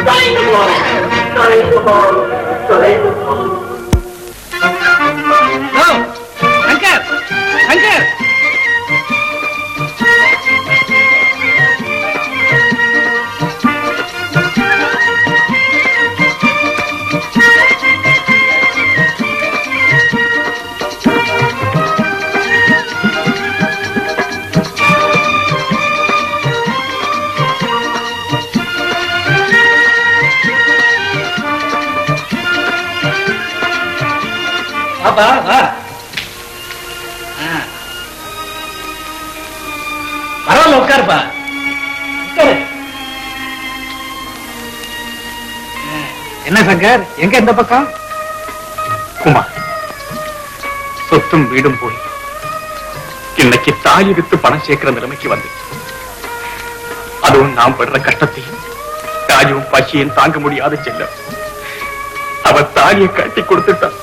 தொலைந்து போ, தொலைந்து போ, தொலைந்து போ. சங்கர், சங்கர், பாப்பா வா. பரவாயில்ல, உட்காருப்பா. உட்காரு. என்ன சங்கர், எங்க இந்த பக்கம்? குமார், சொத்தும் வீடும் போய் இன்னைக்கு தாலி வித்து பணம் சேர்க்கிற நிலைமைக்கு வந்து, அதுவும் நாம் படுற கஷ்டத்தையும் தாயும் பசியும் தாங்க முடியாத செல்ல அவ தாலியை கட்டி கொடுத்துட்டான்.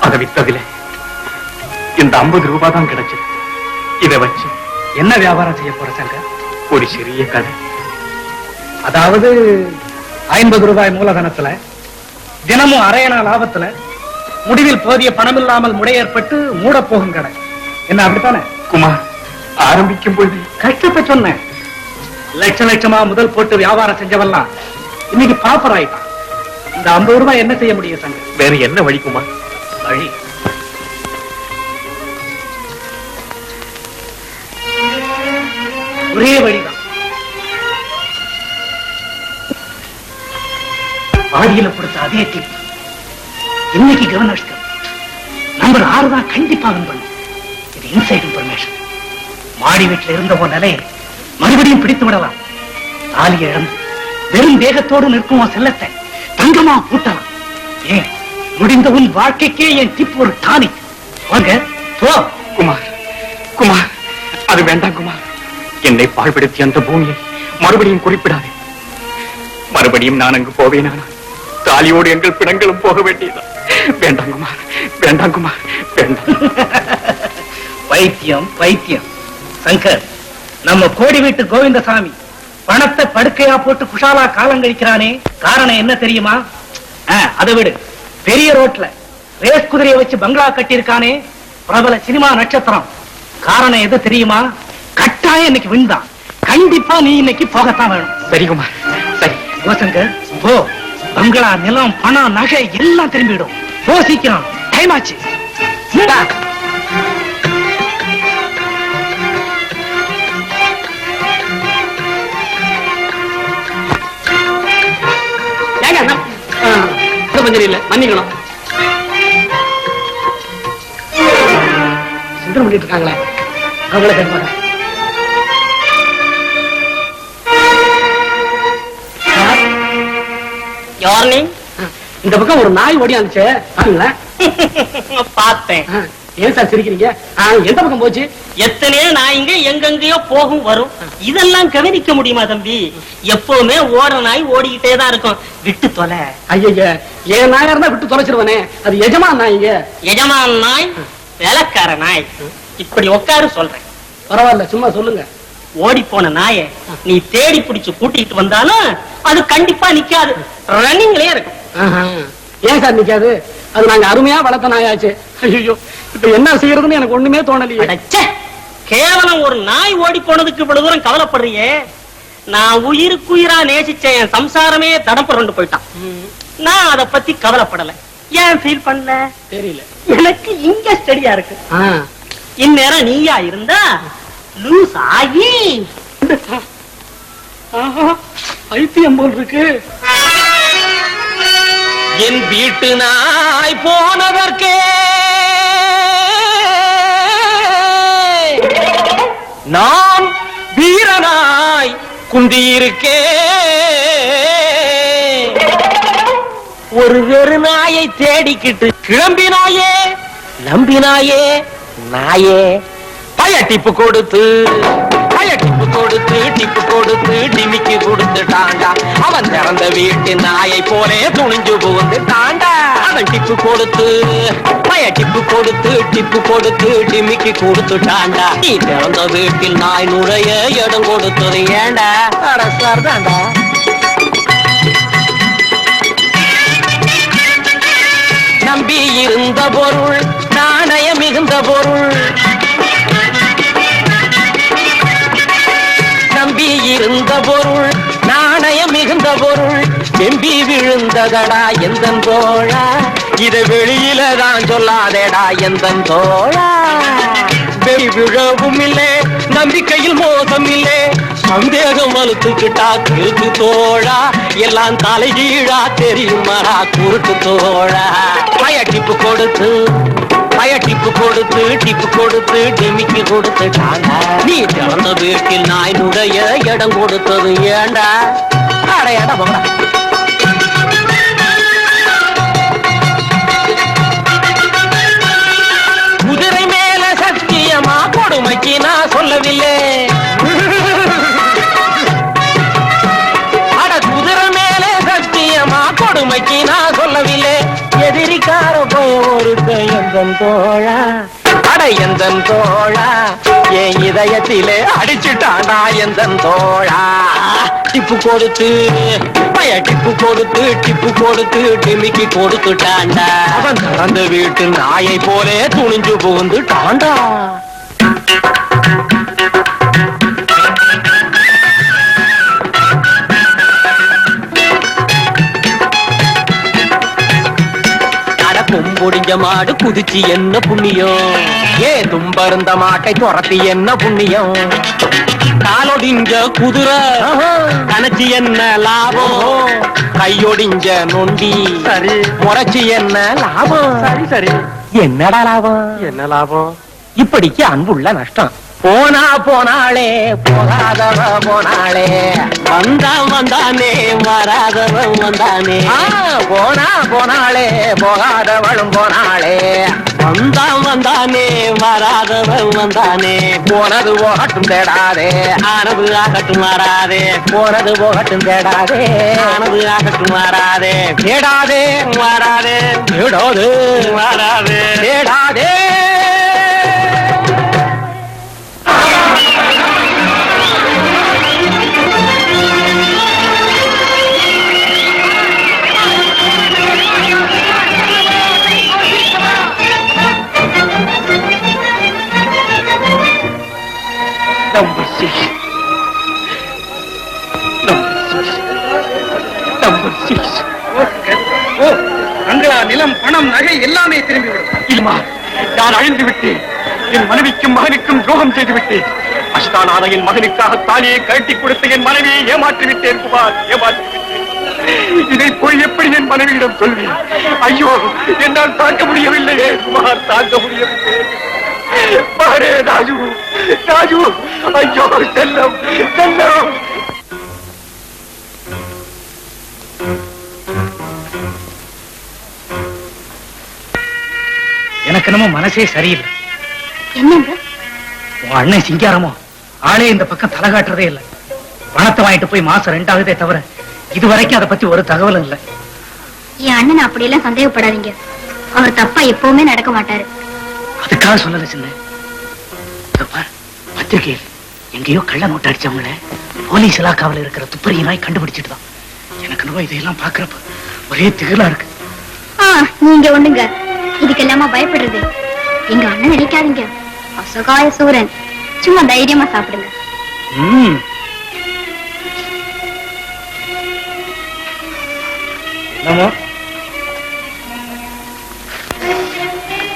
அதை வித்ததிலே இந்த 50 ரூபாய் தான் கிடைச்சது. இதை வச்சு என்ன வியாபாரம் செய்ய போற சங்கர்? ஒரு சிறிய கடை. அதாவது 50 ரூபாய் மூலதனத்துல தினமும் அரையணா லாபத்துல முடிவில் போதிய பணம் இல்லாமல் முடை ஏற்பட்டு மூட போகும் கடை. என்ன அப்படித்தானே? குமார், ஆரம்பிக்கும் பொழுது கஷ்டத்தை சொன்னேன். லட்ச லட்சமா முதல் போட்டு வியாபாரம் செஞ்சவெல்லாம் இன்னைக்கு பாப்பர் ஆயிட்டான். இந்த 50 ரூபாய் என்ன செய்ய முடியும் சங்கர்? வேற என்ன வழி குமார்? வழி ஒரே வழிதான். பாடியில கொடுத்த அதே டிப் இன்னைக்கு கவர்னர்ஸ் நம்பர் 6 தான் கண்டிப்பா வின் பண்ணும். இது இன்சைட் இன்ஃபர்மேஷன். மாடி வீட்டுல இருந்த ஒரு நிலையை மறுபடியும் பிடித்து விடலாம். தாலியை இழந்து வெறும் தேகத்தோடு நிற்கும் உன் செல்லத்தை தங்கமா பூட்டலாம். ஏன் முடிந்த உன் வாழ்க்கைக்கே என் டிப் ஒரு டானிக். வாங்க போ. குமார், குமார், அது வேண்டாம் குமார். என்னை பாழ்படுத்தி அந்த பூமியை மறுபடியும் குறிப்பிடாதே. மறுபடியும் நான் அங்கு போவேனானா தாலியோடு எங்கள் பிணங்களும் போக வேண்டியதான். வேண்டாம் குமார், வேண்டாம் குமார், வேண்டாம். பைத்தியம் பைத்தியம். சங்கர், நம்ம கோடி வீட்டு கோவிந்தசாமி பணத்தை படுக்கையா போட்டு குஷாலா காலம் கழிக்கிறானே, காரணம் என்ன தெரியுமா? அதை விடு. பெரிய ரோட்ல ரேஸ் குதிரையை வச்சு பங்களா கட்டியிருக்கானே பிரபல சினிமா நட்சத்திரம், காரணம் எது தெரியுமா? கட்டாயம் இன்னைக்கு விண்தான். கண்டிப்பா நீ இன்னைக்கு போகத்தான் வேணும். சரி குமார், சரி. சங்கர் போ. பங்களா, நிலம், பணம், நகை எல்லாம் திரும்பிடும். போ சீக்கிரம், டைம் ஆச்சு. தெரியல, மன்னிக்கணும். சிந்தனை பண்ணிட்டு இருக்காங்களே, அவங்கள கேட்பாங்க. இந்த பக்கம் ஒரு நாய் ஓடி வந்துச்சு, பார்த்தேன். ஏன் சார் சிரிக்கிறீங்க? எந்த பக்கம் போச்சு? எத்தனையோ நாய்ங்க எங்கெங்கயோ போகும் வரும், இதெல்லாம் கவனிக்க முடியுமா தம்பி? எப்பவுமே ஓட நாய் ஓடிக்கிட்டே தான் இருக்கும். விட்டு தொலை. ஐயா, என் நாயா இருந்தா விட்டு தொலைச்சிருவனே, அது எஜமான் நாய்ங்க. எஜமான் நாய், வேலைக்கார நாய். இப்படி உட்காரு சொல்றேன். பரவாயில்ல, சும்மா சொல்லுங்க. ஓடி போன நாயை நீ தேடி பிடிச்சு கூட்டிட்டு வந்தாலும் அது கண்டிப்பா நிக்காது, ரன்னிங்லயே இருக்கும். ஏன் சார் நிக்காது? அது நாங்க அருமையா வளர்த்த நாயாச்சு. ஐயோ, இப்ப என்ன செய்யறதுன்னு எனக்கு ஒண்ணுமே தோணலையே. கேவலம் ஒரு நாய் ஓடி போனதுக்கு இவ்வளவு தூரம் கவலைப்படுறியே. நான் உயிருக்குயிரா நேசிச்ச என் சம்சாரமே தடப்புரண்டு போயிட்டான். நான் அத பத்தி கவலைப்படல. ஏன் ஃபீல் பண்ணல தெரியல. எனக்கு இங்க ஸ்டடியா இருக்கு. இந்நேரம் நீயா இருந்தா லூஸ் ஆகி ஐத்தியம் போல் இருக்கு. என் வீட்டு நாய் போனதற்கே நான் வீரனாய் குந்தியிருக்கே. ஒரு வெறு நாயை தேடிக்கிட்டு கிளம்பினாயே, நம்பினாயே நாயே. பயட்டிப்பு கொடுத்து டிப்பு கொடுத்து டிமிக்கு கொடுத்துட்டாண்டா. அவன் திறந்த வீட்டு நாயை போலே துணிஞ்சு புகுந்துட்டாண்டா. அவன் டிப்பு கொடுத்து டிமிக்கு கொடுத்துட்டாண்டா. நீ திறந்த வீட்டில் நாய் நுழைய இடம் கொடுத்தது ஏண்டா? அரசார் தாண்டா. நம்பி இருந்த பொருள் நாணய மிகுந்த பொருள், நம்பி இருந்த பொருள் நாணய மிகுந்த பொருள், செம்பி விழுந்ததடா எந்தன் தோழா. இத வெளியில தான் சொல்லாதேடா எந்தன் தோழா. வெளி விழவும் இல்லை, நம்பிக்கையில் மோசம் இல்லை, சந்தேகம் வலுத்துக்கிட்டா கிறுக்கு தோழா. எல்லாம் தலைகீழா தெரியுமாடா குறுக்கு தோழா. பயட்டிப்பு கொடுத்து டிமிக்கு கொடுத்துட்டாண்டா. நீ திறந்த வீட்டில் நாய் நுடைய இடம் கொடுத்தது ஏண்டா? அடையாடா போடா. குதிரை மேல சத்தியமா கொடுமைக்கு நான் சொல்லவில்லை. அட குதிரை மேல சத்தியமா கொடுமைக்கு நான் சொல்லவில்லை. எதிரிக்கார போய் ஒருத்த எந்தன் தோழா, அட எந்தன் தோழா, என் இதயத்திலே அடிச்சுட்டாண்டா எந்தன் தோழா. டிப்பு கொடுத்து டிமிக்கி கொடுத்துட்டாண்டா. அவன் திறந்த வீட்டு நாயை போலே துணிஞ்சு புகுந்துட்டாண்டா. கொம்பொடிஞ்ச மாடு குதிச்சு என்ன புண்ணியம்? ஏ தும்பருந்த மாட்டை துரத்தி என்ன புண்ணியம்? காலொடிஞ்ச குதிரை கணச்சி என்ன லாபம்? கையொடிஞ்ச நொண்டி சரி முறைச்சி என்ன லாபம்? சரி சரி, என்னடா லாபம்? என்ன லாபம்? இப்படிக்கு அன்புள்ள நஷ்டம். போனாளே போகாதவ போனாளே, வந்தானே வராதவன் வந்தானே. போனாளே போகாதவளும் போனாளே, வந்தானே வராதவன் வந்தானே. போனது போகட்டும் தேடாதே, ஆனது ஆகட்டும் மாறாதே. போனது போகட்டும் தேடாதே, ஆனது ஆகட்டும் மாறாதே. தேடாதே மாறாதே, தேடாதே மாறாதே, தேடாதே. நிலம் பணம் நகை எல்லாமே திரும்பிவிடும். இல்லமா, நான் அழிந்து விட்டேன். என் மனைவிக்கும் மகனுக்கும் துரோகம் செய்து விட்டேன். அஷ்டானான என் மகனுக்காக தானே கழட்டி கொடுத்த என் மனைவியை ஏமாற்றி விட்டேன் குமார், ஏமாற்றி விட்டேன். இதை போய் எப்படி என் மனைவியிடம் சொல்வேன்? ஐயோ, என்னால் தாக்க முடியவில்லையே குமார், தாக்க முடியவில்லை. பாரே ராஜு, ராஜு, ஐயோ செல்லம், செல்லம். எனக்கு என்னமோ மனசே சரியில்லை. என்னங்க? உன் அண்ணன் சிங்காரமோ ஆளே இந்த பக்கம் தலை காட்டுறதே இல்லை. பணத்தை வாங்கிட்டு போய் மாசம் 2 ஆகுதே தவிர இதுவரைக்கும் அதை பத்தி ஒரு தகவலும் இல்லை. என் அண்ணன் அப்படியெல்லாம் சந்தேகப்படாதீங்க. அவர் தப்பா எப்பவுமே நடக்க மாட்டாரு. அதுக்காக சொல்லல சின்ன. பத்திரிகையில் எங்கேயோ கள்ள நோட்டு அடிச்சவங்கள போலீஸ் இலாக்காவில் இருக்கிற துப்பறிய நாய் கண்டுபிடிச்சிட்டு தான். எனக்கு என்னவோ இதையெல்லாம் பாக்குறப்ப ஒரே திகிலா இருக்கு. நீங்க ஒண்ணுங்க இதுக்கெல்லாமா பயப்படுறது? எங்க அண்ணன் நினைக்காதீங்க, அசகாய சூரன். சும்மா தைரியமா சாப்பிடுங்க.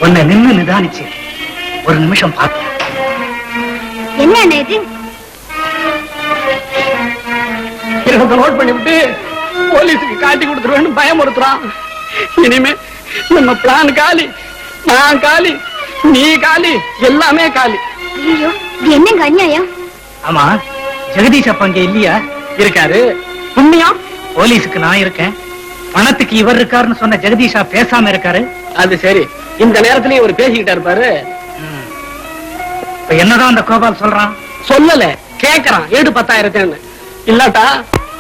உன்னை நின்னு நிதானிச்சு ஒரு நிமிஷம் பார்த்து. என்ன அண்ணன் இது? நோட் பண்ணிவிட்டு போலீஸுக்கு காட்டி கொடுத்துருவேன்னு பயமுறுத்துறான். இனிமே நம்ம பிளான் காலி, நான் காலி, நீ காலி, எல்லாமே காலி. ஐயோ, இது என்னங்க அநியாயம்? ஆமா, ஜெகதீஷ் அப்ப அங்க இல்லையா? இருக்காரு. புண்ணியம், போலீஸுக்கு நான் இருக்கேன், பணத்துக்கு இவர் இருக்காருன்னு சொன்ன ஜெகதீஷா பேசாம இருக்காரு. அது சரி, இந்த நேரத்திலேயே இவர் பேசிக்கிட்டா இருப்பாரு. இப்ப என்னதான் அந்த கோபால் சொல்றான்? சொல்லல, கேக்குறான். 10,000 இல்லாட்டா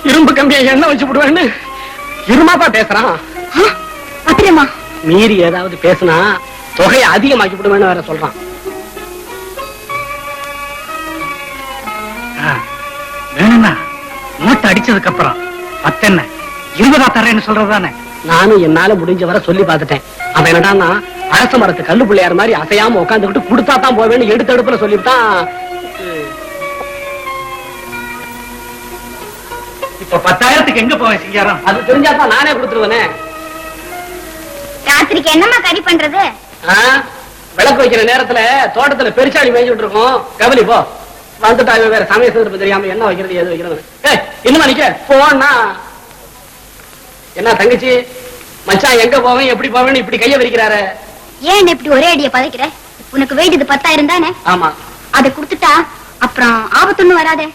இரும்பு கம்பியை எண்ணெய் வச்சு விடுவேன்னு இருமாப்பா பேசுறான். பத்திரமா மீறி ஏதாவது பேசினா தொகையை அதிகமாக்கி விடுவேன்னு வேற சொல்றான். வேணும்னா நோட்டு அடிச்சதுக்கு அப்புறம் 10 என்ன 20 தரேன்னு சொல்றதானே? நானும் என்னால முடிஞ்ச வரை சொல்லி பார்த்துட்டேன். அவன் என்னடான்னா அரச மரத்து கல்லு பிள்ளையார் மாதிரி அசையாம உட்காந்துக்கிட்டு கொடுத்தா தான் போவேன்னு எடுத்தடுப்புல சொல்லிவிட்டான். இப்ப 10,000க்கு எங்க போவேன் சிங்காரம்? அது தெரிஞ்சாதான் நானே கொடுத்துருவேனே. ராத்திரிக்கு என்னமா கறி பண்றது? விளக்கு வைக்கிற நேரத்துல தோட்டத்துல பெருச்சாளி மேய்ஞ்சிட்டு இருக்கோம். கவலி போ. வந்துட்டா வேற சமய சந்தர்ப்பம் தெரியாம என்ன வைக்கிறது எது வைக்கிறது. இன்னும் நிக்க போனா என்ன தங்கச்சி மச்சான் எங்க போவேன் எப்படி போவேன்னு இப்படி கைய விரிக்கிறாரு. ஏன் இப்படி ஒரே அடிய பதைக்கிற? உனக்கு வேண்டியது 10,000 தானே? ஆமா. அதை கொடுத்துட்டா அப்புறம் ஆபத்துன்னு வராதே.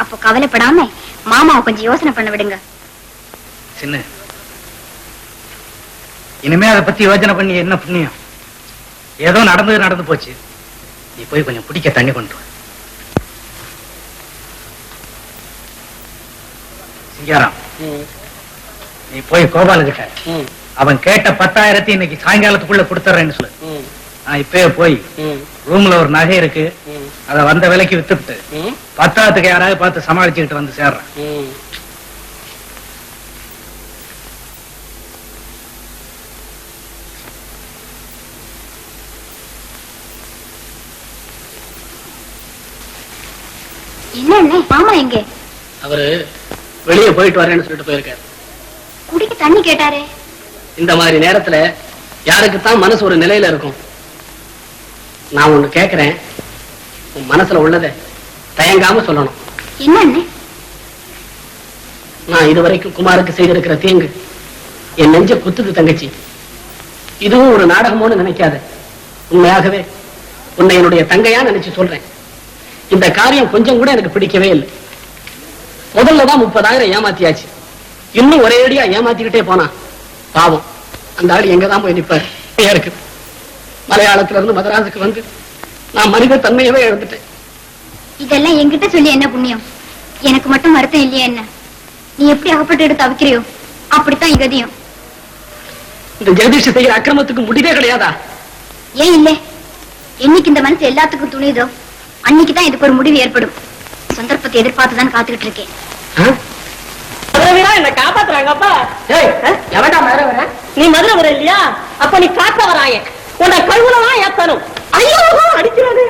அப்போ கவலைப்படாம மாமாவை கொஞ்சம் யோசனை பண்ண விடுங்க. சின்ன, இனிமே அதை பத்தி யோசனை பண்ணி என்ன புண்ணியம்? ஏதோ நடந்து போச்சு. நீ போய் கொஞ்சம் குடிக்க தண்ணி கொண்டு வா. சிங்காரம், நீ போய் கோபாலுக்கிட்ட அவன் கேட்ட 10,000 இன்னைக்கு சாயங்காலத்துக்குள்ள கொடுத்துறேன்னு சொல்லு. நான் இப்பயே போய் ரூம்ல ஒரு நகை இருக்கு, அத வந்த விலைக்கு வித்துட்டு 10,000க்கு யாராவது பார்த்து சமாளிச்சுக்கிட்டு வந்து சேர்றேன். என்ன மாமா எங்க? அவரு வெளியே போயிட்டு வரேன்னு சொல்லிட்டு போயிருக்காரு. குடிக்க தண்ணி கேட்டாரே. இந்த மாதிரி நேரத்துல யாருக்குத்தான் மனசு ஒரு நிலையில இருக்கும். நான் ஒண்ணு கேக்குறேன், உன் மனசுல உள்ளதை தயங்காம சொல்லணும். என்ன? நான் இதுவரைக்கும் குமாருக்கு செய்திருக்கிற தீங்கு என் நெஞ்ச குத்துது தங்கச்சி. இதுவும் ஒரு நாடகமோன்னு நினைக்காத. உண்மையாகவே உன்னை என்னுடைய தங்கையா நினைச்சு சொல்றேன். இந்த காரியம் கொஞ்சம் கூட எனக்கு பிடிக்கவே இல்லை. முதல்லதான் 30,000 ஏமாத்தியாச்சு. இன்னும் ஒரே அடியா ஏமாத்திக்கிட்டே போனா பாவம் அந்த ஆள் எங்கதான் போய் நிப்பாரு. இருக்கு மலையாளத்துல இருந்து மதராசுக்கு வந்து நான் மனித தன்மையவே இழந்துட்டேன். இதெல்லாம் என்கிட்ட சொல்லி என்ன புண்ணியம்? எனக்கு மட்டும் வருத்தம் இல்லையா என்ன? நீ எப்படி அகப்பட்டு எடுத்து தவிக்கிறியோ அப்படித்தான் இகதியும். இந்த ஜெகதீஷ் செய்கிற அக்கிரமத்துக்கு முடிவே கிடையாதா? ஏன் இல்லை? என்னைக்கு இந்த மனசு எல்லாத்துக்கும் துணியுதோ அன்னைக்குதான் இதுக்கு ஒரு முடிவு ஏற்படும். சந்தர்ப்பத்தை எதிர்பார்த்துதான் காத்துக்கிட்டு இருக்கேன். என்ன காப்பாத்துறாங்கப்பா. நீ மதுரை வர இல்லையா? அப்ப நீ காக்க வராய உன்னை கழுவுலதான் ஏத்தனும். ஐயோ அடிக்கிறானே,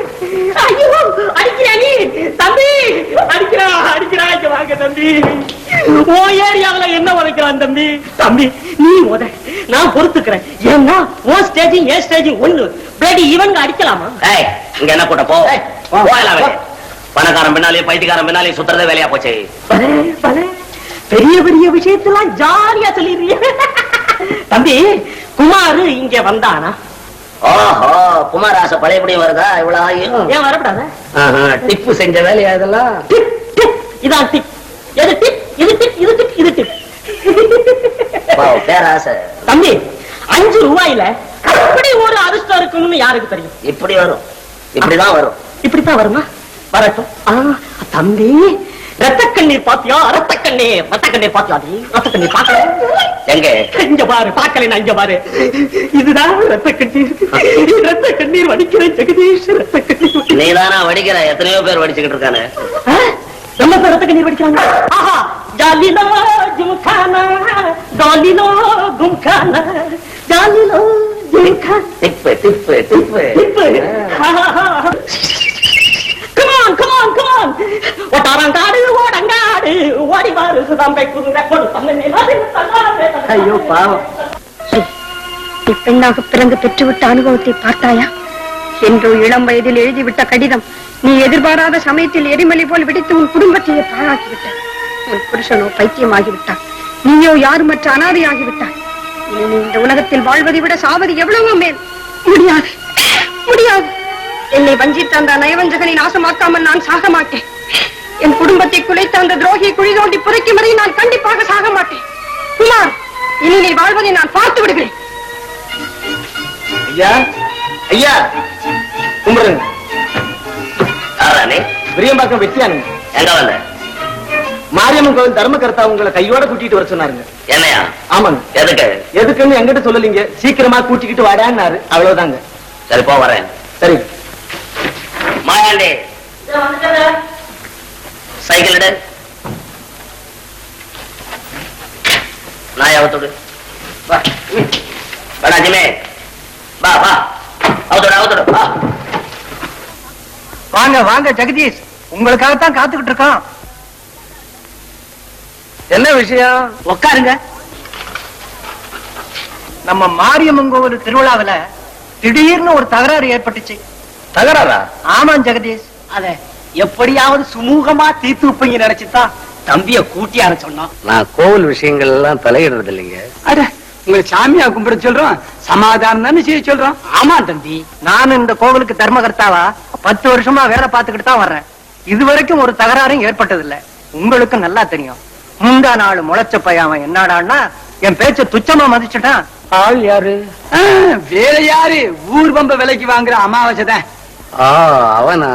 ஐயோ அடிக்கிறானே தம்பி, அடிக்கிறா இங்க வாங்க தம்பி. ஓ ஏரியாவில என்ன உதைக்கிறான் தம்பி? தம்பி நீ உத, நான் பொறுத்துக்கிறேன். ஏன்னா ஓ ஸ்டேஜ் ஏ ஸ்டேஜ் ஒண்ணு. பிளடி இவங்க அடிக்கலாமா? இங்க என்ன கூட்ட போ. பணக்காரன் பின்னாலே பைத்தியக்காரன் பின்னாலே சுத்துறதே வேலையா போச்சு. பெரிய பெரிய விஷயத்தெல்லாம் ஜாலியா சொல்லிடுறீங்க. தம்பி குமாரு இங்க வந்தானா? ஓஹோ, குமாராச பழையபடியும் வருதா? இவ்வளவு ஆகியும் ஏன் வரப்படாத? டிப்பு செஞ்ச வேலையா இதெல்லாம்? டிப் டிப் இதான் டிப். எது டிப்? இது டிப், இது டிப், இது டிப். பேராசை. தம்பி 5 ரூபாயில அப்படி ஒரு அதிர்ஷ்டம் இருக்குன்னு யாருக்கு தெரியும்? இப்படி வரும், இப்படிதான் வரும். இப்படித்தான் வருமா? வரட்டும். தம்பி ரத்த கண்ணீர் பாத்தியா? ரத்த கண்ணீர் பாத்தியா? ரத்த கண்ணீர் பாக்கல? எங்க? இங்க பாரு. பாக்கல, இங்க பாரு. இதுதான் ரத்த கண்ணீர். ரத்த கண்ணீர் வடிக்கிற ஜெகதீஷ். ரத்த கண்ணீர் நீதானா வடிக்கிற? எத்தனையோ பேர் வடிச்சுக்கிட்டு இருக்கானு. ரொம்ப பேர் ரத்த கண்ணீர் வடிக்கிறாங்க. ஆஹா, ஜாலிலோ ஜும்கானா, ஜாலிலோ கும்கானா, ஜாலிலோ ஜும்கானா. டிப்பு டிப்பு டிப்பு டிப்பு. Come on. ஒட்டாரங்காடு ஓடங்காடு ஓடி வாரு சுதம்பை குருங்க ஐயோ பாவம். நீ பெண்ணாக பிறந்து பெற்றுவிட்ட அனுபவத்தை பார்த்தாயா? என்றோ இளம் வயதில் எழுதிவிட்ட கடிதம் நீ எதிர்பாராத சமயத்தில் எரிமலை போல் வெடித்து உன் குடும்பத்தையே பாழாக்கிவிட்டாய். உன் புருஷனோ பைத்தியமாகிவிட்டான். நீயோ யாருமற்ற அனாதையாகிவிட்டாய். நீ இந்த உலகத்தில் வாழ்வதை விட சாவது எவ்வளவோ மேல். முடியாது, முடியாது. என்னை வஞ்சித்த அந்த நயவஞ்சகனை நாசமாக்காமல் நான் சாக மாட்டேன். என் குடும்பத்தை குலைத்த அந்த துரோகியை குழி தோண்டி புதைக்கும் வரை நான் கண்டிப்பாக சாக மாட்டேன். குமார், இனி நீ வாழ்வதை நான் பார்த்து விடுகிறேன். ஐயா, ஐயா கும்பிடுங்க. யாரானே? விரியம்பாக்கம் வெற்றியானுங்க. எங்க வந்த? மாரியம்மன் கோவில் தர்மகர்த்தா உங்களை கையோட கூட்டிட்டு வர சொன்னாருங்க. என்னையா? ஆமாங்க. எதுக்கு? எதுக்குன்னு எங்கிட்ட சொல்லலீங்க. சீக்கிரமா கூட்டிக்கிட்டு வாடான்னாரு. அவ்வளவுதாங்க. சரி, போ வரேன். சரி. மாயாண்டி சைக்கிள் எடு. நாய் அவுத்துடு. வா ஜிமே, வா வா, அவுத்துடு வா. வாங்க வாங்க ஜெகதீஷ், உங்களுக்காகத்தான் காத்துக்கிட்டு இருக்கோம். என்ன விஷயம்? உட்காருங்க. நம்ம மாரியம்மன் கோவில் திருவிழாவில திடீர்னு ஒரு தகராறு ஏற்பட்டுச்சு. தகராறா? ஆமா ஜெகதீஷ். அத எப்படியாவது சுமூகமா தீர்த்து வைப்பீங்க நினைச்சுதான் தம்பிய கூட்டியார சொன்னோம். நான் கோவில் விஷயங்கள் எல்லாம் தலையிடுறது இல்லைங்க. அட, உங்களை சாமியா கும்பிட சொல்றோம், சமாதானம் தானே செய்ய சொல்றோம். ஆமா தம்பி, நான் இந்த கோவிலுக்கு தர்மகர்த்தாவா 10 வருஷமா வேலை பார்த்துக்கிட்டு தான் வர்றேன். இதுவரைக்கும் ஒரு தகராறும் ஏற்பட்டதில்லை. உங்களுக்கு நல்லா தெரியும். முந்தா நாள் முளைச்ச பையன் என்னடான்னா என் பேச்ச துச்சமா மதிச்சுட்டான். ஆள் யாரு? வேற யாரு? ஊர் பம்ப விலைக்கு வாங்குற அமாவாசை தான். அவனா?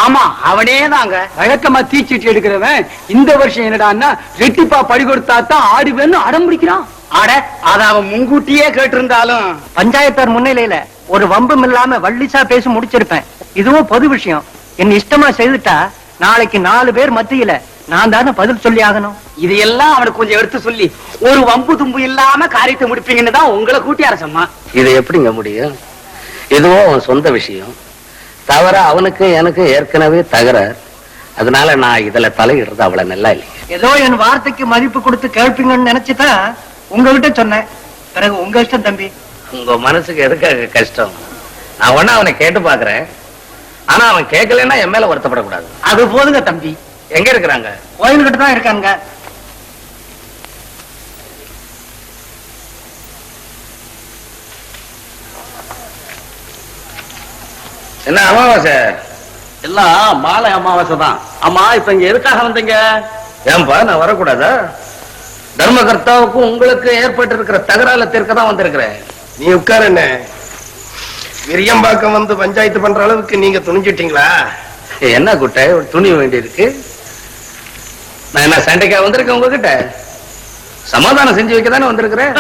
ஆமா, அவனே தாங்க. வழக்கமா தீச்சீட்டு எடுக்கிறவன் இந்த வருஷம் என்னடான்னா ரெட்டிப்பா படி கொடுத்தா தான் ஆடுவேன்னு அடம் பிடிக்கிறான். அட அத அவன் முன்கூட்டியே கேட்டிருந்தாலும் பஞ்சாயத்தார் முன்னிலையில ஒரு வம்பும் இல்லாம வள்ளிசா பேசி முடிச்சிருப்பேன். இதுவும் பொது விஷயம். என் இஷ்டமா செய்துட்டா நாளைக்கு 4 பேர் மத்தியில நான் தானே பதில் சொல்லி ஆகணும். இதையெல்லாம் அவனுக்கு கொஞ்சம் எடுத்து சொல்லி ஒரு வம்பு தும்பு இல்லாம காரியத்தை முடிப்பீங்கன்னு தான் உங்களை கூட்டியார சொன்னா. இது எப்படிங்க முடியும்? இதுவோ அவன் சொந்த விஷயம். தவிர அவனுக்கு எனக்கு ஏற்கனவே தகராறு. அதனால நான் இதுல தலையிடுறது அவ்வளவு நல்லா இல்லைங்க. ஏதோ என் வார்த்தைக்கு மதிப்பு கொடுத்து கேட்பீங்கன்னு நினைச்சுதான் உங்ககிட்ட சொன்னேன். பிறகு உங்க இஷ்டம் தம்பி. உங்க மனசுக்கு எதுக்காக கஷ்டம்? நான் ஒண்ணு அவனை கேட்டு பாக்குறேன். ஆனா அவன் கேட்கலன்னா என் மேல வருத்தப்படக்கூடாது. அது போதுங்க தம்பி. எங்க இருக்கிறாங்க? கோயில்கிட்ட தான் இருக்காங்க. என்ன அமாவாசை? எல்லாம் மாலை அமாவாசை தான். ஆமா, இப்ப இங்க எதுக்காக வந்தீங்க? ஏன்பா நான் வரக்கூடாதா? தர்மகர்த்தாவுக்கும் உங்களுக்கு ஏற்பட்டு இருக்கிற தகரால தீர்க்க தான் வந்திருக்கிறேன். நீ உட்கார. என்ன விரியம்பாக்கம் வந்து பஞ்சாயத்து பண்ற அளவுக்கு நீங்க துணிஞ்சிட்டீங்களா? என்ன குட்டை துணி வேண்டி இருக்கு? நான் என்ன சண்டைக்கா வந்திருக்கேன் உங்ககிட்ட? சமாதானம் செஞ்சு வைக்க தானே வந்திருக்கிறேன்.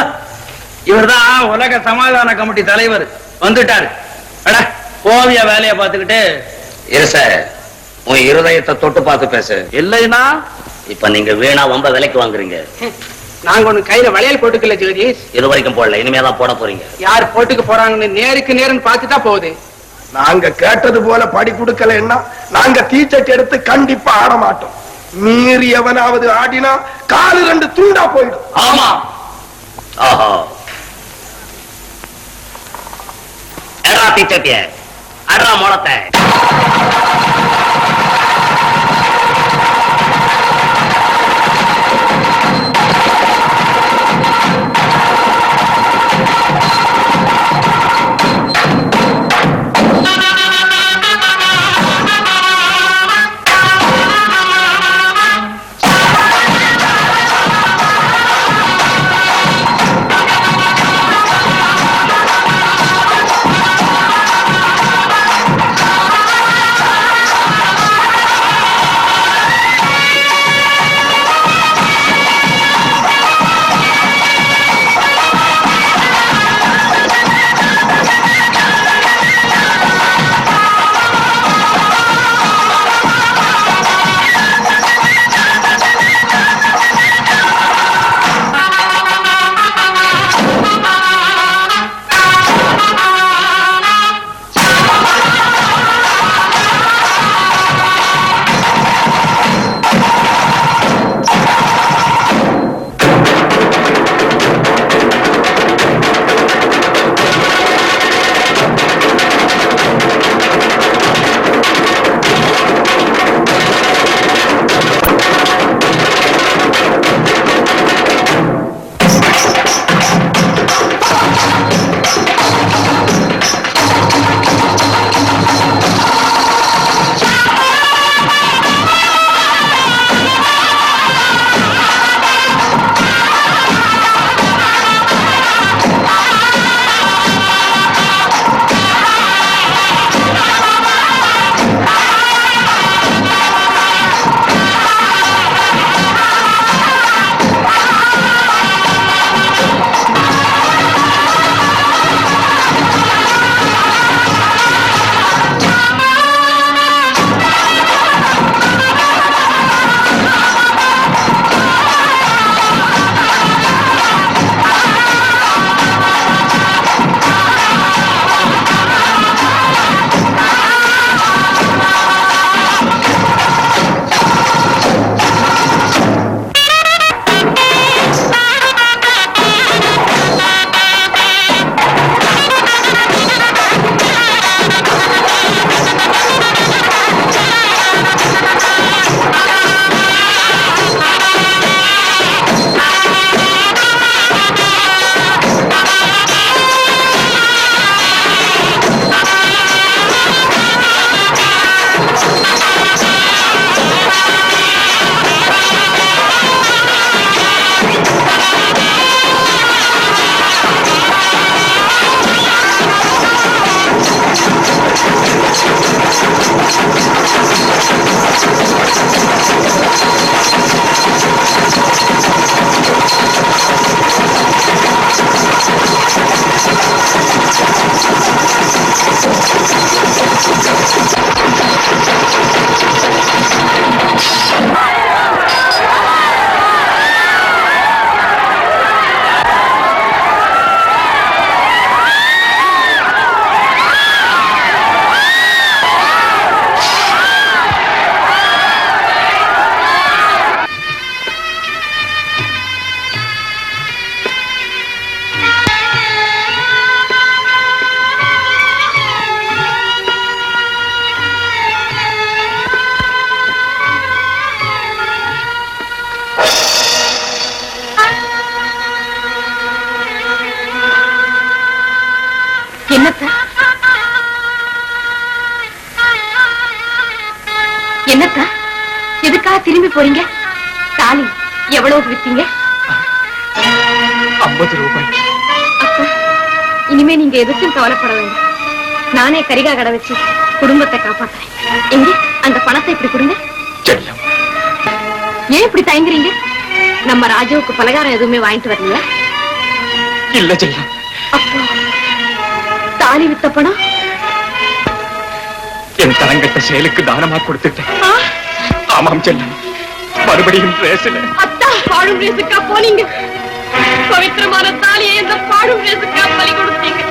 இவர்தான் உலக சமாதான கமிட்டி தலைவர் வந்துட்டாரு. அட, கோவிய வேலையை பார்த்துக்கிட்டு இரு சார், உன் இருதயத்தை தொட்டு பார்த்து பேசு. இல்லைன்னா இப்ப நீங்க வீணா வம்ப விலைக்கு வாங்குறீங்க. நாங்க ஒண்ணு கையில வளையல் போட்டுக்கல ஜெகதீஷ். இது வரைக்கும் போடல, இனிமேதான் போட போறீங்க. யார் போட்டுக்கு போறாங்கன்னு நேருக்கு நேருன்னு பார்த்துட்டா போகுது. நாங்க கேட்டது போல படி கொடுக்கலன்னா நாங்க தீச்சட்டி எடுத்து கண்டிப்பா ஆட மாட்டோம். மீறி எவனாவது ஆடினா காலு 2 துண்டா போயிடும். ஆமா. ஆஹா, எடா தீச்சட்டிய, அடா முளத்தை. என்னக்கா எதுக்காக திரும்பி போறீங்க? தாலி எவ்வளவு வித்தீங்க? 50 ரூபாய். அக்கா, இனிமே நீங்க எதுக்கும் கவலைப்பட வேண்டாம். நானே கரிகா கடை வச்சு குடும்பத்தை காப்பாத்துறேன். எங்க அந்த பணத்தை இப்படி கொடுங்க. செல்லம், ஏன் இப்படி தயங்குறீங்க? நம்ம ராஜாவுக்கு பலகாரம் எதுவுமே வாங்கிட்டு வரலையா? இல்ல செல்லம். அப்போ தாலி வித்த பணம் என் தரங்கட்ட செயலுக்கு தானமா கொடுத்துட்டேன். ஆ, ஆமாம் செல்லம், மறுபடியும் ரேஸ்ல. அத்தா, பாடும் ரேசுக்கா போனீங்க? பவித்திரமான தாலியை இந்த பாடும் ரேசுக்கா பலி கொடுத்தீங்க.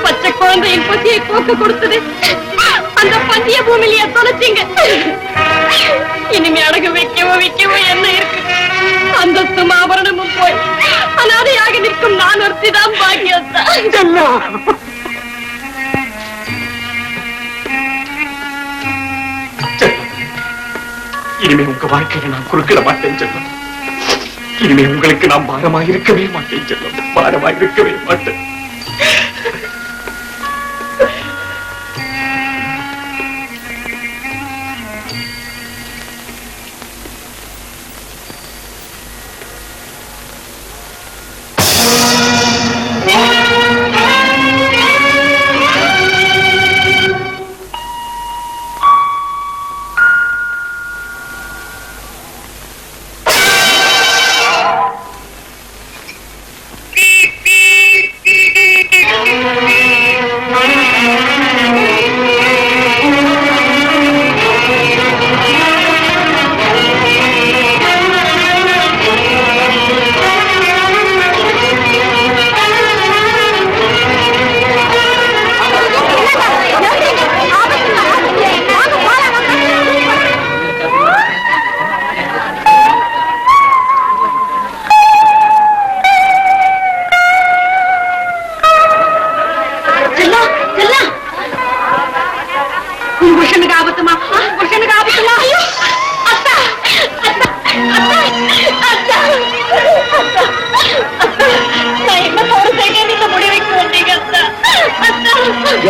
பச்சை குழந்தையின் பசியை போக்க கொடுத்தது அந்த பந்திய பூமியிலேயே தொலைச்சீங்க. இனிமே அடகு வைக்கவோ என்ன இருக்கு? அந்தஸ்தும் ஆபரணமும் போய் அனாதையாக நிற்கும் நான் ஒருத்திதான் பாக்கியத்தா. இனிமே உங்க வாழ்க்கையில நான் குறுக்கிட மாட்டேன் செல்லம். இனிமே உங்களுக்கு நான் பாரமாக இருக்கவே மாட்டேன் செல்லம். பாரமாக இருக்கவே மாட்டேன்.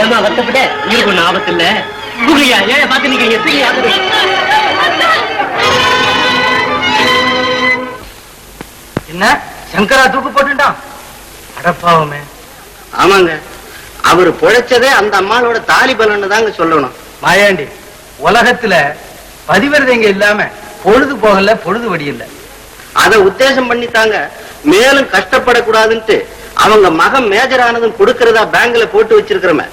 ஏமா வருத்தப்பட்ட? உங்களுக்கு ஒண்ணு ஆபத்து இல்ல. ஏன் பாத்து நீங்க என்ன சங்கரா தூக்கு போட்டுட்டான்? அடப்பாவமே. ஆமாங்க, அவரு பொழைச்சதே அந்த அம்மாளோட தாலி பலன்னு தாங்க சொல்லணும். மாயாண்டி, உலகத்துல பதிவிரதைங்க இல்லாம பொழுது போகல, பொழுது வடியில்ல. அதை உத்தேசம் பண்ணித்தாங்க மேலும் கஷ்டப்படக்கூடாதுன்ட்டு அவங்க மகன் மேஜர் ஆனதும் கொடுக்கறதா பேங்க்ல போட்டு வச்சிருக்கிறோமே,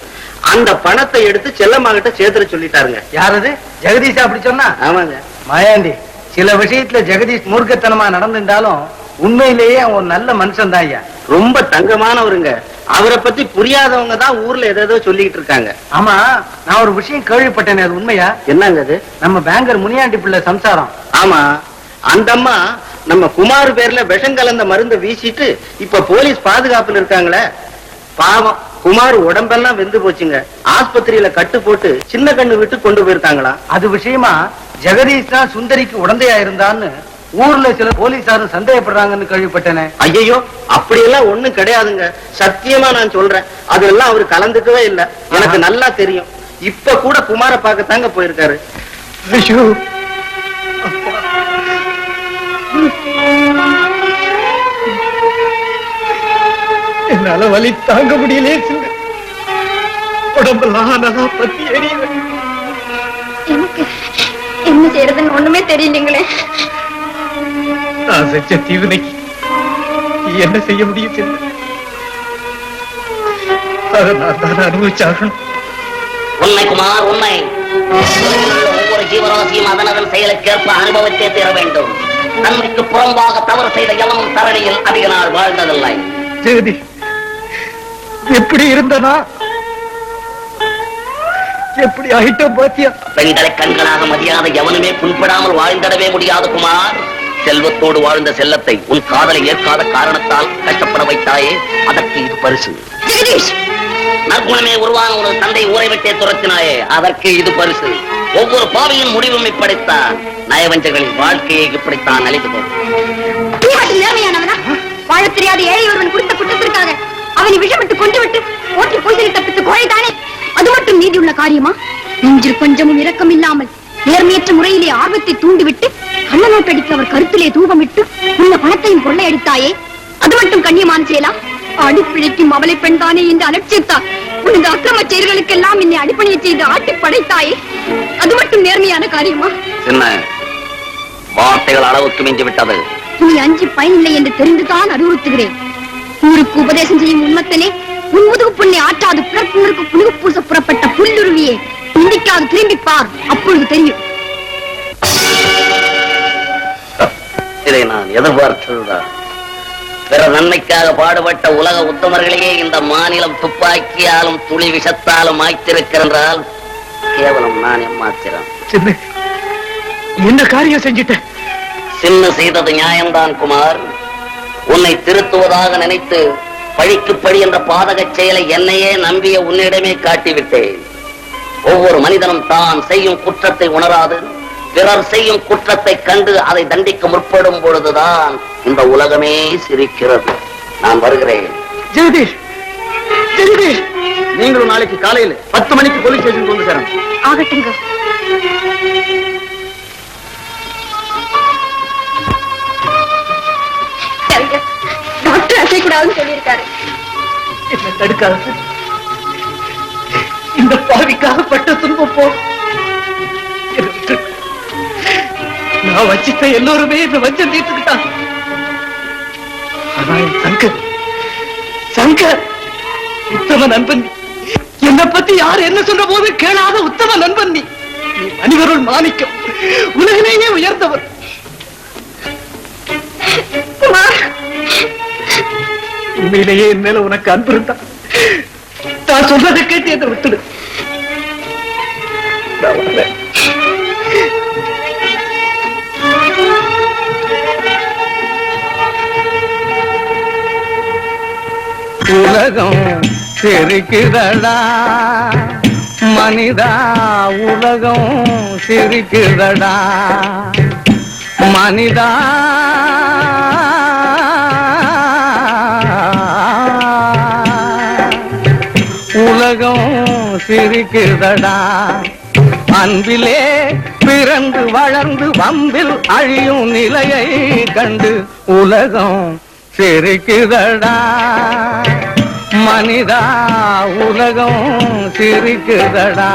அந்த பணத்தை எடுத்து செல்லம்மாகிட்ட சேர்த்துற சொல்லிட்டாருங்க. யாரது? ஜெகதீஷ் அப்படி சொன்னா? ஆமாங்க மாயாண்டி, சில விஷயத்துல ஜெகதீஷ் மூர்க்கத்தனமா நடந்திருந்தாலும் உண்மையிலேயே அவன் ஒரு நல்ல மனுஷன் தான் ஐயா. ரொம்ப தங்கமானவருங்க. அவரை பத்தி புரியாதவங்க தான் ஊர்ல ஏதோ சொல்லிக்கிட்டு இருக்காங்க. ஆமா, நான் ஒரு விஷயம் கேள்விப்பட்டேன், அது உண்மையா? என்னங்க அது? நம்ம பேங்கர் முனியாண்டி பிள்ளை சம்சாரம். ஆமா, அந்த அம்மா நம்ம குமார் பேர்ல விஷம் கலந்த மருந்தை வீசிட்டு இப்ப போலீஸ் பாதுகாப்புல இருக்காங்களே. பாவம், குமார் உடம்பெல்லாம் வெந்து போச்சுங்க. ஆஸ்பத்திரியில கட்டு போட்டு சின்ன கண்ணு விட்டு கொண்டு போயிருக்காங்களா. அது விஷயமா ஜெகதீஷ் தான் சுந்தரிக்கு உடந்தையா இருந்தான்னு ஊர்ல சில போலீசாரும் சந்தேகப்படுறாங்கன்னு கேள்விப்பட்டேனே. ஐயோ, அப்படியெல்லாம் ஒண்ணும் கிடையாதுங்க. சத்தியமா நான் சொல்றேன், அதெல்லாம் அவரு கலந்துக்கவே இல்லை. எனக்கு நல்லா தெரியும். இப்ப கூட குமார பார்க்கத்தாங்க போயிருக்காரு. ஐயோ, என்னால வலி தாங்க முடியலே. உடம்பெல்லாம் நல்லா பத்தி எரியுது. எனக்கு என்ன செய்யறதுன்னு ஒண்ணுமே தெரியலீங்களே. நான் செஞ்ச தீவினைக்கு என்ன செய்ய முடியும்? அதை நான் தான் அனுபவிச்சாகணும். உண்மை குமார், உண்மை. ஒவ்வொரு ஜீவராசியும் அதனதன் செயலுக்கேற்ப அனுபவத்தை தீர வேண்டும். நன்மைக்கு புறம்பாக தவறு செய்த எவனும் தரணியில் அதிக நாள் வாழ்ந்ததில்லை. ஜெகதி, எப்படி இருந்தனா எப்படி ஆயிட்டோம் பாத்தியா? பெண்களை கண்களாக மதியாத எவனுமே புண்படாமல் வாழ்ந்திடவே முடியாது குமார். செல்வத்தோடு வாழ்ந்த செல்லத்தை உன் காதலை ஏற்காத காரணத்தால் கஷ்டப்பட வைத்தாயே, அதற்கு இது பரிசு. நற்குணமே உருவான ஒரு தந்தை ஊரை விட்டே துரத்தினாயே, அதற்கு இது பரிசு. ஒவ்வொரு பாவியின் முடிவும் இப்படித்தான். நயவஞ்சகளின் வாழ்க்கையை இப்படித்தான் அழித்து போகும். நேர்மையானவனா? வாழ தெரியாத ஏழை ஒருவன் குறித்த குற்றத்திற்காக அவனை விஷமிட்டு கொண்டு விட்டு ஓட்டி பொய்சலை தப்பித்து கோழைதானே? அது மட்டும் நீதி உள்ள காரியமா? நெஞ்சில் கொஞ்சமும் இரக்கம் இல்லாமல் நேர்மையற்ற முறையிலே ஆர்வத்தை தூண்டிவிட்டு கள்ள நோட்டடிக்க அவர் கருத்திலே தூபமிட்டு உள்ள பணத்தையும் கொள்ளையடித்தாயே, அது மட்டும் கண்ணியமான செயலா? அடிப்பிழைக்கும் அவளை பெண்தானே என்று அலட்சியத்தார் உனது அக்கிரம செயல்களுக்கெல்லாம் என்னை அடிப்பணியை செய்து ஆட்டி படைத்தாயே, அது மட்டும் நேர்மையான காரியமா? என்ன வார்த்தைகள் அளவுக்கு மிஞ்சி விட்டது. நீ அஞ்சு பயனில்லை என்று தெரிந்துதான் அறிவுறுத்துகிறேன். ஊருக்கு உபதேசம் செய்யும் உண்மத்தனே, உன் முதுகு புண்ணை ஆற்றாது பிறப்புணருக்கு புழுகு பூச புறப்பட்ட புல்லுருவியே, இந்திக்காது திரும்பி பார், அப்பொழுது தெரியும். இதை நான் எதிர்பார்த்ததுதான். பிற நன்மைக்காக பாடுபட்ட உலக உத்தமர்களையே இந்த மாநிலம் துப்பாக்கியாலும் துளி விஷத்தாலும் ஆய்த்திருக்கிறால் கேவலம் நான் எம்மாத்திரம். என்ன காரியம் செஞ்சிட்ட? சின்ன செய்தது நியாயம்தான் குமார். உன்னை திருத்துவதாக நினைத்து பழிக்கு பழி என்ற பாதக செயலை என்னையே நம்பிய உன்னிடமே காட்டிவிட்டேன். ஒவ்வொரு மனிதனும் தான் செய்யும் குற்றத்தை உணராது பிறர் செய்யும் குற்றத்தை கண்டு அதை தண்டிக்க முற்படும் பொழுதுதான் இந்த உலகமே சிரிக்கிறது. நான் வருகிறேன். ஜெகதீஷ், ஜெகதீஷ், நீங்களும் நாளைக்கு காலையில் 10 மணிக்கு போலீஸ் ஸ்டேஷன் வந்து சேரணும். ஆகட்டுங்க. டாக்டர் அசைக்கூடாதுன்னு சொல்லியிருக்காரு. என்ன தடுக்காது. இந்த பாவிக்காக பட்ட துன்பம் போ. நான் வச்சிட்ட எல்லோருமே இந்த வஞ்சம் தீர்த்துக்கிட்டாங்க. ஆனா என் சங்கர், சங்கர் உத்தம நண்பன். என்னை பத்தி யார் என்ன சொல்ற போது கேளாத உத்தம நண்பன். நீ மனிதருள் மாணிக்கம், உலகிலேயே உயர்ந்தவர். உண்மையிலேயே என் மேல உனக்கு அன்பு இருந்தா நான் சொல்றதை கேட்டு என்னை விட்டுடு. உலகம் சிரிக்குதடா மனிதா, உலகம் சிரிக்குதடா மனிதா. உலகம் சிரிக்குதடா. அன்பிலே பிறந்து வளர்ந்து வம்பில் அழியும் நிலையை கண்டு உலகம் சிரிக்குதடா மனிதா, உலகம் சிரிக்குதடா.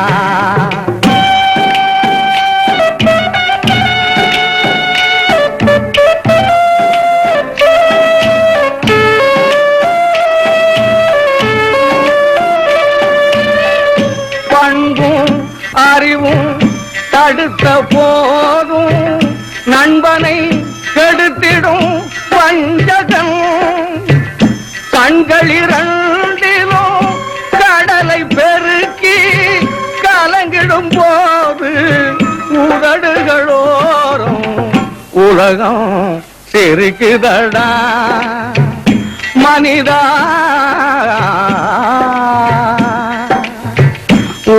பண்பும் அறிவும் தடுத்த போதும் நண்பனை கெடுத்திடும் வஞ்சகன். கண்களிரண்டிலும் கடலை பெருக்கி கலங்கிடும் போது உதடுகளோரும் உலகம் சிரிக்குதடா மனிதா.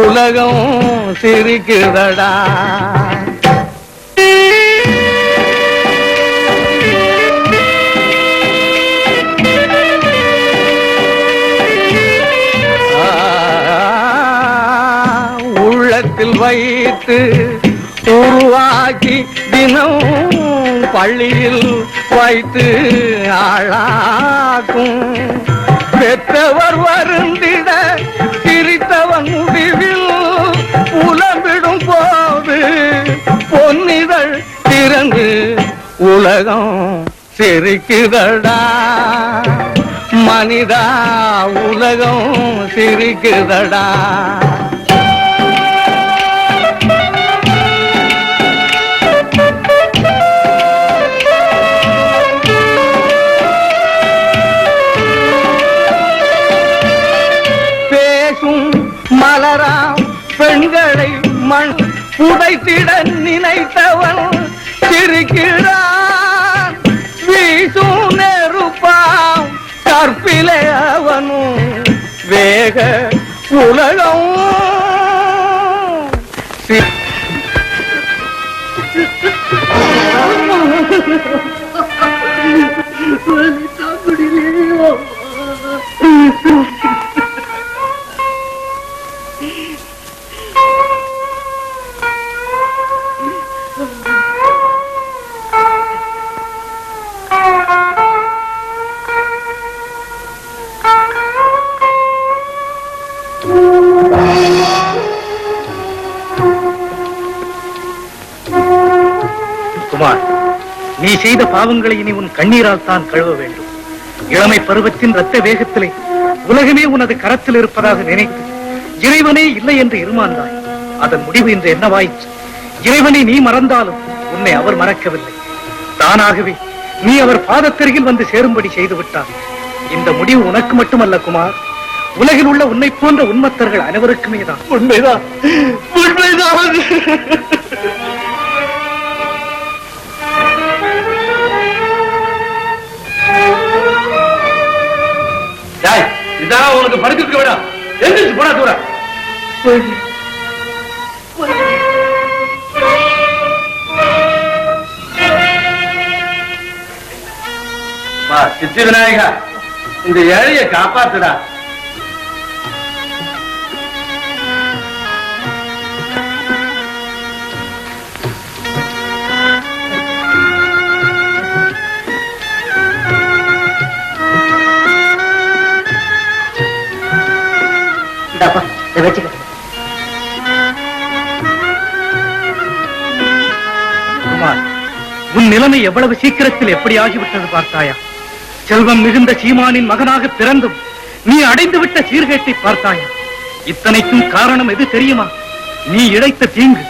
உலகம் சிரிக்குதடா. உள்ளத்தில் வைத்து உருவாக்கி தினம் பள்ளியில் வைத்து ஆளாக்கும். பெற்றவர் வருந்திட சிரித்தவன் முடிவில் புலம்பிடும் போது பொன்னிதழ் திறந்து உலகம் சிரிக்குதடா மனிதா. உலகம் சிரிக்குதடா. மலராம் பெண்களை மண் புதைத்திட நினைத்தவன் சிரிக்கிறான். வீசும் நெருப்பாம் கற்பிலே அவனும் வேக உலகம் குமார், நீ செய்த பாவங்களை இனி உன் கண்ணீரால் தான் கழுவ வேண்டும். இளமை பருவத்தின் ரத்த வேகத்திலே உலகமே உனது கரத்தில் இருப்பதாக நினைத்து இறைவனே இல்லை என்று இருமாந்தாய். அதன் முடிவு இன்று என்னவாயிற்று? இறைவனை நீ மறந்தாலும் உன்னை அவர் மறக்கவில்லை. தானாகவே நீ அவர் பாதத்தருகில் வந்து சேரும்படி செய்து விட்டார். இந்த முடிவு உனக்கு மட்டுமல்ல குமார், உலகில் உள்ள உன்னை போன்ற உண்மத்தர்கள் அனைவருக்குமே தான். உண்மைதான், உண்மைதான். இதான் உனக்கு படுக்க விட எந்திரிச்சு போனா தூர சித்தி விநாயகா, இந்த ஏழையை காப்பாத்துடா. குமார், உன் நிலைமை எவ்வளவு சீக்கிரத்தில் எப்படி ஆகிவிட்டது பார்த்தாயா? செல்வம் மிகுந்த சீமானின் மகனாக பிறந்தும் நீ அடைந்துவிட்ட சீர்கேட்டை பார்த்தாயா? இத்தனைக்கும் காரணம் எது தெரியுமா? நீ இழைத்த தீங்கு,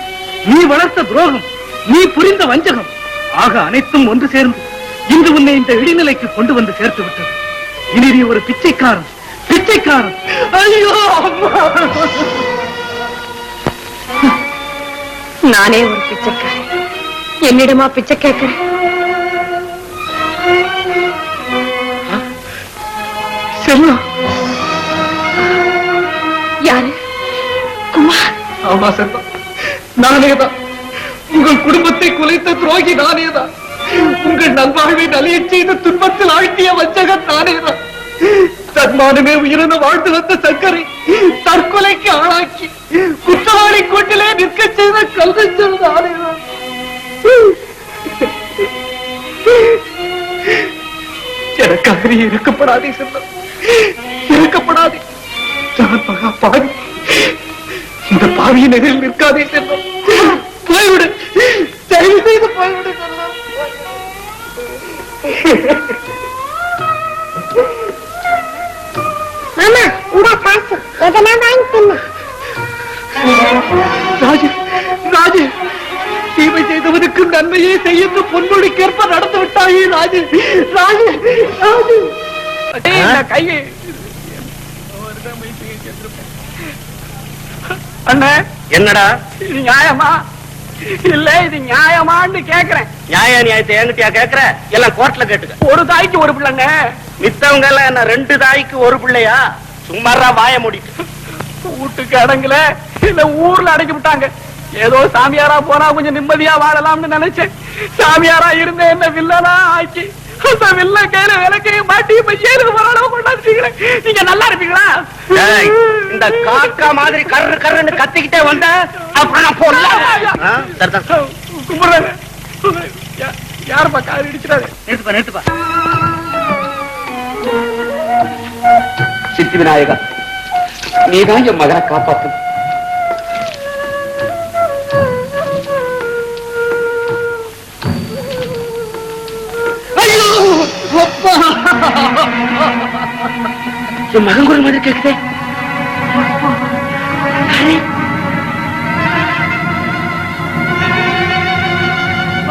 நீ வளர்த்த துரோகம், நீ புரிந்த வஞ்சகம் ஆக அனைத்தும் ஒன்று சேர்ந்து இன்று உன்னை இந்த இடிநிலைக்கு கொண்டு வந்து சேர்த்து விட்டது. இனி நீ ஒரு பிச்சைக்காரன், பிச்சைக்காரன். ஐயோ, நானே ஒரு பிச்சைக்காரன். என்னிடமா பிச்சை கேட்கிறேன்? செல்வம் யாரு? குமார். ஆமா செல்வம், நானேதான். உங்கள் குடும்பத்தை குலைத்த துரோகி நானேதான். உங்கள் நல்வாழ்வை நலிய செய்த துன்பத்தில் ஆழ்த்திய வஞ்சகன் நானேதான். தன்மானமே உயிரின வாழ்ந்து வந்த சங்கரை தற்கொலைக்கு ஆளாக்கி குற்றவாளி கூட்டிலே நிற்க செய்த கல்வெஞ்சல் நானேதான். எனக்காக நீ இருக்கப்படாதே செல்வம், இருக்கப்படாதே. நான் மகா பாவி. இந்த பாவியின் எதிரில் நிற்காதே செல்வம். போய்விடு, தயவு செய்து போய்விடு செல்வம். மாமா, இந்த காசு எதனா வாங்கி தின்னு. ராஜு, ராஜு, தீமை செய்தவனுக்கு நன்மையை செய்ய பொன்மொழிக்கேற்ப நடந்து விட்டாயே ராஜு, ராஜு, ராஜு. கையை அண்ணா, என்னடா இது நியாயமா? இல்ல இது நியாயமான்னு கேக்குறேன். நியாயத்தை என்கிட்டயா கேக்குற? எல்லாம் கோர்ட்ல கேட்டுக்க. ஒரு தாய்க்கு ஒரு பிள்ளைங்க, மித்தவங்க எல்லாம் என்ன 2 தாய்க்கு ஒரு பிள்ளையா? சும்மாரா வாய மூடிட்டு. வீட்டுக்கு அடங்கல, இல்ல ஊர்ல அடக்கி விட்டாங்க. ஏதோ சாமியாரா போனா கொஞ்சம் நிம்மதியா வாழலாம்னு நினைச்சேன். சாமியாரா இருந்த என்ன வில்லனா ஆக்கி அந்த வில்ல கையில விளக்கையும் மாட்டி ஜெயிலுக்கு போறாலும் கொண்டாந்துட்டீங்களே. நீங்க நல்லா இருப்பீங்களா? இந்த காக்கா மாதிரி கர்ரு கர்ருன்னு கத்திக்கிட்டே வந்த அப்புறம் நான் போடல. கும்பிடுறேன். யாருப்பா கார் இடிச்சிடாது? நிறுத்துப்பா, நிறுத்துப்பா. சித்தி விநாயகா, நீதான் என் மகனை காப்பாத்து. என் மகன் குரல் மாதிரி கேக்குதே.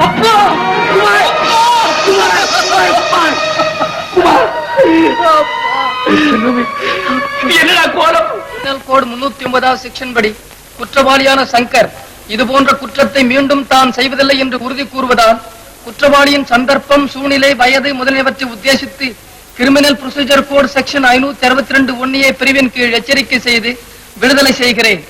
அப்பா, என்னடா கோலம்? கோடு 309 செக்ஷன் படி குற்றவாளியான சங்கர் இது போன்ற குற்றத்தை மீண்டும் தான் செய்வதில்லை என்று உறுதி கூறுவதால் குற்றவாளியின் சந்தர்ப்பம், சூழ்நிலை, வயது முதலியவற்றை உத்தேசித்து criminal procedure code section 562(1)A பிரிவின் கீழ் எச்சரிக்கை செய்து விடுதலை செய்கிறேன்.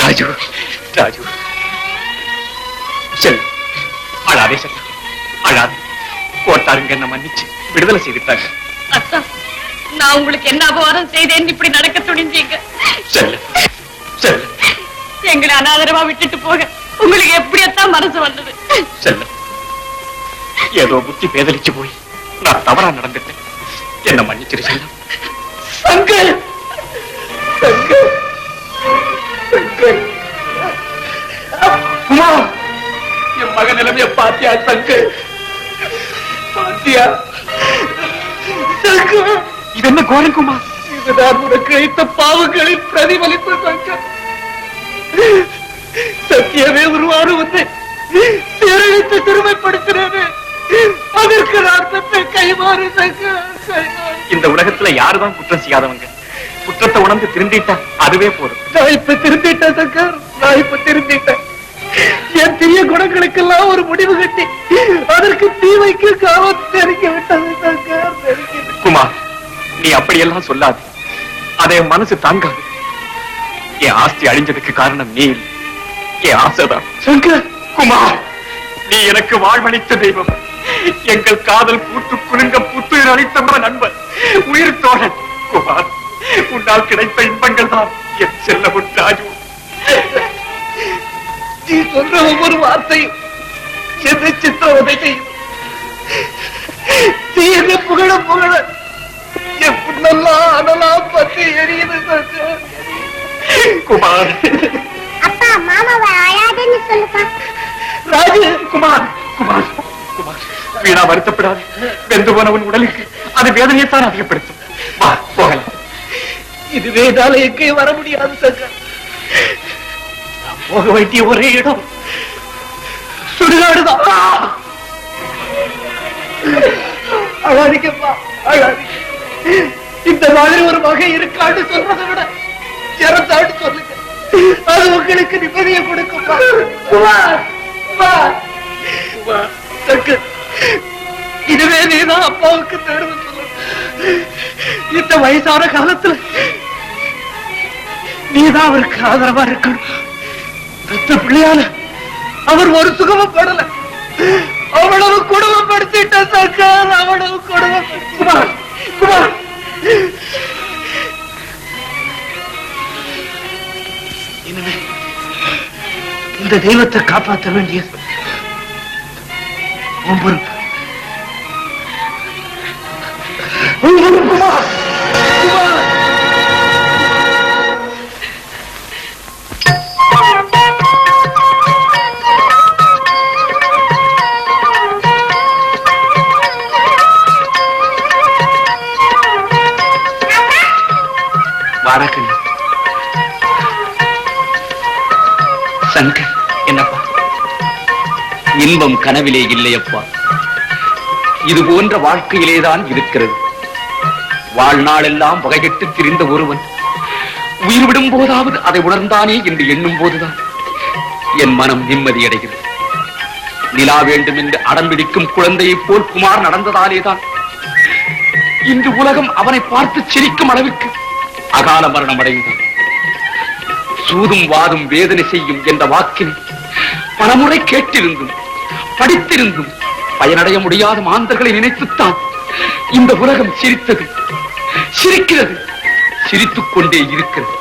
ராஜு, ராஜு, செல். அழாதே செல்ல, அழாதே. கோட்டாருங்க என்ன மன்னிச்சு விடுதலை செய்துட்டாங்க. அத்தா, நான் உங்களுக்கு என்ன அபவாதம் செய்தேன் இப்படி நடக்க துணிஞ்சீங்க? செல்ல, செல்ல. எங்களை அனாதரவா விட்டுட்டு போக உங்களுக்கு எப்படியத்தான் மனசு வந்தது? செல்லம், ஏதோ புத்தி பேதலிச்சு போய் நான் தவறா நடந்துட்டேன். என்ன மன்னிச்சிரு செல்லம். சங்கர், சங்கர், சங்கர். உமா, என் மகன் நிலைமைய பாத்தியா சங்கர்? பாத்தியா? சங்கர், இது என்ன கோரங்குமா? இதுதான் உனக்கு இழைத்த பாவங்களின் பிரதிபலிப்பு சங்கர். சத்தியமே உருவான உன்னை சீரழித்து திருமைப்படுத்தினது. அதற்கு நான் தப்பை கைமாறு சங்கர், கைமாறு. இந்த உலகத்துல யாருதான் குற்றம் செய்யாதவங்க. குற்றத்தை உணர்ந்து திருந்திட்டா அதுவே போதும். நான் இப்ப திருந்திட்டேன் சங்கர், நான் இப்ப திருந்திட்டேன். என் தீய குணங்களுக்கெல்லாம் ஒரு முடிவு கட்டி அதற்கு தீமைக்கு காவல் தெரிக்க விட்டது சங்கர், தெரிக்க விட்டது. குமார், நீ அப்படியெல்லாம் சொல்லாது. அதை என் மனசு தாங்காது. என் ஆஸ்தி அழிஞ்சதுக்கு காரணம் நீ இல்லை, என் ஆசைதான். சங்கர், குமார், நீ எனக்கு வாழ்வளித்த தெய்வம். எங்கள் காதல் பூத்து குலுங்க புத்துயிர் அளித்த நண்பன், உயிர் தோழன். குமார், உன்னால் கிடைத்த இன்பங்கள் தான் என் செல்லமுன் ராஜு. நீ சொல்ற ஒவ்வொரு வார்த்தையும் என்னை சித்திரவதை செய்யும். நீ என்ன புகழ புகழ என் புண்ணெல்லாம் அனலாம் பத்தி எரியுது சங்கர். குமார், அப்பா மாமாவை அழாதுன்னு சொல்லுப்பா. ராஜு, குமார், குமார், குமார், வீணா வருத்தப்படாது. வெந்து போனவன் உடலுக்கு அது வேதனையைத்தான் அதிகப்படுத்தும். வா, போகலாம். இதுவே என்னால எங்கே வர முடியாது சங்கர். நான் போக வேண்டிய ஒரே இடம் சுடுகாடுதான். அழாதிக்கப்பா, அழாதிக்க. இந்த மாதிரி ஒரு வகை இருக்கான்னு சொல்றதை விட இறந்தான்னு சொல்லுங்க. அது உங்களுக்கு நிம்மதியை கொடுக்கும். இதுவே நீதான் அப்பாவுக்கு தேர்வு சொல்லணும். இந்த வயசான காலத்துல நீதான் அவருக்கு ஆதரவா இருக்கணும். பெத்த பிள்ளையால அவர் ஒரு சுகமப்படல, அவ்வளவு குடும்பப்படுத்திட்ட சர்க்கார், அவ்வளவு குடும்பம். இனிமே இந்த தெய்வத்தை காப்பாற்ற வேண்டியது உன் பொறுப்பு. குமார், குமார். வாரக்கண்ணு. சங்கர், என்னப்பா? இன்பம் கனவிலே இல்லையப்பா, இது போன்ற வாழ்க்கையிலேதான் இருக்கிறது. வாழ்நாளெல்லாம் வகைகட்டு திரிந்த ஒருவன் உயிர் விடும் போதாவது அதை உணர்ந்தானே என்று எண்ணும் போதுதான் என் மனம் நிம்மதியடைகிறது. நிலா வேண்டும் என்று அடம்பிடிக்கும் குழந்தையைப் போல் குமார் நடந்ததாலேதான் இன்று உலகம் அவனை பார்த்து சிரிக்கும் அளவிற்கு அகால மரணம் அடைந்தான். சூதும் வாதும் வேதனை செய்யும் என்ற வாக்கினை பலமுறை கேட்டிருந்தும் படித்திருந்தும் பயனடைய முடியாத மாந்தர்களை நினைத்துத்தான் இந்த உலகம் சிரித்தது, சிரிக்கிறது, சிரித்துக் கொண்டே இருக்கிறது.